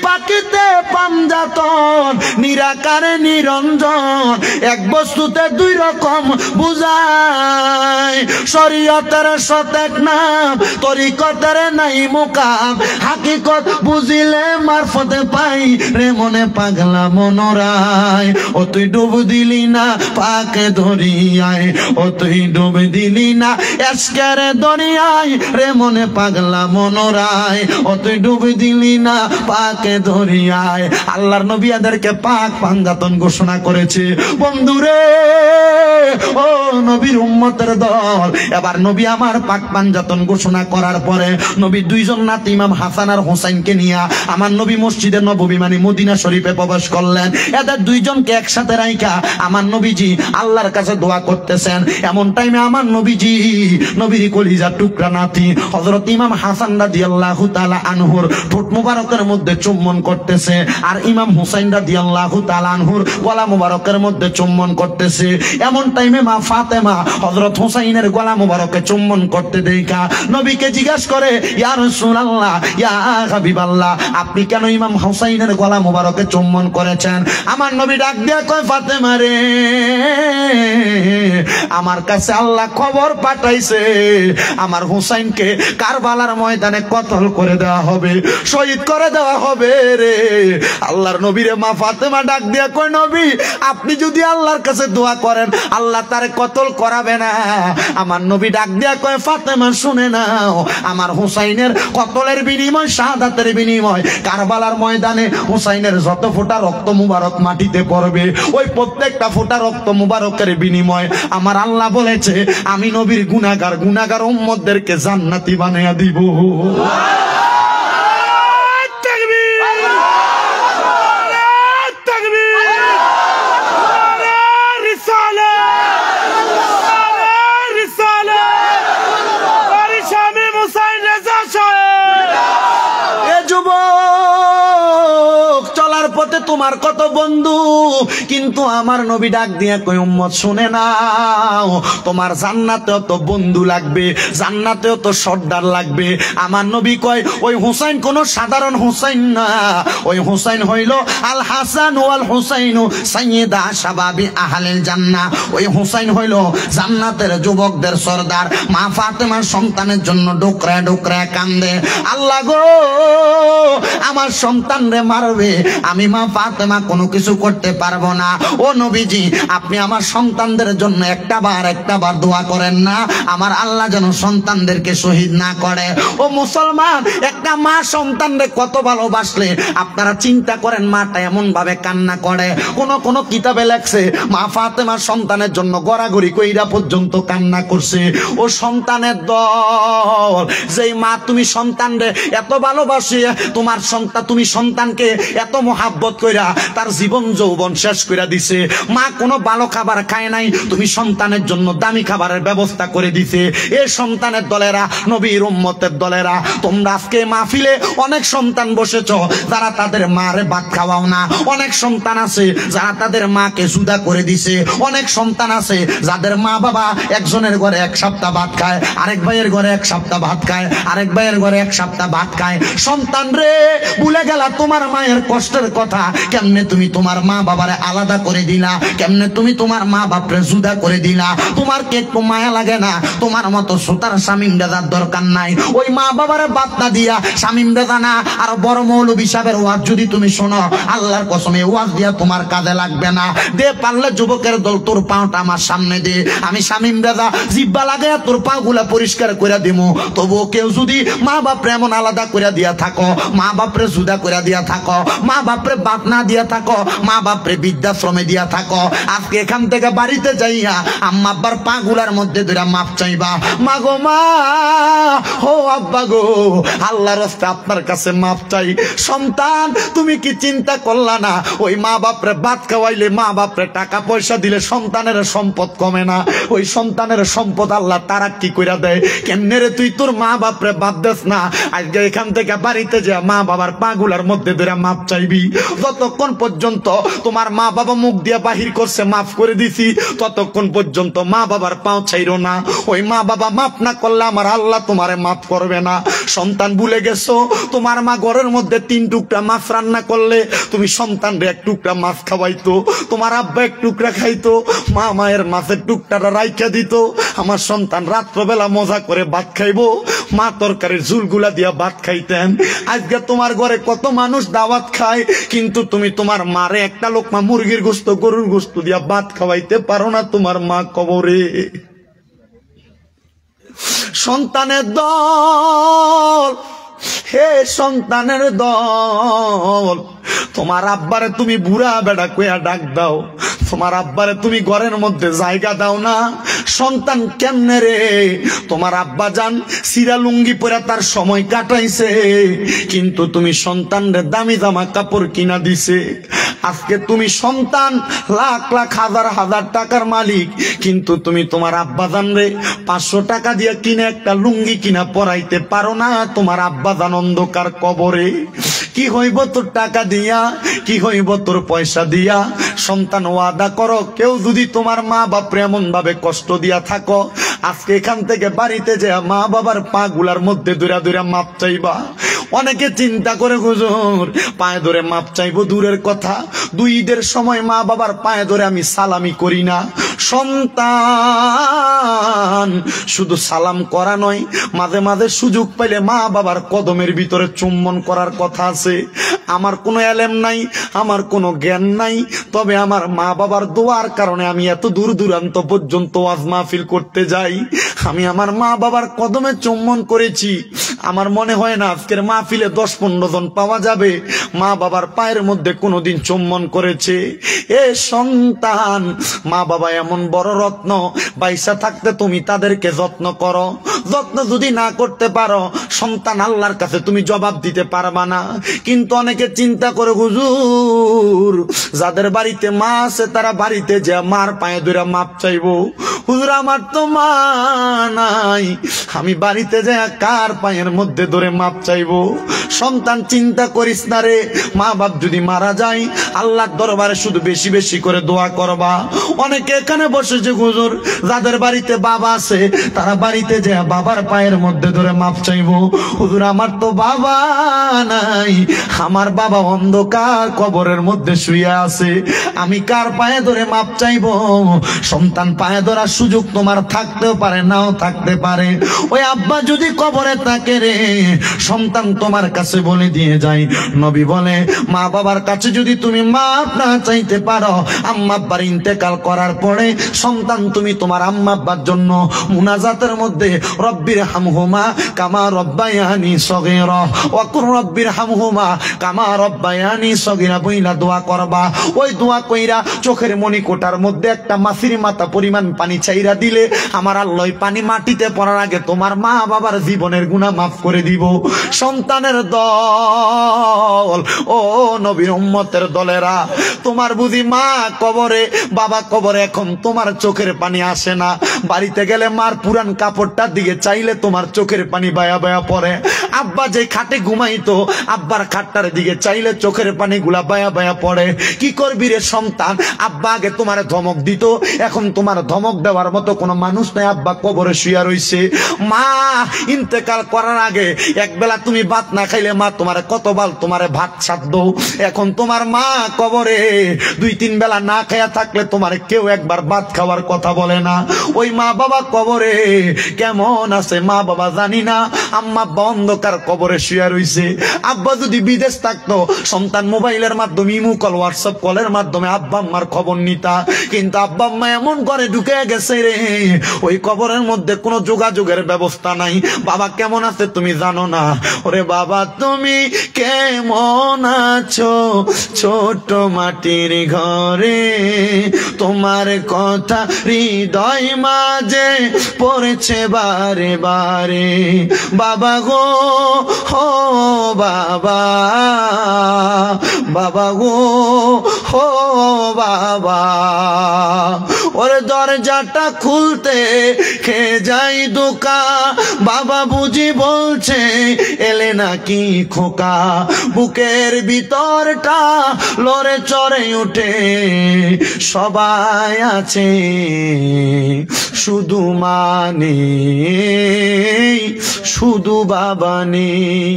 পাকিতে পাঞ্জাতন, নিরাকারে নিরঞ্জন, এক বস্তুতে 2 রকম বুঝায়। শরীয়তের সতেক নাম, তরিকতের নাই মুকাম, হাকিকত বুঝিলে মারফতে পাই রে মনে পাগলা মনোরায়। ও তুই ডুব দিলি না পাকে দরিয়ায়, ও তুই ডুব দিলি না এসকের দরিয়ায় রে মনে পাগলা মনোরায়, ও তুই ডুব দিলি না পাকে দরিয়ায়। আল্লাহর নবী এদেরকে পাক পাঞ্জাতন ঘোষণা করেছে। বন্ধুরে, ও নবীর উম্মতের দল, এবার নবী আমার পাক পাঞ্জাতন ঘোষণা করার পরে নবী 2 জন নাতি ইমাম হাসান আর হুসাইনকে নিয়ে আমার নবী মসজিদে নববী মানে মদিনা শরীফে প্রবেশ করলেন। এদের 2 জনকে একসাথে রাইখা আমার নবীজি আল্লাহর কাছে দোয়া করতেছেন। এমন টাইমে আমার নবীজি, নবীর কলিজার টুকরা নাতি হযরত ইমাম হাসান রাদিয়াল্লাহু তাআলা আনহুর ঠোঁট মুবারকের মধ্যে চুম্বন করতেছে, আর ইমাম হুসাইন রাদিয়াল্লাহু তাআলা আনহুর গলা মুবারকের মধ্যে চুম্বন করতেছে। এমন টাইমে মা ফাতেমা হযরত হুসাইনের গলা মুবারকে চুম্বন করতে দেখা নবীকে জিজ্ঞাসা করে, ইয়া রাসূলুল্লাহ, ইয়া হাবিবাল্লাহ, আপনি কেন ইমাম হুসাইনের গলা মুবারকে চুম্বন করেছেন? আমার নবী ডাক দিয়ে কয়, ফাতেমা রে, আমার কাছে আল্লাহ খবর পাঠাইছে আমার হুসাইনকে কারবালার ময়দানে কতল করে দেওয়া হবে, শহীদ করে দেওয়া হবে রে। আল্লাহর নবীরে মা ফাতেমা ডাক দিয়া কয়, নবী, আপনি যদি আল্লাহর কাছে দোয়া করেন আল্লাহ তারে কতল করাবে না। আমার নবী ডাক দিয়া কয়, ফাতেমা শুনে নাও, আমার হুসাইনের কতলের বিনিময়, শাহাদাতের বিনিময় কারবালার ময়দানে হুসাইনের যত ফোঁটা রক্ত মুবারক মাটিতে পড়বে, ওই প্রত্যেকটা ফোঁটা রক্ত মুবারকের বিনিময় আমার আল্লাহ বলেছে আমি নবীর গুনাহগার উম্মতদেরকে জান্নাতি বানাইয়া দিব। তোমার কত বন্ধু, কিন্তু আমার নবী ডাক দিয়ে কই, উম্মত শুনে নাও, তোমার জান্নাতেও তো বন্ধু লাগবে, জান্নাতেও তো সর্দার লাগবে। আমার নবী কয়, ওই হুসাইন কোন সাধারণ হুসাইন না, ওই হুসাইন হইল আল হাসান ওয়াল হুসাইনু সাইয়্যিদা শাবাবি আহলিল জান্নাহ। ওই হুসাইন হইল জান্নাতের যুবকদের সর্দার। মা ফাতেমার সন্তানের জন্য ডোকরায় ডোকরায় কান্দে, আল্লাহ গো, আমার সন্তান রে মারবে, আমি মা ফাতেমা কোনো কিছু করতে পারবো না। ও নবীজি, আপনি আমার সন্তানদের জন্য একটা বার দোয়া করেন না, আমার আল্লাহ যেন সন্তানদেরকে শহীদ না করে। ও মুসলমান, একটা মা সন্তানরে কত ভালোবাসলে আপনারা চিন্তা করেন, মাটা এমন ভাবে কান্না করে। কোন কিতাবে লেখছে মা ফাতেমার সন্তানের জন্য গড়াগড়ি কইরা পর্যন্ত কান্না করছে। ও সন্তানের দল, যেই মা তুমি সন্তানরে এত ভালোবাসে, তুমি সন্তানকে এত মোহাব্বত কইরা তার জীবন যৌবন শেষ করে দিছে। মা কোনো ভালো খাবার খায় নাই, তুমি সন্তানের জন্য দামি খাবারের ব্যবস্থা করে দিছে। এ সন্তানের দলেরা, নবীর উম্মতের দলেরা, তোমরা আজকে মাহফিলে অনেক সন্তান বসেছ যারা তাদের মারে ভাত খাওয়াও না। অনেক সন্তান আছে যারা তাদের মাকে জুদা করে দিছে। অনেক সন্তান আছে যাদের মা বাবা একজনের ঘরে এক সপ্তাহ ভাত খায়, আরেক ভাইয়ের ঘরে এক সপ্তাহ ভাত খায়, আরেক ভাইয়ের ঘরে এক সপ্তাহ ভাত খায়। সন্তান রে, ভুলে গেলা তোমার মায়ের কষ্টের কথা। কেমনে তুমি তোমার মা বাবারে আলাদা করে দিলা, কেমনে তুমি তোমার মা বাপরে জুদা করে দিলা। তোমার কে একটু মায়া লাগে না? তোমার মতো সুতার শামিম দাদার দরকার নাই। ওই মা বাবারে বাদ না দিয়া শামিম দাদা না, আর বড় মৌলভী সাহেবের ওয়াজ যদি তুমি শোনো, আল্লাহর কসমে ওয়াজ দিয়া তোমার কাজে লাগবে না। দে পারলে যুবকের দল তোর পাওটা আমার সামনে দে, আমি শামিম দাদা জিব্বা লাগাইয়া তোর পা গুলা পরিষ্কার করে দিমু। তবুও কেউ যদি মা বাপরে এমন আলাদা করে দিয়া থাকো, মা বাপরে জুদা করে দিয়া থাকো, মা বাপরে বাদ না দিয়া থাকো, মা বাপরে বৃদ্ধাশ্রমে দিয়া থাকো, আজকে এখান থেকে বাড়িতে যাইয়া আম্মা আব্বার পা গুলার মধ্যে ধরে মাপ চাইবা। মা গো মা, ও আব্বা গো, আল্লাহর রাস্তে আপনার কাছে মাপ চাই। সন্তান, তুমি কি চিন্তা করলা না? ওই মা বাপরে ভাত খাওয়াইলে, মা বাপরে টাকা পয়সা দিলে সন্তানের সম্পদ কমে না? ওই সন্তানের সম্পদ আল্লাহ তারা কি কইরা দেয়। কেমনে রে তুই তোর মা বাপরে বাদ দেস না? আজকে এখান থেকে বাড়িতে যা মা বাবার পা গুলার মধ্যে ধরে মাপ চাইবি। যতক্ষণ পর্যন্ত তোমার মা বাবা মুখ দিয়া বাহির করছে মাফ করে দিছি, ততক্ষণ পর্যন্ত মা বাবার পাও ছাইরো না। ওই মা বাবা মাফ না করলে আমার আল্লাহ তোমারে মাফ করবে না। সন্তান, ভুলে গেছো তোমার মা ঘরের মধ্যে 3 টুকরা মাছ রান্না করলে তুমি সন্তানরে 1 টুকরা মাছ খাওয়াইতো, তোমার আব্বা 1 টুকরা খাইতো, মা মায়ের মাছের টুকটাটা রাইখা দিত। আমার সন্তান রাত্রবেলা মজা করে ভাত খাইবো, মা তরকারির ঝুলগুলা দিয়া ভাত খাইতেন। আজকে তোমার ঘরে কত মানুষ দাওয়াত খায়, কিন্তু তুমি তোমার মারে একটা লোকমা মুরগির গোস্ত, গরুর গোস্ত দিয়া ভাত খাওয়াইতে পারো না। তোমার মা কবরে। সন্তানের দল, হে সন্তানের দল, তোমার আব্বারে তুমি বুড়া বেড়া কইয়া ডাক দাও, তোমার আব্বারে তুমি ঘরের মধ্যে জায়গা দাও না। সন্তান কেমনে রে? তোমার আব্বা জান সিরা লুঙ্গি পরে তার সময় কাটাইছে, কিন্তু তুমি সন্তানরে দামি জামা কাপড় কিনা দিছে। আজকে তুমি সন্তান লাখ লাখ হাজার হাজার টাকার মালিক, কিন্তু তুমি তোমার আব্বা জান রে 500 টাকা দিয়ে কিনে একটা লুঙ্গি কিনা পরাইতে পারো না। তোমার আব্বা জান অন্ধকার কবরে। কি হইব তোর টাকা দিয়া, কি হইব তোর পয়সা দিয়া? সন্তান, ওয়াদা করো, কেউ যদি তোমার মা বাপরে এমন ভাবে কষ্ট দিয়া থাকো, আজকে এখান থেকে বাড়িতে যে মা বাবার পা গুলার মধ্যে দূরা দূরা মাপ চাইবা। অনেকে চিন্তা করে হুজুর পায়ে ধরে মাপ চাইবো দূরের কথা, 2 ঈদের সময় মা বাবার পায়ে ধরে আমি সালামি করি না। সন্তান, শুধু সালাম করা নয়, মাঝে মাঝে সুযোগ পাইলে মা বাবার কদমের ভিতরে চুম্বন করার কথা আছে। আমার কোনো এলেম নাই, আমার কোনো জ্ঞান নাই, তবে আমার মা বাবার দোয়ার কারণে আমি এত দূর দূরান্ত পর্যন্ত ওয়াজ মাহফিল করতে যাই। আমি আমার মা বাবার কদমে চুম্বন করেছি। আমার মনে হয় না আজকের মাহফিলে 10-15 জন পাওয়া যাবে মা বাবার পায়ের মধ্যে কোনোদিন চুম্বন করেছে। এ সন্তান, মা বাবা এমন বড় রত্ন, বাইসা থাকতে তুমি তাদেরকে যত্ন করো। যত্ন যদি না করতে পারো সন্তান, আল্লাহর কাছে তুমি জবাব দিতে পারবা না। কিন্তু অনেকে চিন্তা করে হুজুর যাদের বাড়িতে মা আছে তারা বাড়িতে যে মার পায়ে ধরে মাপ চাইবো। হুজুর আমার তো মা নাই, আমি বাড়িতে যে কার পায়ের মধ্যে ধরে মাপ চাইবো? সন্তান, চিন্তা করিস না রে। মা বাপ যদি মারা যায় আল্লাহর দরবারে শুধু বেশি বেশি করে দোয়া করবা। অনেকে এখানে বসেছে হুজুর যাদের বাড়িতে বাবা আছে তারা বাড়িতে যে বাবার পায়ের মধ্যে ধরে মাপ চাইবো। হুজুর আমার তো বাবা নাই, আমার বাবা অন্ধকার কবরের মধ্যে শুয়ে আছে, আমি কার পায়ে ধরে মাপ চাইবো? সন্তান, পায়ে ধরার সুযোগ তোমার থাকতেও পারে, নাও থাকতে পারে। ওই আব্বা যদি কবরে থাকে রে, সন্তান তোমার কাছে বলে দিয়ে যায়, নবী বলে মা বাবার কাছে যদি তুমি মাপ না চাইতে পারো, আম্মা আব্বার ইন্তেকাল করার পরে সন্তান তুমি তোমার আম্মা আব্বার জন্য মুনাজাতের মধ্যে রব্বির হামহুমা কামা রব্বায়ানি সগীরা ওয়া কুর রব্বির হামহুমা কামা রব্বায়ানি সগীরা বইলা দোয়া করবা। ওই দোয়া কইরা চোখের মণিকোটার মধ্যে একটা মাছির মাথা পরিমাণ পানি চাইরা দিলে আমার আল্লাহ পানি মাটিতে পড়ার আগে তোমার মা বাবার জীবনের গুনাহ মাফ করে দিব। সন্তানের দল, ও নবীর উম্মতের দলেরা, তোমার বুঝি মা কবরে বাবা কবরে, এখন তোমার চোখের পানি আসে না? বাড়িতে গেলে মার পুরান কাপড়টার দিকে চাইলে তোমার চোখের পানি বায়া বায়া পড়ে। আব্বা যে খাটে ঘুমাইতো, আব্বার খাটটার দিকে চাইলে চোখের পানি গুলা বায়া বায়া পড়ে। কি করবি রে সন্তান? আব্বা আগে তোমার ধমক দিত, এখন তোমার ধমক দেওয়ার মতো কোনো মানুষ নাই। আব্বা কবরে শুয়া রইছে। মা ইন্তেকাল করার আগে একবেলা তুমি ভাত না খাইলে মা তোমারে কতবার তোমারে ভাত সাধ্য। এখন তোমার মা কবরে 2-3 বেলা না খাইয়া থাকলে তোমার কেউ একবার ভাত খাওয়ার কথা বলে না। ওই মা বাবা কবরে কেমন আছে মা বাবা জানি না। আম্মা অন্ধকার কবরে শুয়া রইছে। আব্বা যদি বিদেশ থাকতো, সন্তান মোবাইলের মাধ্যমে ইমো কল হোয়াটসঅ্যাপ কলের মাধ্যমে আব্বা আম্মার খবর নিতা। কিন্তু আব্বা আম্মা এমন করে ঢুকে গেছে রে, ওই কবরের মধ্যে কোনো যোগাযোগের ব্যবস্থা নাই। বাবা কেমন আছে তুমি জানো না? ওরে বাবা তুমি কেমন আছো ছোট মাটির ঘরে, তোমার কথা হৃদয় মাঝে পড়েছে বারে বারে। বাবা গো হো বাবা, বাবা গো হো বাবা, ওরে দরজাটা খুলতে খেয়ে যাই দোকা, বাবা বুঝি বলছে এলে নাকি খোকা। বুকের ভিতরটা লড়ে চড়ে উঠে, সবাই আছে শুধু মানে শুধু বাবা নেই।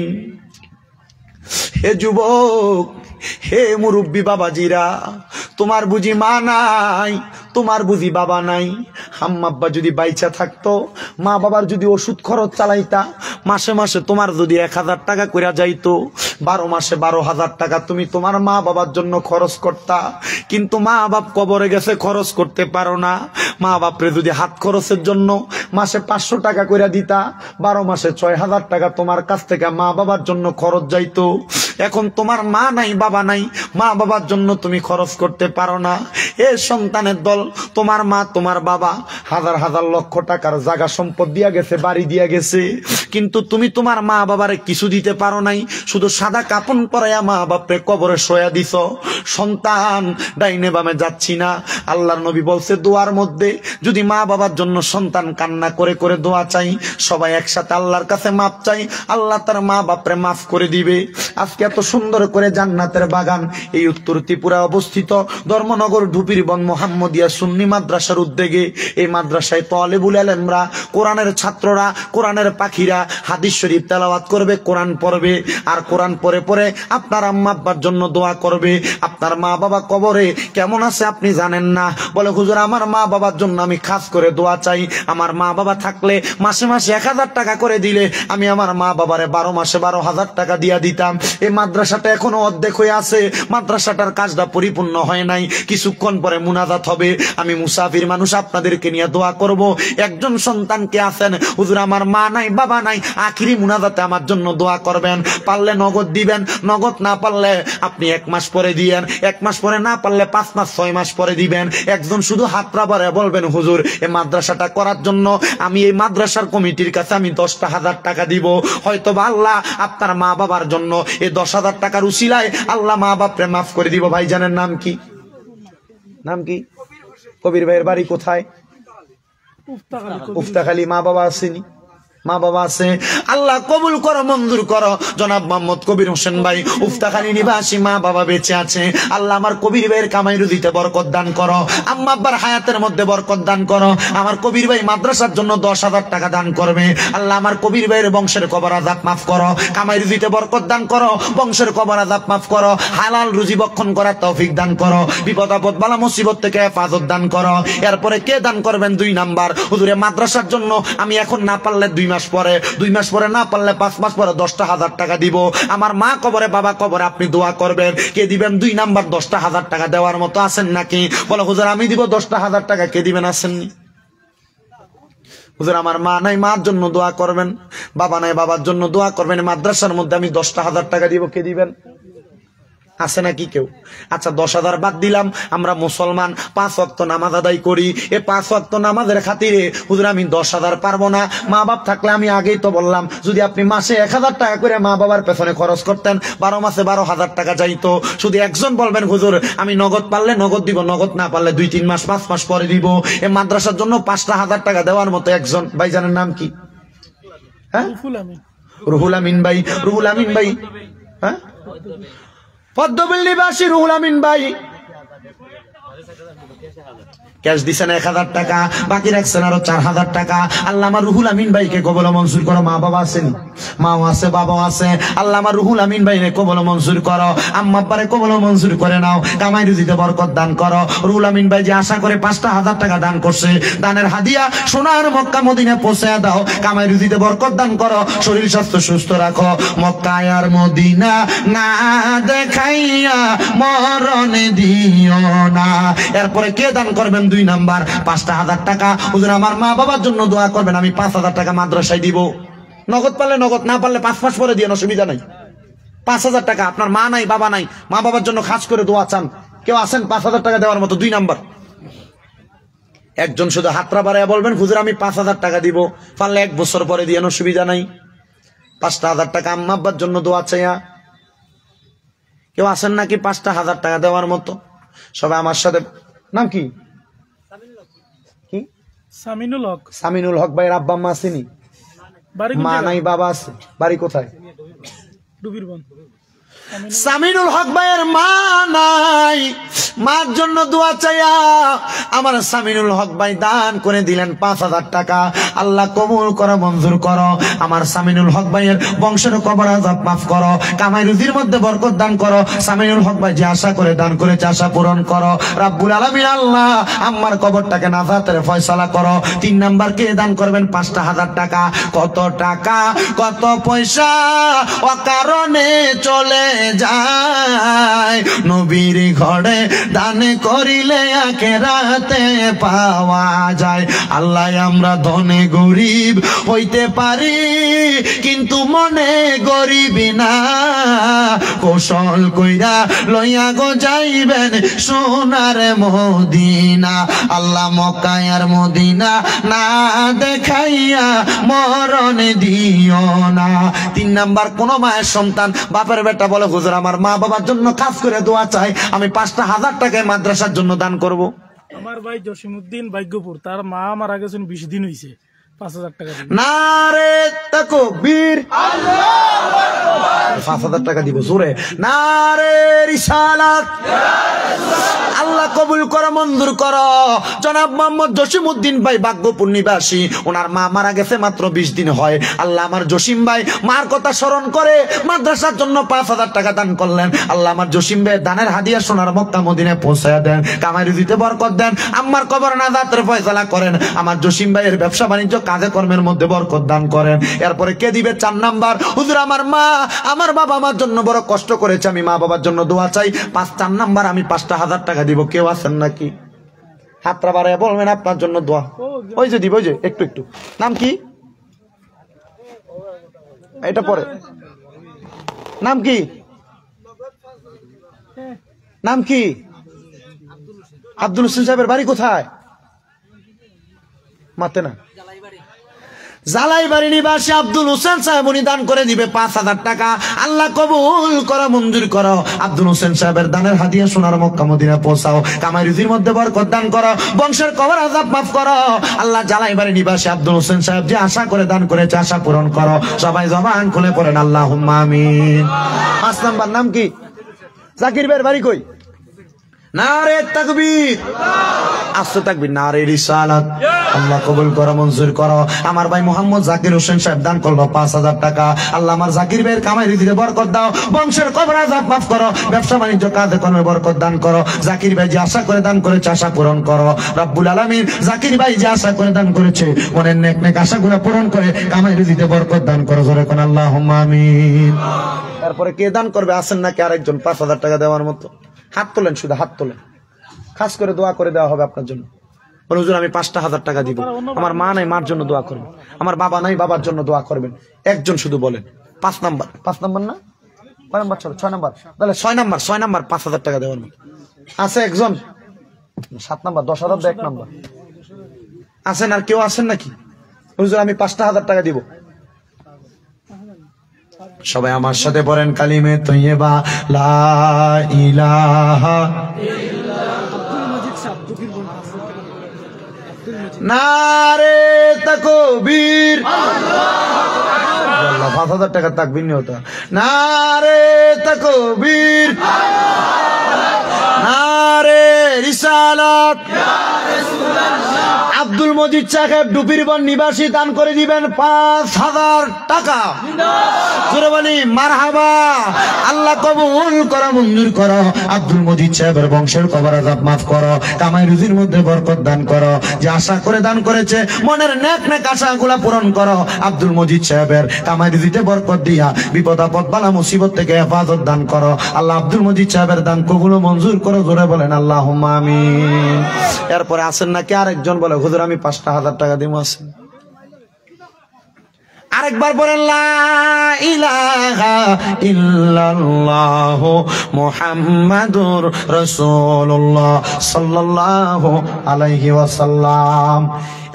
হে যুবক, হে মুরব্বী বাবাজিরা, তোমার বুঝি মা নাই, তোমার বুঝি বাবা নাই? আম্মা যদি বাইচা থাকতো, মা বাবার যদি ওষুধ খরচ চালাইতা, মাসে মাসে তোমার যদি 1000 টাকা কইরা যাইতো, 12 মাসে 12,000 টাকা তুমি তোমার মা বাবার জন্য খরচ করতা। কিন্তু মা বাপ কবরে গেছে, খরচ করতে পারো না। মা বাপরে যদি হাত খরচের জন্য মাসে 500 টাকা কইরা দিতা, 12 মাসে 6000 টাকা তোমার কাছ থেকে মা বাবার জন্য খরচ যাইতো। এখন তোমার মা নাই বাবা নাই, মা বাবার জন্য তুমি খরচ করতে পারো না। এ সন্তানের দল, তোমার মা তোমার বাবা হাজার হাজার লক্ষ টাকার জায়গা সম্পদ দিয়া গেছে, বাড়ি দিয়া গেছে, কিন্তু তুমি তোমার মা বাবারে কিছু দিতে পারো নাই। শুধু সাদা কাপন পরাইয়া মা বাপরে কবরে শোয়া দিছ। সন্তান ডাইনে বামে যাচ্ছি না। আল্লাহর নবী বলছে দোয়ার মধ্যে যদি মা বাবার জন্য সন্তান কান্না করে করে দোয়া চাই, সবাই একসাথে আল্লাহর কাছে মাপ চাই, আল্লাহ তার মা বাপরে মাফ করে দিবে। আজকে এত সুন্দর করে জান্নাতের বাগান এই উত্তর ত্রিপুরা অবস্থিত ধর্মনগর ঢুপিরবন মোহাম্মদিয়া সুন্নি মাদ্রাসার উদ্যোগে, এই মাদ্রাসায় তালেবুল ইলমরা, কোরআনের ছাত্ররা, কোরআনের পাখিরা হাদিস শরীফ তেলাওয়াত করবে, কোরআন পড়বে, আর কোরআন পড়ে পড়ে আপনার আম্মা আব্বার জন্য দোয়া করবে। আপনার মা বাবা কবরে কেমন আছে আপনি জানেন না। বলে হুজুর আমার মা বাবার জন্য আমি খাস করে দোয়া চাই। আমার মা বাবা থাকলে মাসে মাসে 1000 টাকা করে দিলে আমি আমার মা বাবারে 12 মাসে 12,000 টাকা দিয়া দিতাম। এই মাদ্রাসাটা এখনো অর্ধেক হয়ে আছে, মাদ্রাসাটার কাজটা পরিপূর্ণ হয় নাই। কিছুক্ষণ পরে মুনাজাত হবে। আমি মুসাফির মানুষ, আপনাদেরকে নিয়ে দোয়া করব। একজন সন্তানকে আছেন হুজুর আমার মা নাই বাবা নাই, আখিরি মুনাজাতে আমার জন্য দোয়া করবেন। পারলে নগদ দিবেন, নগদ না পারলে আপনি 1 মাস পরে দিয়েন, 1 মাস পরে না পারলে 5 মাস 6 মাস পরে দিবেন। একজন শুধু হাত রাবারে বলবেন হুজুর এই মাদ্রাসাটা করার জন্য আমি এই মাদ্রাসার কমিটির কাছে আমি 10,000 টাকা দিব। হয়তো বা আল্লাহ আপনার মা বাবার জন্য এই 10,000 টাকার উসিলায় আল্লাহ মা বাপরে মাফ করে দিব। ভাইজানের নাম কি? নাম কি? কবির ভাইয়ের বাড়ি কোথায়? উফতাখালী। মা বাবা আসেনি? মা বাবা আছে। আল্লাহ কবুল করো, মঞ্জুর করো। জনাব মোহাম্মদ কবির হোসেন ভাই উফতাখালী নিবাসী, মা বাবা বেঁচে আছে। আল্লাহ আমার কবির ভাইয়ের কামাই রুজিতে বরকত দান করো, আম্মা আব্বার হায়াতের মধ্যে বরকত দান করো। আমার কবির ভাই মাদ্রাসার জন্য 10,000 টাকা দান করবে। আল্লাহ আমার কবির ভাইয়ের বংশের কবর আযাব মাফ করো, কামাই রুজিতে বরকত দান করো, বংশের কবর আযাব মাফ করো, হালাল রুজি বক্ষণ করার তৌফিক দান করো, বিপদ আপদ বালা মুসিবত থেকে হেফাজত দান করো। এরপরে কে দান করবেন? 2 নাম্বার, হুজুরে মাদ্রাসার জন্য আমি এখন না পারলে 2 মাস পরে, 2 মাস পরে না পারলে 5 মাস পরে 10,000 টাকা দিব। আমার মা কবরে বাবা কবরে আপনি দোয়া করবেন। কে দিবেন? 2 নাম্বার 10,000 টাকা দেওয়ার মতো আছেন নাকি? বলে হুজুর আমি দিব 10,000 টাকা। কে দিবেন? আসেননি? হুজুর আমার মা নাই, মার জন্য দোয়া করবেন, বাবা নাই, বাবার জন্য দোয়া করবেন। মাদ্রাসার মধ্যে আমি 10,000 টাকা দিব। কে দিবেন? আছে নাকি কেউ? আচ্ছা 10,000 বাদ দিলাম, আমরা মুসলমান 5 ওয়াক্ত নামাজ আদায় করি। এই 5 ওয়াক্ত নামাজের খাতিরে হুজুর আমি 10,000 পারবো না। মা বাপ থাকলে আমি আগেই তো বললাম, যদি আপনি মাসে 1,000 টাকা করে মা বাবার পেছনে খরচ করতেন, 12 মাসে 12,000 টাকা যাইতো। শুধু একজন বলবেন হুজুর আমি নগদ পারলে নগদ দিব, নগদ না পারলে 2-3 মাস 5 মাস পরে দিব। এই মাদ্রাসার জন্য 5,000 টাকা দেওয়ার মতো একজন ভাইজানের নাম কি? হ্যাঁ, রুহুল আমিন ভাই। রুহুল আমিন ভাই, হ্যাঁ, পদ্মবিল নিবাসী রুহুল আমিন ভাই ক্যাশ দিছেন 1,000 টাকা, বাকি রাখছেন আরো 4,000 টাকা। আল্লাহ আমার রুহুল আমিন ভাইকে কবল মঞ্জুর করো। মা বাবা আছেন, মাও আছে বাবাও আছে। আল্লাহ আমার রুহুল আমিন ভাইকে কবল মঞ্জুর করো। আম্মা আব্বারে কবল মঞ্জুর করে নাও। কামাই রুজিতে বরকত দান করো। রুহুল আমিন ভাই যে আশা করে 5,000 টাকা দান করছে, দানের হাদিয়া সোনার মক্কা মদিনা পৌঁছে দাও। কামাই রুজিতে বরকত দান করো। শরীর স্বাস্থ্য সুস্থ রাখো। মক্কা আর মদিনা না দেখাইয়া মরণ দিও না। এরপরে কে দান করবেন? 2 নাম্বার 5,000 টাকা। হুজুর আমার মা বাবার জন্য দোয়া করবেন, আমি 5,000 টাকা মাদ্রাসায় দিব। নগদ পারলে নগদ, না পারলে 5 মাস পরে দিয়ে অসুবিধা নাই। 5,000 টাকা। আপনার মা নাই বাবা নাই, মা বাবার জন্য খাস করে দোয়া চান, কেউ আছেন 5,000 টাকা দেওয়ার মতো? 2 নাম্বার একজন শুধু হাতরা বাড়াইয়া বলবেন হুজুর আমি 5,000 টাকা দিব, পারলে 1 বছর পরে দিয়ে অসুবিধা নাই। 5,000 টাকা আম্মা আব্বার জন্য দোয়া চাইয়া কেউ আছেন নাকি 5,000 টাকা দেওয়ার মতো? সবাই আমার সাথে, নাম কি? সামিনুল হক। সামিনুল হক ভাইয়ের আব্বা আম্মা আসেনি? মা নাই বাবা আছে? বাড়ি কোথায়? ডুবিরবন। সামিনুল হক ভাইয়ের মা নাই, মার জন্য দোয়া চাইয়া আমার সামিনুল হক ভাই দান করে দিলেন 5,000 টাকা। আল্লাহ কবুল করো, মঞ্জুর করো। আমার সামিনুল হক ভাইয়ের বংশের কবর আযাব মাফ করো। কামাই রুজির মধ্যে বরকত দান করো। সামিনুল হক ভাই যে আশা করে দান করেছে আশা পূরণ করো রাব্বুল আলামিন। আল্লাহ আমার কবরটাকে নাজাতের ফয়সালা করো। 3 নাম্বার কে দান করবেন? 5,000 টাকা। কত টাকা কত পয়সা অকারণে চলে যায়, নবীর ঘরে দান করিলে আখিরাতে পাওয়া যায়। আল্লাহ আমরা ধনে গরিব হইতে পারি, কিন্তু মনে গরিব না। কৌশল কইরা লইয়া গো যাইবেন সোনার মদিনা। আল্লাহ মক্কা আর মদিনা না দেখাইয়া মরণ দিও না। 3 নাম্বার কোন মায়ের সন্তান বাপের বেটা বলে হুজুর আমার মা বাবার জন্য খাস করে দোয়া চাই, আমি 5,000 টাকায় মাদ্রাসার জন্য দান করব। আমার ভাই জসিমউদ্দিন ভাগ্যপুর, তার মা মারা গেছেন 20 দিন হইছে, 5,000 টাকা দিবেন। নারে তাকবীর, আল্লাহু আকবার। 5,000 টাকা দিব জোরে। নারে রিসালাত। আল্লাহ কবুল করো, মঞ্জুর করো। জনাব মোহাম্মদ জসিমউদ্দিন ভাই ভাগ্যপুর নিবাসী, ওনার মা মারা গেছে মাত্র 20 দিন হয়। আল্লাহ আমার জসিম ভাই মার কথা স্মরণ করে মাদ্রাসার জন্য 5,000 টাকা দান করলেন। আল্লাহ আমার জসিম ভাই দানের হাদিয়া সোনার মক্কা মদিনায় পৌঁছায়া দেন। কামাই রুজিতে বরকত দেন। আম্মার কবর নাজাতের ফয়সালা করেন। আমার জসিম ভাইয়ের ব্যবসা বাণিজ্য কাজে কর্মের মধ্যে বরকত দান করেন। এরপরে কে দিবে? 4 নাম্বার হুজুর আমার মা আমার বাবা আমার জন্য বড় কষ্ট করেছে, আমি মা বাবার জন্য দোয়া চাই। 4 নাম্বার আমি 5,000 টাকা দিব। কেউ আছেন নাকি? হাতটা বাড়ায় বলবেন আপনার জন্য দোয়া। ওই যে দিব, ওই যে একটু একটু। নাম কি? এটা পরে নাম কি? নাম কি? আব্দুল হোসেন সাহেবের বাড়ি কোথায়? মাতে না, জালাইবাড়ি নিবাসী আব্দুল হোসেন সাহেব উনি দান করে দিবে 5,000 টাকা। আল্লাহ কবুল করো, মঞ্জুর করো। আব্দুল হোসেন সাহেবের দানের হাদিয়া সোনার মক্কা মদিনা পৌঁছাও। কামাই রুজির মধ্যে বরকত দান করো। বংশের কবর আযাব মাফ করো। আল্লাহ জালাইবাড়ি নিবাসী আব্দুল হোসেন সাহেব যে আশা করে দান করেছে আশা পূরণ করো। সবাই জবান খুলে পড়েন আল্লাহুম্মা আমিন। 5 নাম্বার নাম কি? জাকির ভাইয়ের বাড়ি কই? নারে তাকবীর, আস্তে তাকবীর। নারে রিসালাত। আল্লাহ কবুল করো, মঞ্জুর করো। আমার ভাই মোহাম্মদ জাকির হোসেন সাহেব দান করলো 5,000 টাকা। আল্লাহ আমার জাকির ভাইয়ের কামাই রুজিতে বরকত দাও। বংশের কবর আযাব মাফ করো। ব্যবসা বাণিজ্য কাজে কর্মে বরকত দান করো। জাকির ভাই যে আশা করে দান করেছে আশা পূরণ করো রব্বুল আলামিন। জাকির ভাই যে আশা করে দান করেছে মনের নেক নেক আশাগুলো পূরণ করে কামাই রুজিতে বরকত দান করো। জোরে কোন আল্লাহুম্মা আমিন। তারপরে কে দান করবে? আছেন নাকি আরেকজন 5,000 টাকা দেওয়ার মতো? হাত তোলেন, শুধু হাত তোলেন। খাস করে দোয়া করে দেওয়া হবে আপনার জন্য। হুজুর আমি 5,000 টাকা দিব, আমার মা নাই মার জন্য দোয়া করবেন, আমার বাবা নাই বাবার জন্য দোয়া করবেন। একজন শুধু বলেন। 5 নাম্বার, 5 নাম্বার না কয় নাম্বার চলো? 6 নাম্বার। তাহলে 6 নাম্বার 5,000 টাকা দেওয়ার মতো আছে একজন? 7 নাম্বার 10,000 দেয় 1 নাম্বার আছেন? আর কেউ আছেন নাকি? হুজুর আমি 5,000 টাকা দিব। সবাই আমার সাথে পড়েন কালিমে তৈয়বা লা ইলাহা নারে তাকবীর, 5,000 টাকা তাকবীর নিয়ে হতো। নারে তাকবীর, নারে রিসালাত। আব্দুল মজিদ সাহেব ডুপিরবন নিবাসী দান করে দিবেন 5,000 টাকা। জোরে বলি মারহাবা। আল্লাহ কবুল করো, মঞ্জুর করো। আব্দুল মজিদ সাহেবের বংশের কবর আযাব মাফ করো, কামাই রুজির মধ্যে বরকত দান করো। যে আশা করে দান করেছে মনের নেক নেক আশাগুলা পূরণ করো। আব্দুল মজিদ সাহেবের কামাই রুজিতে বরকত দিয়া বিপদ আপদ বালা মুসিবত থেকে হেফাজত দান করো। আল্লাহ আব্দুল মজিদ সাহেবের দান কবুল ও মঞ্জুর করো। জোরে বলেন আল্লাহুম্মা আমিন। এরপরে আছেন নাকি আরেকজন? বলে হুজুর আমি 5,000 টাকা দিব। আছেন? আরেকবার বলেন লা ইলাহা ইল্লাল্লাহু মুহাম্মাদুর রাসূলুল্লাহ সাল্লাল্লাহু আলাইহি ওয়াসাল্লাম।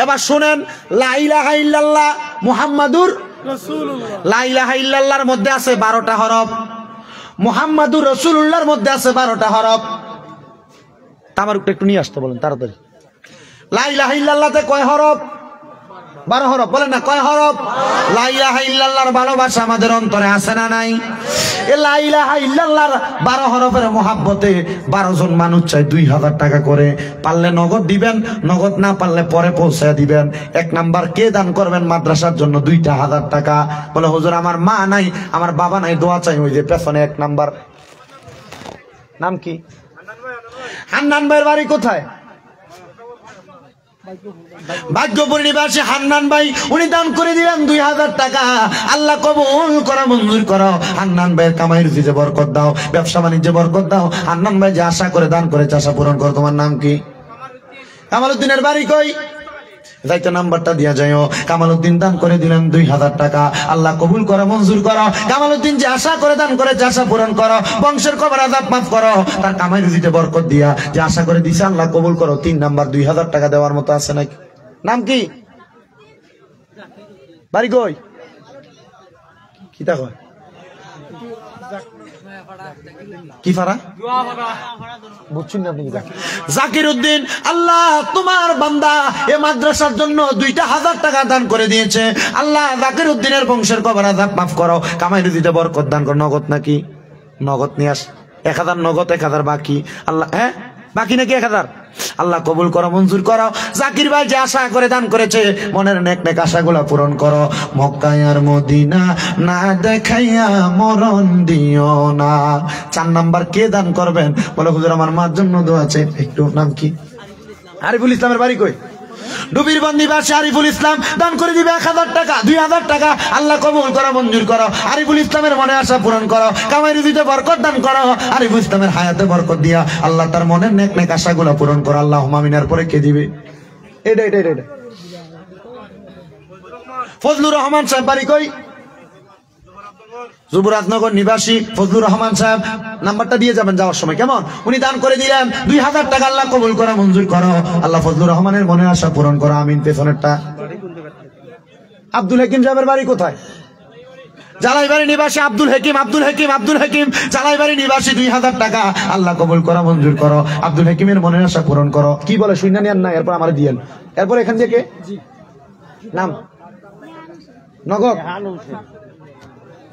এবার শুনেন, লা ইলাহা ইল্লাল্লাহ মুহাম্মাদুর রাসূলুল্লাহ। লা ইলাহা ইল্লাল্লাহর মধ্যে আছে 12টা হরফ, মুহাম্মাদুর রাসূলুল্লাহর মধ্যে আছে 12টা হরফ। তামারুকটা একটু নিয়ে আসতে বলেন তাড়াতাড়ি। লা ইলাহা ইল্লাল্লাহতে কয় হরফ? 12 হরফ। বলেন না কয় হরফ? লা ইলাহা ইল্লাল্লাহর ভালোবাসা আমাদের অন্তরে আছে না নাই? এ লা ইলাহা ইল্লাল্লাহর 12 হরফের মহাব্বতে 12 জন মানুষ চাই 2,000 টাকা করে। পারলে নগদ দিবেন, নগদ না পারলে পরে পৌঁছায় দিবেন। 1 নাম্বার কে দান করবেন মাদ্রাসার জন্য 2,000 টাকা। বলে হুজুর আমার মা নাই, আমার বাবা নাই, দোয়া চাই। ওই যে পেছনে 1 নাম্বার, নাম কি? হান্নান ভাইয়ের বাড়ি কোথায়? ভাগ্যপুর নিবাসী হান্নান ভাই, উনি দান করে দিলেন 2,000 টাকা। আল্লাহ কবুল করো, মঞ্জুর করো। হান্নান ভাইয়ের কামাই রুজিতে বরকত দাও, ব্যবসা বাণিজ্যে বরকত দাও। হান্নান ভাই যে আশা করে দান করেছে আশা পূরণ করো। তোমার নাম কি? কামালউদ্দিনের বাড়ি কই? যাইতে নাম্বারটা দিয়া যাও। কামালউদ্দিন দান করে দিলেন 2,000 টাকা। আল্লাহ কবুল করো, মঞ্জুর করো। কামালউদ্দিন যে আশা করে দান করেছে আশা পূরণ করো। বংশের কবর আযাব মাফ করো। তার কামাই রুজিতে বরকত দিয়া যে আশা করে দিছে আল্লাহ কবুল করো। 3 নাম্বার 2,000 টাকা দেওয়ার মতো আছে নাকি? নাম কি? বাড়ি কই? কি তা কয়? কি ফারা? বুঝছেন না আপনি? জাকির উদ্দিন। আল্লাহ তোমার বান্দা এ মাদ্রাসার জন্য 2,000 টাকা দান করে দিয়েছে। আল্লাহ জাকির উদ্দিনের বংশের কবর আযাব মাফ করো, কামাই রুজিতে বরকত দান করো। নগদ নাকি? নগদ নিয়ে আস। 1,000 নগদ, 1,000 বাকি। আল্লাহ বাকি নাকি 1,000? আল্লাহ কবুল করো, মঞ্জুর করো। জাকির ভাই যে আশা করে দান করেছে মনের নেক নেক আশাগুলা পূরণ করো। মক্কা আর মদিনা না দেখাইয়া মরণ দিও না। 4 নাম্বার কে দান করবেন? বলে হুজুর আমার মার জন্য দোয়া আছে। একটু নাম কি? আরিফুল ইসলামের বাড়ি কই? ডুবিরবন নিবাসী আরিফুল ইসলাম দান করে দিবে 1,000 টাকা, 2,000 টাকা। আল্লাহ কবুল করো, মঞ্জুর করো। আরিফুল ইসলামের মনে আশা পূরণ করো, কামাই রুজিতে বরকত দান করো। আরিফুল ইসলামের হায়াতে বরকত দিয়া আল্লাহ তার মনের নেক নেক আশাগুলো পূরণ করো। আল্লাহুম্মা আমিন। পরে কে দিবে? এটা ফজলুর রহমান সাহেব বাড়ি কই? যুবরাজনগর নিবাসী ফজলুর রহমান সাহেব, নাম্বারটা দিয়ে যাবেন যাওয়ার সময়, কেমন? উনি দান করে দিলেন 2,000 টাকা। আল্লাহ কবুল করো, মঞ্জুর করো। আল্লাহ ফজলুর রহমানের মনে আশা পূরণ করো। আমিন। পেছনেরটা আব্দুল হাকিম সাহেবের বাড়ি কোথায়? জালাইবাড়ি নিবাসী আব্দুল হাকিম জালাইবাড়ি নিবাসী 2,000 টাকা। আল্লাহ কবুল করো, মঞ্জুর করো। আব্দুল হাকিমের মনের আশা পূরণ করো। কি বলে শুনে নেন না? এরপর আমার দিয়েন। এরপর এখান থেকে নাম নগদ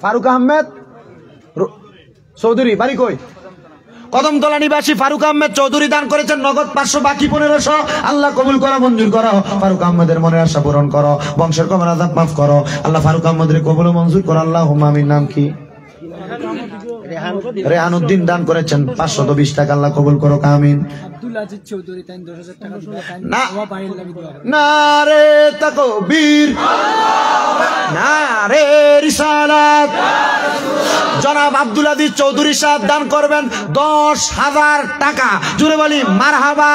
ফারুক আহমেদ চৌধুরী, বাড়ি কই? কদমতলা নিবাসী ফারুক আহমেদ চৌধুরী দান করেছেন নগদ 500, বাকি 1500। আল্লাহ কবুল করো, মঞ্জুর করো। ফারুক আহমেদের মনের আশা পূরণ করো, বংশের কবর আযাব মাফ করো। আল্লাহ ফারুক আহমেদের কবুল মঞ্জুর করো। আল্লাহুম্মা আমিন। নাম কি? রেহানুদ্দিন দান করেছেন 520 টাকা, আল্লাহ কবুল করো, আমিন। আব্দুল আজিজ চৌধুরী তাই 10,000 টাকা দিলেন। না বাইরে লাগি দোয়া নারে তাকবীর, নারে রিসালাত। জনাব আব্দুল আজিজ চৌধুরী সাহেব দান করবেন 10,000 টাকা। জুড়ে বলি মারহাবা।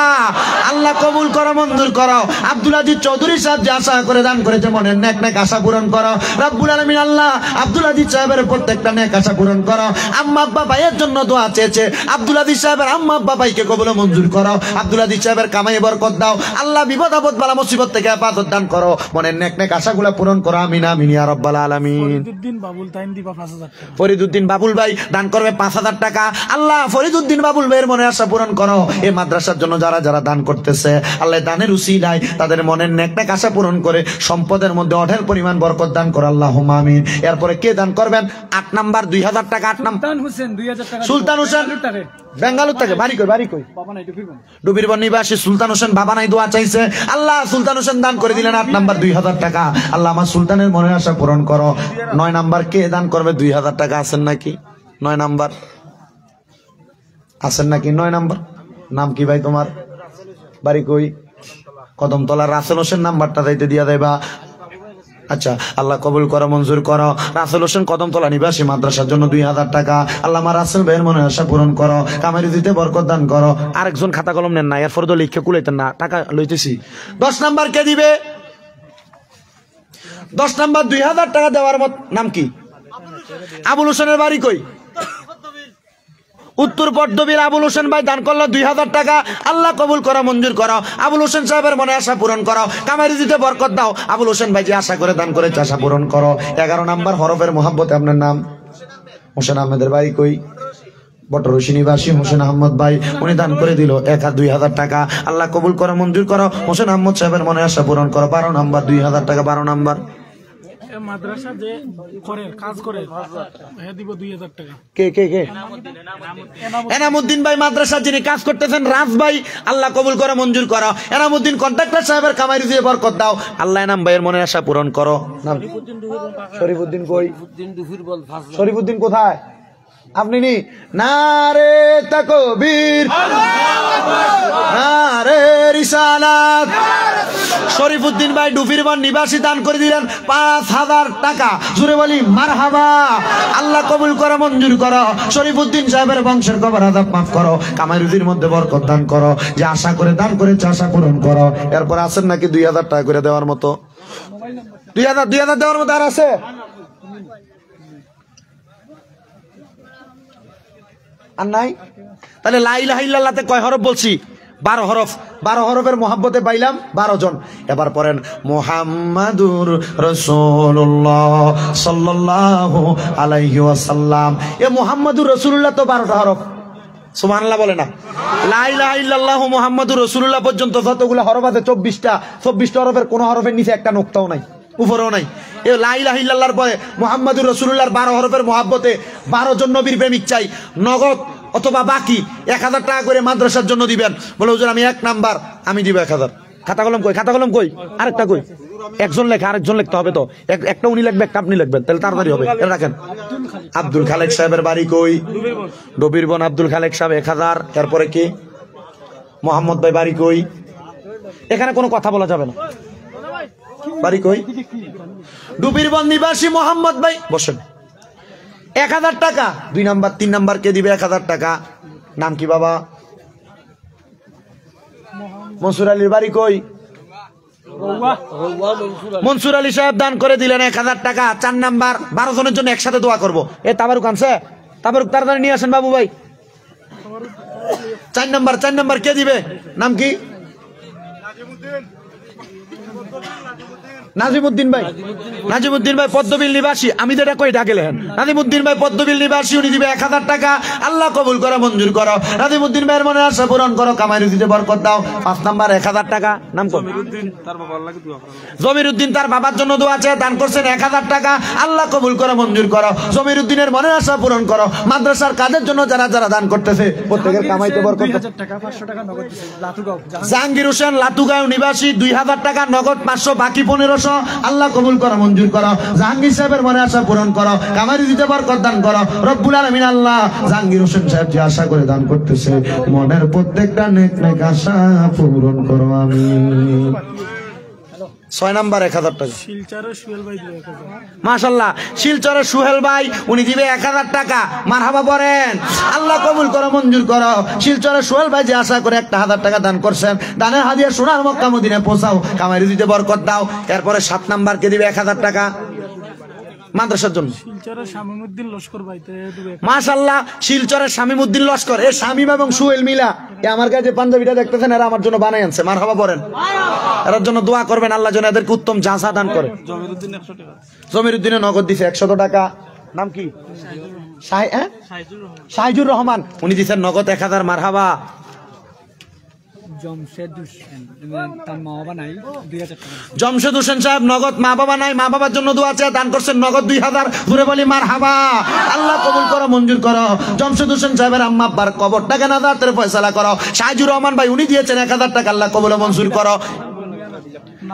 আল্লাহ কবুল করো, মঞ্জুর করো। আব্দুল আজিজ চৌধুরী সাহেব যে আশা করে দান করেছে, মনের নেক নেক আশা পূরণ করো রব্বুল আলামিন। আল্লাহ আব্দুল আজিজ সাহেবের প্রত্যেকটা নেক আশা পূরণ করো। আম্মা আব্বা ভাইয়ের জন্য দোয়া চেয়েছে, আব্দুল আজিজ সাহেবের আম্মা আব্বা ভাইকে কবুল মঞ্জুর করো। আব্দুল আজিজ সাহেবের কামাই বরকত দাও। আল্লাহ বিপদ আপদ বালা মুসিবত থেকে হেফাজত দান করো। মনের নেক নেক আশাগুলো পূরণ করো, আমিন আমিন ইয়া রাব্বাল আলামিন। ফরিদুদ্দিন বাবুল তাইন দিবা 5,000 টাকা। ফরিদুদ্দিন বাবুল ভাই দান করবে 5,000 টাকা। আল্লাহ ফরিদুদ্দিন বাবুল ভাইয়ের মনের আশা পূরণ করো। এই মাদ্রাসার জন্য যারা যারা দান করতেছে, আল্লাহ দানের উসিলায় তাদের মনের নেক নেক আশা পূরণ করে সম্পদের মধ্যে অঢেল পরিমাণ বরকত দান করো, আল্লাহুম্মা আমিন। এরপরে কে দান করবেন? 8 নাম্বার 2,000 টাকা। 8 নাম্বার সুলতান হোসেন 2,000 টাকা। সুলতান হোসেন বেঙ্গালুর থেকে। বাড়ি কই? বাড়ি কই? বাবা নাই ডুবিব। ডুবিরবন নিবাসী সুলতান হোসেন বাবা নাই দোয়া চাইছে। আল্লাহ সুলতান হোসেন দান করে দিলেন 8 নাম্বার 2,000 টাকা। আল্লাহ আমার সুলতানের মনের আশা পূরণ করো। 9 নাম্বার কে দান করবে 2,000 টাকা? আছেন নাকি 9 নাম্বার? আছেন নাকি 9 নাম্বার? নাম কি ভাই তোমার? বাড়ি কই? কদমতলা। রাসেল হোসেন নাম্বারটা যাইতে দিয়া দেবা। আচ্ছা, আল্লাহ কবুল করো, মঞ্জুর করো। রাসেল হোসেন কদমতলা নিবাসী মাদ্রাসার জন্য 2,000 টাকা। আল্লাহ আমার রাসেল ভাইয়ের মনে আশা পূরণ করো, কামারি দিতে বরকত দান করো। আরেকজন খাতা কলম নেন না, এরপর তো লিখে কুলাইতেন না, টাকা লইতেছি। 10 নাম্বার কে দিবে? 10 নাম্বার 2,000 টাকা দেওয়ার মত নাম কি? আবুল হোসেনের বাড়ি কই? উত্তর পদ্মবীর আবুল হোসেন ভাই দান করলো 2,000 টাকা। আল্লাহ কবুল করো, মঞ্জুর করো। আবুল হোসেন সাহেবের মনে আশা পূরণ করো, কামারি দিতে বরকত দাও। আবুল হোসেন ভাই যে আশা করে দান করেছে, আশা পূরণ করো। 11 নাম্বার হরফের মোহাব্বতে আপনার নাম? হোসেন আহমেদের বাড়ি কই? বটরশি নিবাসী হোসেন আহমদ ভাই, উনি দান করে দিল 2,000 টাকা। আল্লাহ কবুল করো, মঞ্জুর করো। হোসেন আহমদ সাহেবের মনে আশা পূরণ করো। 12 নাম্বার 2,000 টাকা। 12 নাম্বার মাদ্রাসা যে করে কাজ করে হ্যাঁ দিব 2,000 টাকা। কে কে কে? এনামুদ্দিন ভাই মাদ্রাসা যিনি কাজ করতেছেন, রাজ ভাই, আল্লাহ কবুল করো, মঞ্জুর করো। এনামুদ্দিন কন্ট্রাক্টর সাহেবের কামাই দিয়ে বরকত দাও। আল্লাহ এনাম ভাইয়ের মনের আশা পূরণ করো। শরীফুদ্দিন কই? শরীফুদ্দিন কোথায়? আপনি নি? নারে তাকবীর, নারে রিসালাত। শরীফুদ্দিন ভাই ডুফিরবন নিবাসী দান করে দিলেন 5,000 টাকা। জুড়ে বলি মারহাবা। আল্লাহ কবুল করো, মঞ্জুর করো। শরীফুদ্দিন সাহেবের বংশের কবর আযাব মাফ করো, কামাই রুজির মধ্যে বরকত দান করো। যে আশা করে দান করেছে, আশা পূরণ করো। এরপর আছেন নাকি 2,000 টাকা করে দেওয়ার মতো? 2,000 দেওয়ার মতো আর আছে? আর নাই? তাহলে লা ইলাহা ইল্লাল্লাহতে কয় হরফ বলছি? 12 হরফ। 12 হরফের মোহাব্বতে পাইলাম 12 জন। এবার পড়েন মুহাম্মাদুর রাসূলুল্লাহ সাল্লাল্লাহু আলাইহি ওয়াসাল্লাম। এ মুহাম্মাদুর রাসূলুল্লাহ তো 12টা হরফ। সুবহানাল্লাহ বলে না? লা ইলাহা ইল্লাল্লাহু মুহাম্মাদুর রাসূলুল্লাহ পর্যন্ত যতগুলো হরফ আছে 24টা। 24টা হরফের কোন হরফের নিচে একটা নোক্তাও নাই, উপরেও নাই। এ লা ইলাহা ইল্লাল্লাহর পরে মুহাম্মাদুর রাসূলুল্লাহর 12 হরফের মোহাব্বতে 12 জন নবীর প্রেমিক চাই। নগদ অথবা বাকি 1,000 টাকা করে মাদ্রাসার জন্য দিবেন। বলে হুজুর আমি 1 নাম্বার, আমি দিব 1,000। খাতা কলম কই? খাতা কলম কই? আরেকটা কই? একজন লেখে, আরেকজন লিখতে হবে তো। একটা উনি লিখবে, একটা আপনি লিখবেন, তাহলে তাড়াতাড়ি হবে। এটা রাখেন। আব্দুল খালেক সাহেবের বাড়ি কই? ডবিরবন। আব্দুল খালেক সাহেব 1,000। এরপরে কি? মোহাম্মদ ভাই বাড়ি কই? এখানে কোনো কথা বলা যাবে না। বাড়ি কই? ডুবিরবন নিবাসী মোহাম্মদ ভাই, বসেন। 1,000 টাকা। 2 নাম্বার 3 নাম্বার কে দিবে 1,000 টাকা? নাম কি বাবা? মনসুর আলীর বাড়ি কই? মনসুর আলী সাহেব দান করে দিলেন 1,000 টাকা। 4 নাম্বার 12 জনের জন্য একসাথে দোয়া করবো। এ তাবারুক আনছে? তাবারুক তাড়াতাড়ি নিয়ে আসেন বাবু ভাই। 4 নাম্বার কে দিবে? নাম কি? নাজিমুদ্দিন ভাই। নাজিমুদ্দিন ভাই পদ্মবিল নিবাসী। আমি যেটা কই ডাকে লেখেন। নাজিমুদ্দিন ভাই পদ্মবিল নিবাসী, উনি দিবে 1,000 টাকা। আল্লাহ কবুল করো, মঞ্জুর করো। নাজিমুদ্দিন ভাইয়ের মনে আশা পূরণ করো, কামাই রুজিতে বরকত দাও। 5 নাম্বার 1,000 টাকা। নাম কো? জমিরুদ্দিন, তার বাবার জন্য দোয়া আছে, দান করছেন 1,000 টাকা। আল্লাহ কবুল করো, মঞ্জুর করো। জমিরুদ্দিনের মনের আশা পূরণ করো। মাদ্রাসার কাজের জন্য যারা যারা দান করতেছে প্রত্যেকের কামাইতে বরকত। 2,000 টাকা, 500 টাকা নগদ দিয়েছে। লাতুগাঁও। জাহাঙ্গীর হোসেন লাতুগাঁও নিবাসী 2,000 2000 টাকা নগদ 500 বাকি 1500 আল্লাহ কবুল করো মঞ্জুর করো জাহাঙ্গীর সাহেবের মনে আশা পূরণ করো কামারি দিতে বরকত দান করো রব্বুল আলামিন আল্লাহ জাহাঙ্গীর হোসেন সাহেব যে আশা করে দান করতেছে মনের প্রত্যেকটা নেক নেক আশা পূরণ করো আমিন 6 নাম্বার 1000 টাকা শিলচরের সুহেল ভাই দিবে 1000 মাশাআল্লাহ শিলচরের সুহেল ভাই উনি দিবে 1000 টাকা মারহাবা বলেন আল্লাহ কবুল করো মঞ্জুর করো শিলচরের সুহেল ভাই যে আশা করে 1000 টাকা দান করছেন দানের হাদিয়া সোনার মক্কা মদিনায় পৌঁছাও কামাই রুজিতে বরকত দাও এরপরে 7 নাম্বার কে দিবে 1000 টাকা মাদ্রাসার জন্য শিলচরের শামীমউদ্দিন লস্কর ভাই তে দিবে মাশাআল্লাহ শিলচরের শামীমউদ্দিন লস্কর এই শামীম এবং সুহেল মিলা আমার কাছে পাঞ্জাবিটা দেখতেছেন এরা আমার জন্য বানাই আনছে মারহাবা বলেন এর জন্য দোয়া করবেন আল্লাহ যেন এদেরকে উত্তম জাযা দান করে জমিরউদ্দিন 100 টাকা জমিরউদ্দিনে নগদ দিছে 100 টাকা নাম কি শাহিজুর রহমান উনি দিচ্ছেন নগদ 1000 মারহাবা জমশেদ হোসেন তার মা বাবা নাই 2000 টাকা জমশেদ হোসেন সাহেব নগদ মা বাবা নাই মা বাবার জন্য দোয়া চেয়ে দান করছেন নগদ 2000 ঘুরে বলি মারহাবা আল্লাহ কবুল করো মঞ্জুর করো জমশেদ হোসেন সাহেবের আম্মা আব্বার কবরটাকে নাজাতের ফয়সালা করো শাহিজুর রহমান ভাই উনি দিয়েছেন 1000 টাকা আল্লাহ কবুল মঞ্জুর করো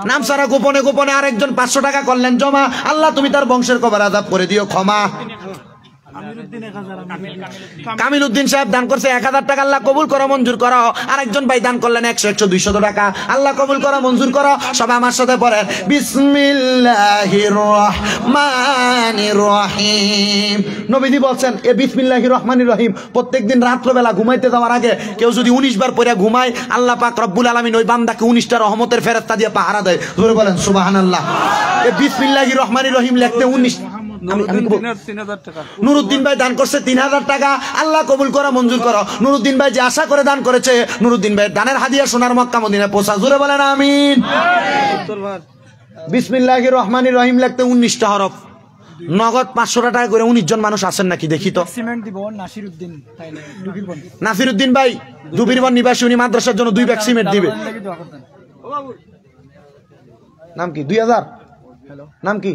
নাম সারা গোপনে গোপনে আরেকজন 500 টাকা করলেন জমা আল্লাহ তুমি তার বংশের কবর আযাব করে দিও ক্ষমা আমিরউদ্দিন 1000 কামিলউদ্দিন সাহেব দান করছে 1000 টাকা আল্লাহ কবুল করো মঞ্জুর করো আরেকজন ভাই দান করলেন 100 100 200 টাকা আল্লাহ কবুল করো মঞ্জুর করো সবাই আমার সাথে পড়েন বিসমিল্লাহির রহমানির রহিম নবীজি বলছেন এ বিসমিল্লাহির রহমানির রহিম প্রত্যেকদিন রাত্রিবেলা ঘুমাইতে যাওয়ার আগে কেউ যদি 19 বার পড়ে ঘুমায় আল্লাহ পাক রব্বুল আলামিন ওই বান্দাকে 19টা রহমতের ফেরেশতা দিয়ে পাহারা দেয় জোরে বলেন সুবহানাল্লাহ এ বিসমিল্লাহির রহমানির রহিম লিখতে 19 3000 টাকা নুরুদ্দিন ভাই দান করছে 3000 টাকা আল্লাহ কবুল করো মঞ্জুর করো নুরুদ্দিন ভাই যে আশা করে দান করেছে নুরুদ্দিন ভাই দানের হাদিয়া সোনার মক্কা মদিনায় পৌঁছা জোরে বলেন আমিন বিসমিল্লাহির রহমানির রহিম লিখতে 19টা হরফ নগদ 500 টাকা করে 19 জন মানুষ আছেন নাকি দেখি তো সিমেন্ট দিব নাসিরউদ্দিন তাইলে ডুবিরবন নাসিরউদ্দিন ভাই দুবিরবন নিবাসী উনি মাদ্রাসার জন্য 2 ব্যাগ সিমেন্ট দিবে লাগি দোয়া করতেন নাম কি 2000 নাম কি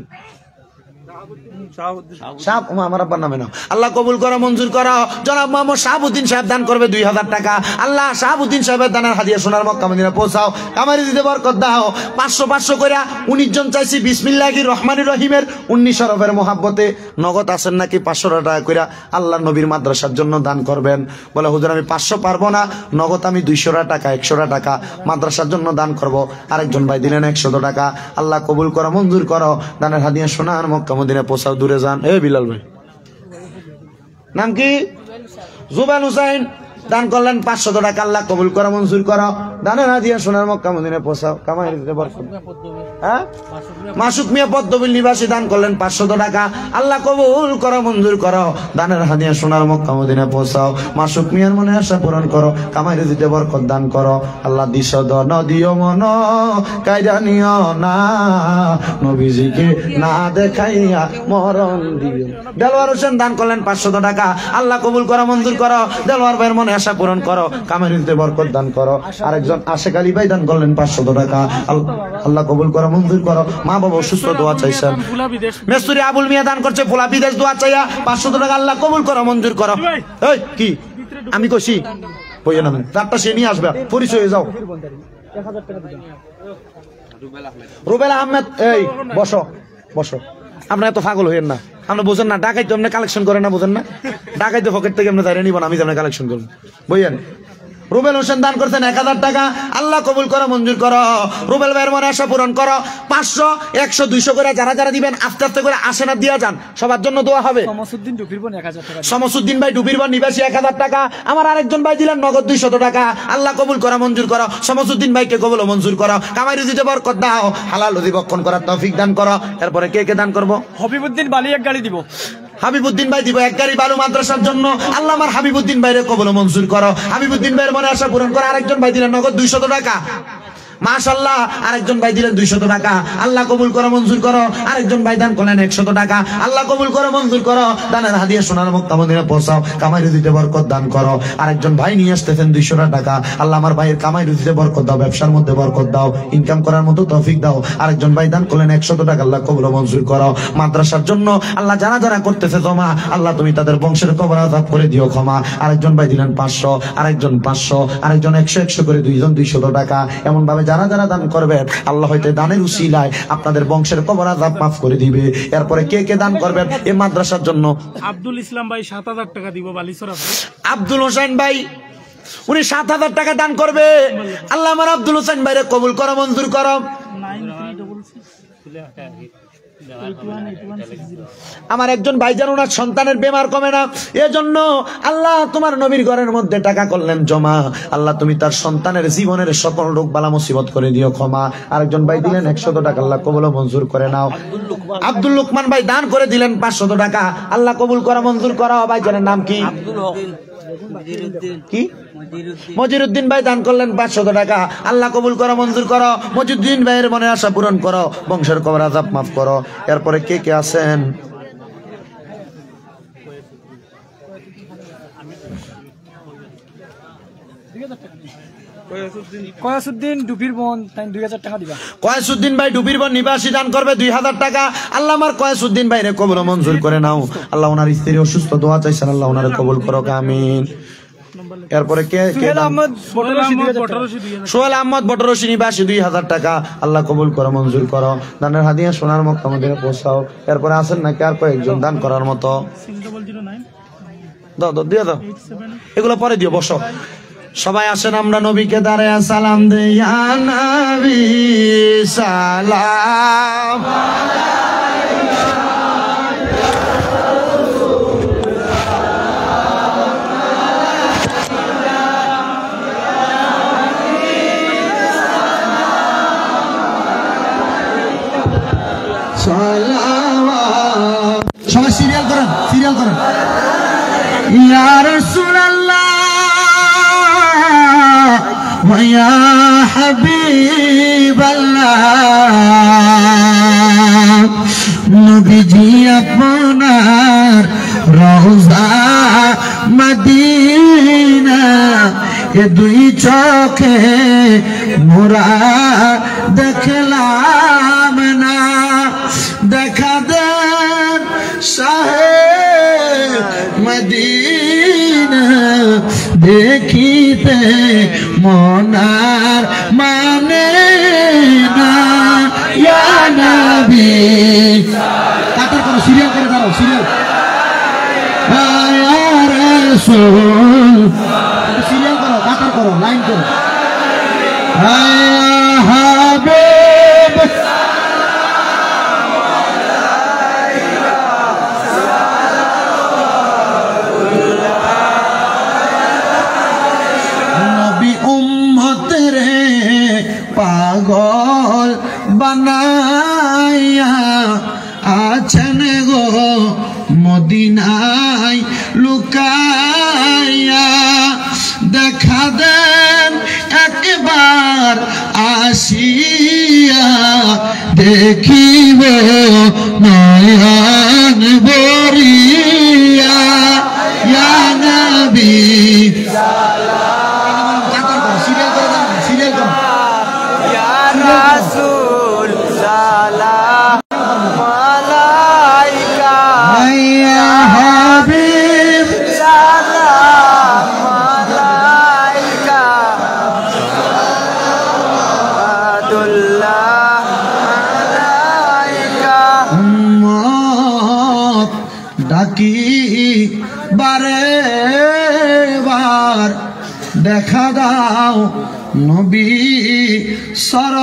সাহেব আমার আব্বার নামে নাও আল্লাহ কবুল করো মঞ্জুর করো জনাব মোহাম্মদ শাহাবুদ্দিন সাহেব দান করবে 2000 টাকা আল্লাহ শাহাবুদ্দিন সাহেবের দানের হাদিয়া সোনার মক্কা মদিনা পৌঁছাও কামারি দিতে বরকত দাও 500 500 করে 19 জন চাইছি বিসমিল্লাহির রহমানির রহিমের 19 হরফের মহাব্বতে নগদ আছেন নাকি 500 টাকা করে আল্লাহ নবীর মাদ্রাসার জন্য দান করবেন বলে হুজুর আমি 500 পারবো না নগদ আমি 200 টাকা 100 টাকা মাদ্রাসার জন্য দান করব আরেকজন ভাই দিলেন 100 টাকা আল্লাহ কবুল করো মঞ্জুর করো দানের হাদিয়া সোনার মক্কা মদিনা পৌঁছাও দূরে যান এ বিলাল ভাই নাম কি জুবান হুসাইন দান করলেন 500 টাকা আল্লাহ কবুল করো মঞ্জুর করো দানের হাদিয়া সোনার মক্কা মদিনায় পৌঁছাও কামাই দিতে বরকত হ্যাঁ মাসুক মিয়া পদ্মবিল নিবাসী দান করলেন 500 টাকা আল্লাহ কবুল করো মঞ্জুর করো দানের হাদিয়া সোনার মক্কা মদিনায় পৌঁছাও মাসুক মিয়ার মনে আশা পূরণ করো কামাই দিতে বরকত দান করো আল্লাহ দিশদ নদিও মন কায়দা নিও না নবীজিকে না দেখাইয়া মরণ দিও দেলওয়ার হোসেন দান করলেন 500 টাকা আল্লাহ কবুল করো মঞ্জুর করো দেলওয়ার ভাইয়ের মনে আশা পূরণ করো কামাই দিতে বরকত দান করো আরেকজন আশেক আলী ভাই দান করলেন 500 টাকা আল্লাহ কবুল করো মঞ্জুর করো মা বাবা অসুস্থ দোয়া চাইছেন ফুলা বিদেশ মেসুরি আবুল মিয়া দান করছে ফুলা বিদেশ দোয়া চাইয়া 500 টাকা আল্লাহ কবুল করো মঞ্জুর করো এই কি আমি কইছি বইয়ে না চারটা সে নিয়ে আসবে পরিচয় যাও 1000 টাকা দিবেন রুবেল আহমেদ এই বসো বসো আপনারা এত পাগল হইেন না আপনি বোঝেন না ঢাকায় তো আপনি কালেকশন করেন না বোঝেন না ঢাকায় তো পকেট থেকে আপনি দাঁড়িয়ে নিব না আমি যেমন কালেকশন করবো বইয়েন রুবেল হোসেন দান করছেন 1000 টাকা আল্লাহ কবুল করো মঞ্জুর করো রুবেল ভাইয়ের মনে আশা পূরণ করো 500 100 200 করে যারা যারা দিবেন আস্তে আস্তে করে আসেনা দিয়া যান সবার জন্য দোয়া হবে সমসুদ্দিন ডুবিরবন 1000 টাকা সমসুদ্দিন ভাই ডুবিরবন নিবাসী 1000 টাকা আমার আরেকজন ভাই দিলেন নগদ 200 টাকা আল্লাহ কবুল করো মঞ্জুর করো সমসুদ্দিন ভাইকে কবুল মঞ্জুর করো কামাই রুজিতে বরকত দাও হালাল রুজি বক্ষণ করার তৌফিক দান করো এরপরে কে কে দান করব হবিবউদ্দিন বালি এক গাড়ি দিব হাবিবউদ্দিন ভাই দিব 1 গাড়ি বালু মাদ্রাসার জন্য আল্লাহ আমার হাবিবউদ্দিন ভাইরে কবুল মঞ্জুর করো হাবিবউদ্দিন ভাইয়ের মনে আশা পূরণ করো আরেকজন ভাই দিলেন নগদ 200 টাকা মাশাআল্লাহ আরেকজন ভাই দিলেন 200 টাকা আল্লাহ কবুল করো মঞ্জুর করো আরেকজন ভাই দান করলেন 100 টাকা আল্লাহ কবুল করো মঞ্জুর করো দানের হাদিয়া সোনার মক্কা মদিনায় পৌঁছাও কামাই রুজিতে বরকত দান করো আরেকজন ভাই নিয়ে আসতেছেন 200 টাকা আল্লাহ আমার ভাইয়ের কামাই রুজিতে বরকত দাও ব্যবসার মধ্যে বরকত দাও ইনকাম করার মতো তৌফিক দাও আরেকজন ভাই দান করলেন 100 টাকা আল্লাহ কবুল মঞ্জুর করো মাদ্রাসার জন্য আল্লাহ যারা যারা করতেছে জমা আল্লাহ তুমি তাদের বংশের কবর আযাব করে দিও ক্ষমা আরেকজন ভাই দিলেন 500 আরেকজন 500 আরেকজন 100 100 করে দুইজন 200 টাকা এমন ভাবে যারা যারা দান করবেন আল্লাহ হয়তো দানের উসিলায় আপনাদের বংশের কবর আযাব মাফ করে দিবে। এরপরে কে কে দান করবেন এই মাদ্রাসার জন্য? আব্দুল ইসলাম ভাই 7000 টাকা দিব বালিচরা। আব্দুল হোসেন ভাই উনি 7000 টাকা দান করবে। আল্লাহ আমার আব্দুল হোসেন ভাইরে কবুল করো, মঞ্জুর করো। 9366 আমার একজন ভাইজান ওনার সন্তানের বেমার কমে না, এজন্য আল্লাহ তোমার নবীর ঘরের মধ্যে টাকা করলেন জমা। আল্লাহ তুমি তার সন্তানের জীবনের সকল রোগ বালা মুসিবত করে দিও ক্ষমা। আরেকজন ভাই দিলেন 100 টাকা, আল্লাহ কবুল ও মঞ্জুর করে নাও। আব্দুল লুকমান ভাই দান করে দিলেন 500 টাকা, আল্লাহ কবুল করা মঞ্জুর করা। ভাইজানের নাম কি? কি? মজিরুদ্দিন ভাই দান করলেন 500 টাকা, আল্লাহ কবুল করো মঞ্জুর করো। মজিরুদ্দিন ভাইয়ের মনের আশা পূরণ করো, বংশের কবর আযাব মাফ করো। এরপরে কে কে আছেন? কয়াসুদ্দিন ডুবির বোন তাই 2000 টাকা দিবা। কয়াসুদ্দিন ভাই ডুবির বন নিবাসী দান করবে 2000 টাকা। আল্লাহ আমার কয়াসুদ্দিন ভাইরে কবুল ও মঞ্জুর করে নাও। আল্লাহ ওনার স্ত্রী অসুস্থ, দোয়া চাইছেন, আল্লাহ ওনারে কবুল করো, আমিন। এরপরে কে কে? সোহেল আহমদ বটরশি নিবাসী 2000 টাকা, আল্লাহ কবুল করো মঞ্জুর করো। দানের হাদিয়া সোনার মক্কা মদিনা পৌঁছাও। এরপরে আছেন নাকি আর কয়েকজন দান করার মতো? দাও দাও দিয়ে দাও, এগুলো পরে দিও, বসো। সবাই আসেন আমরা নবীকে দাঁড়ায় সালাম দেই। ইয়া নবী সালাম সবাই সিরিয়াল করেন, সিরিয়াল করেন। ইয়া রাসূলুল্লাহ ওয়া ইয়া হাবিবাল্লাহ, নবীজি আপনার রওজা মদিনা এ দুই চোখে মোরা দেখলাম না, দেখা দেন শাহে মদিনা দেখিতে মনার মানে না। ইয়া নবী কাতার করো, সিরিয়াল করে দাঁড়াও, সিরিয়াল। ইয়া রাসূল সিরিয়াল করো, কাতার করো, লাইন করো। ইয়া হাবিব নবী উম্মতের পাগল বানাইয়া আছেন গো মদিনায় লুকাইয়া, দেখা দেন একবার আসিয়া দেখিব নয়ন ভরিয়া। ইয়া নবী সিরিয়াল করে দাও, সিরিয়াল করো। ইয়া রাসূল সালাম আলাইকা, ইয়া হাবিব সালাম আলাইকা, সালাতুল্লাহ আলাইকা। উম্মত ডাকি বারে বার দেখা দাও নবী সর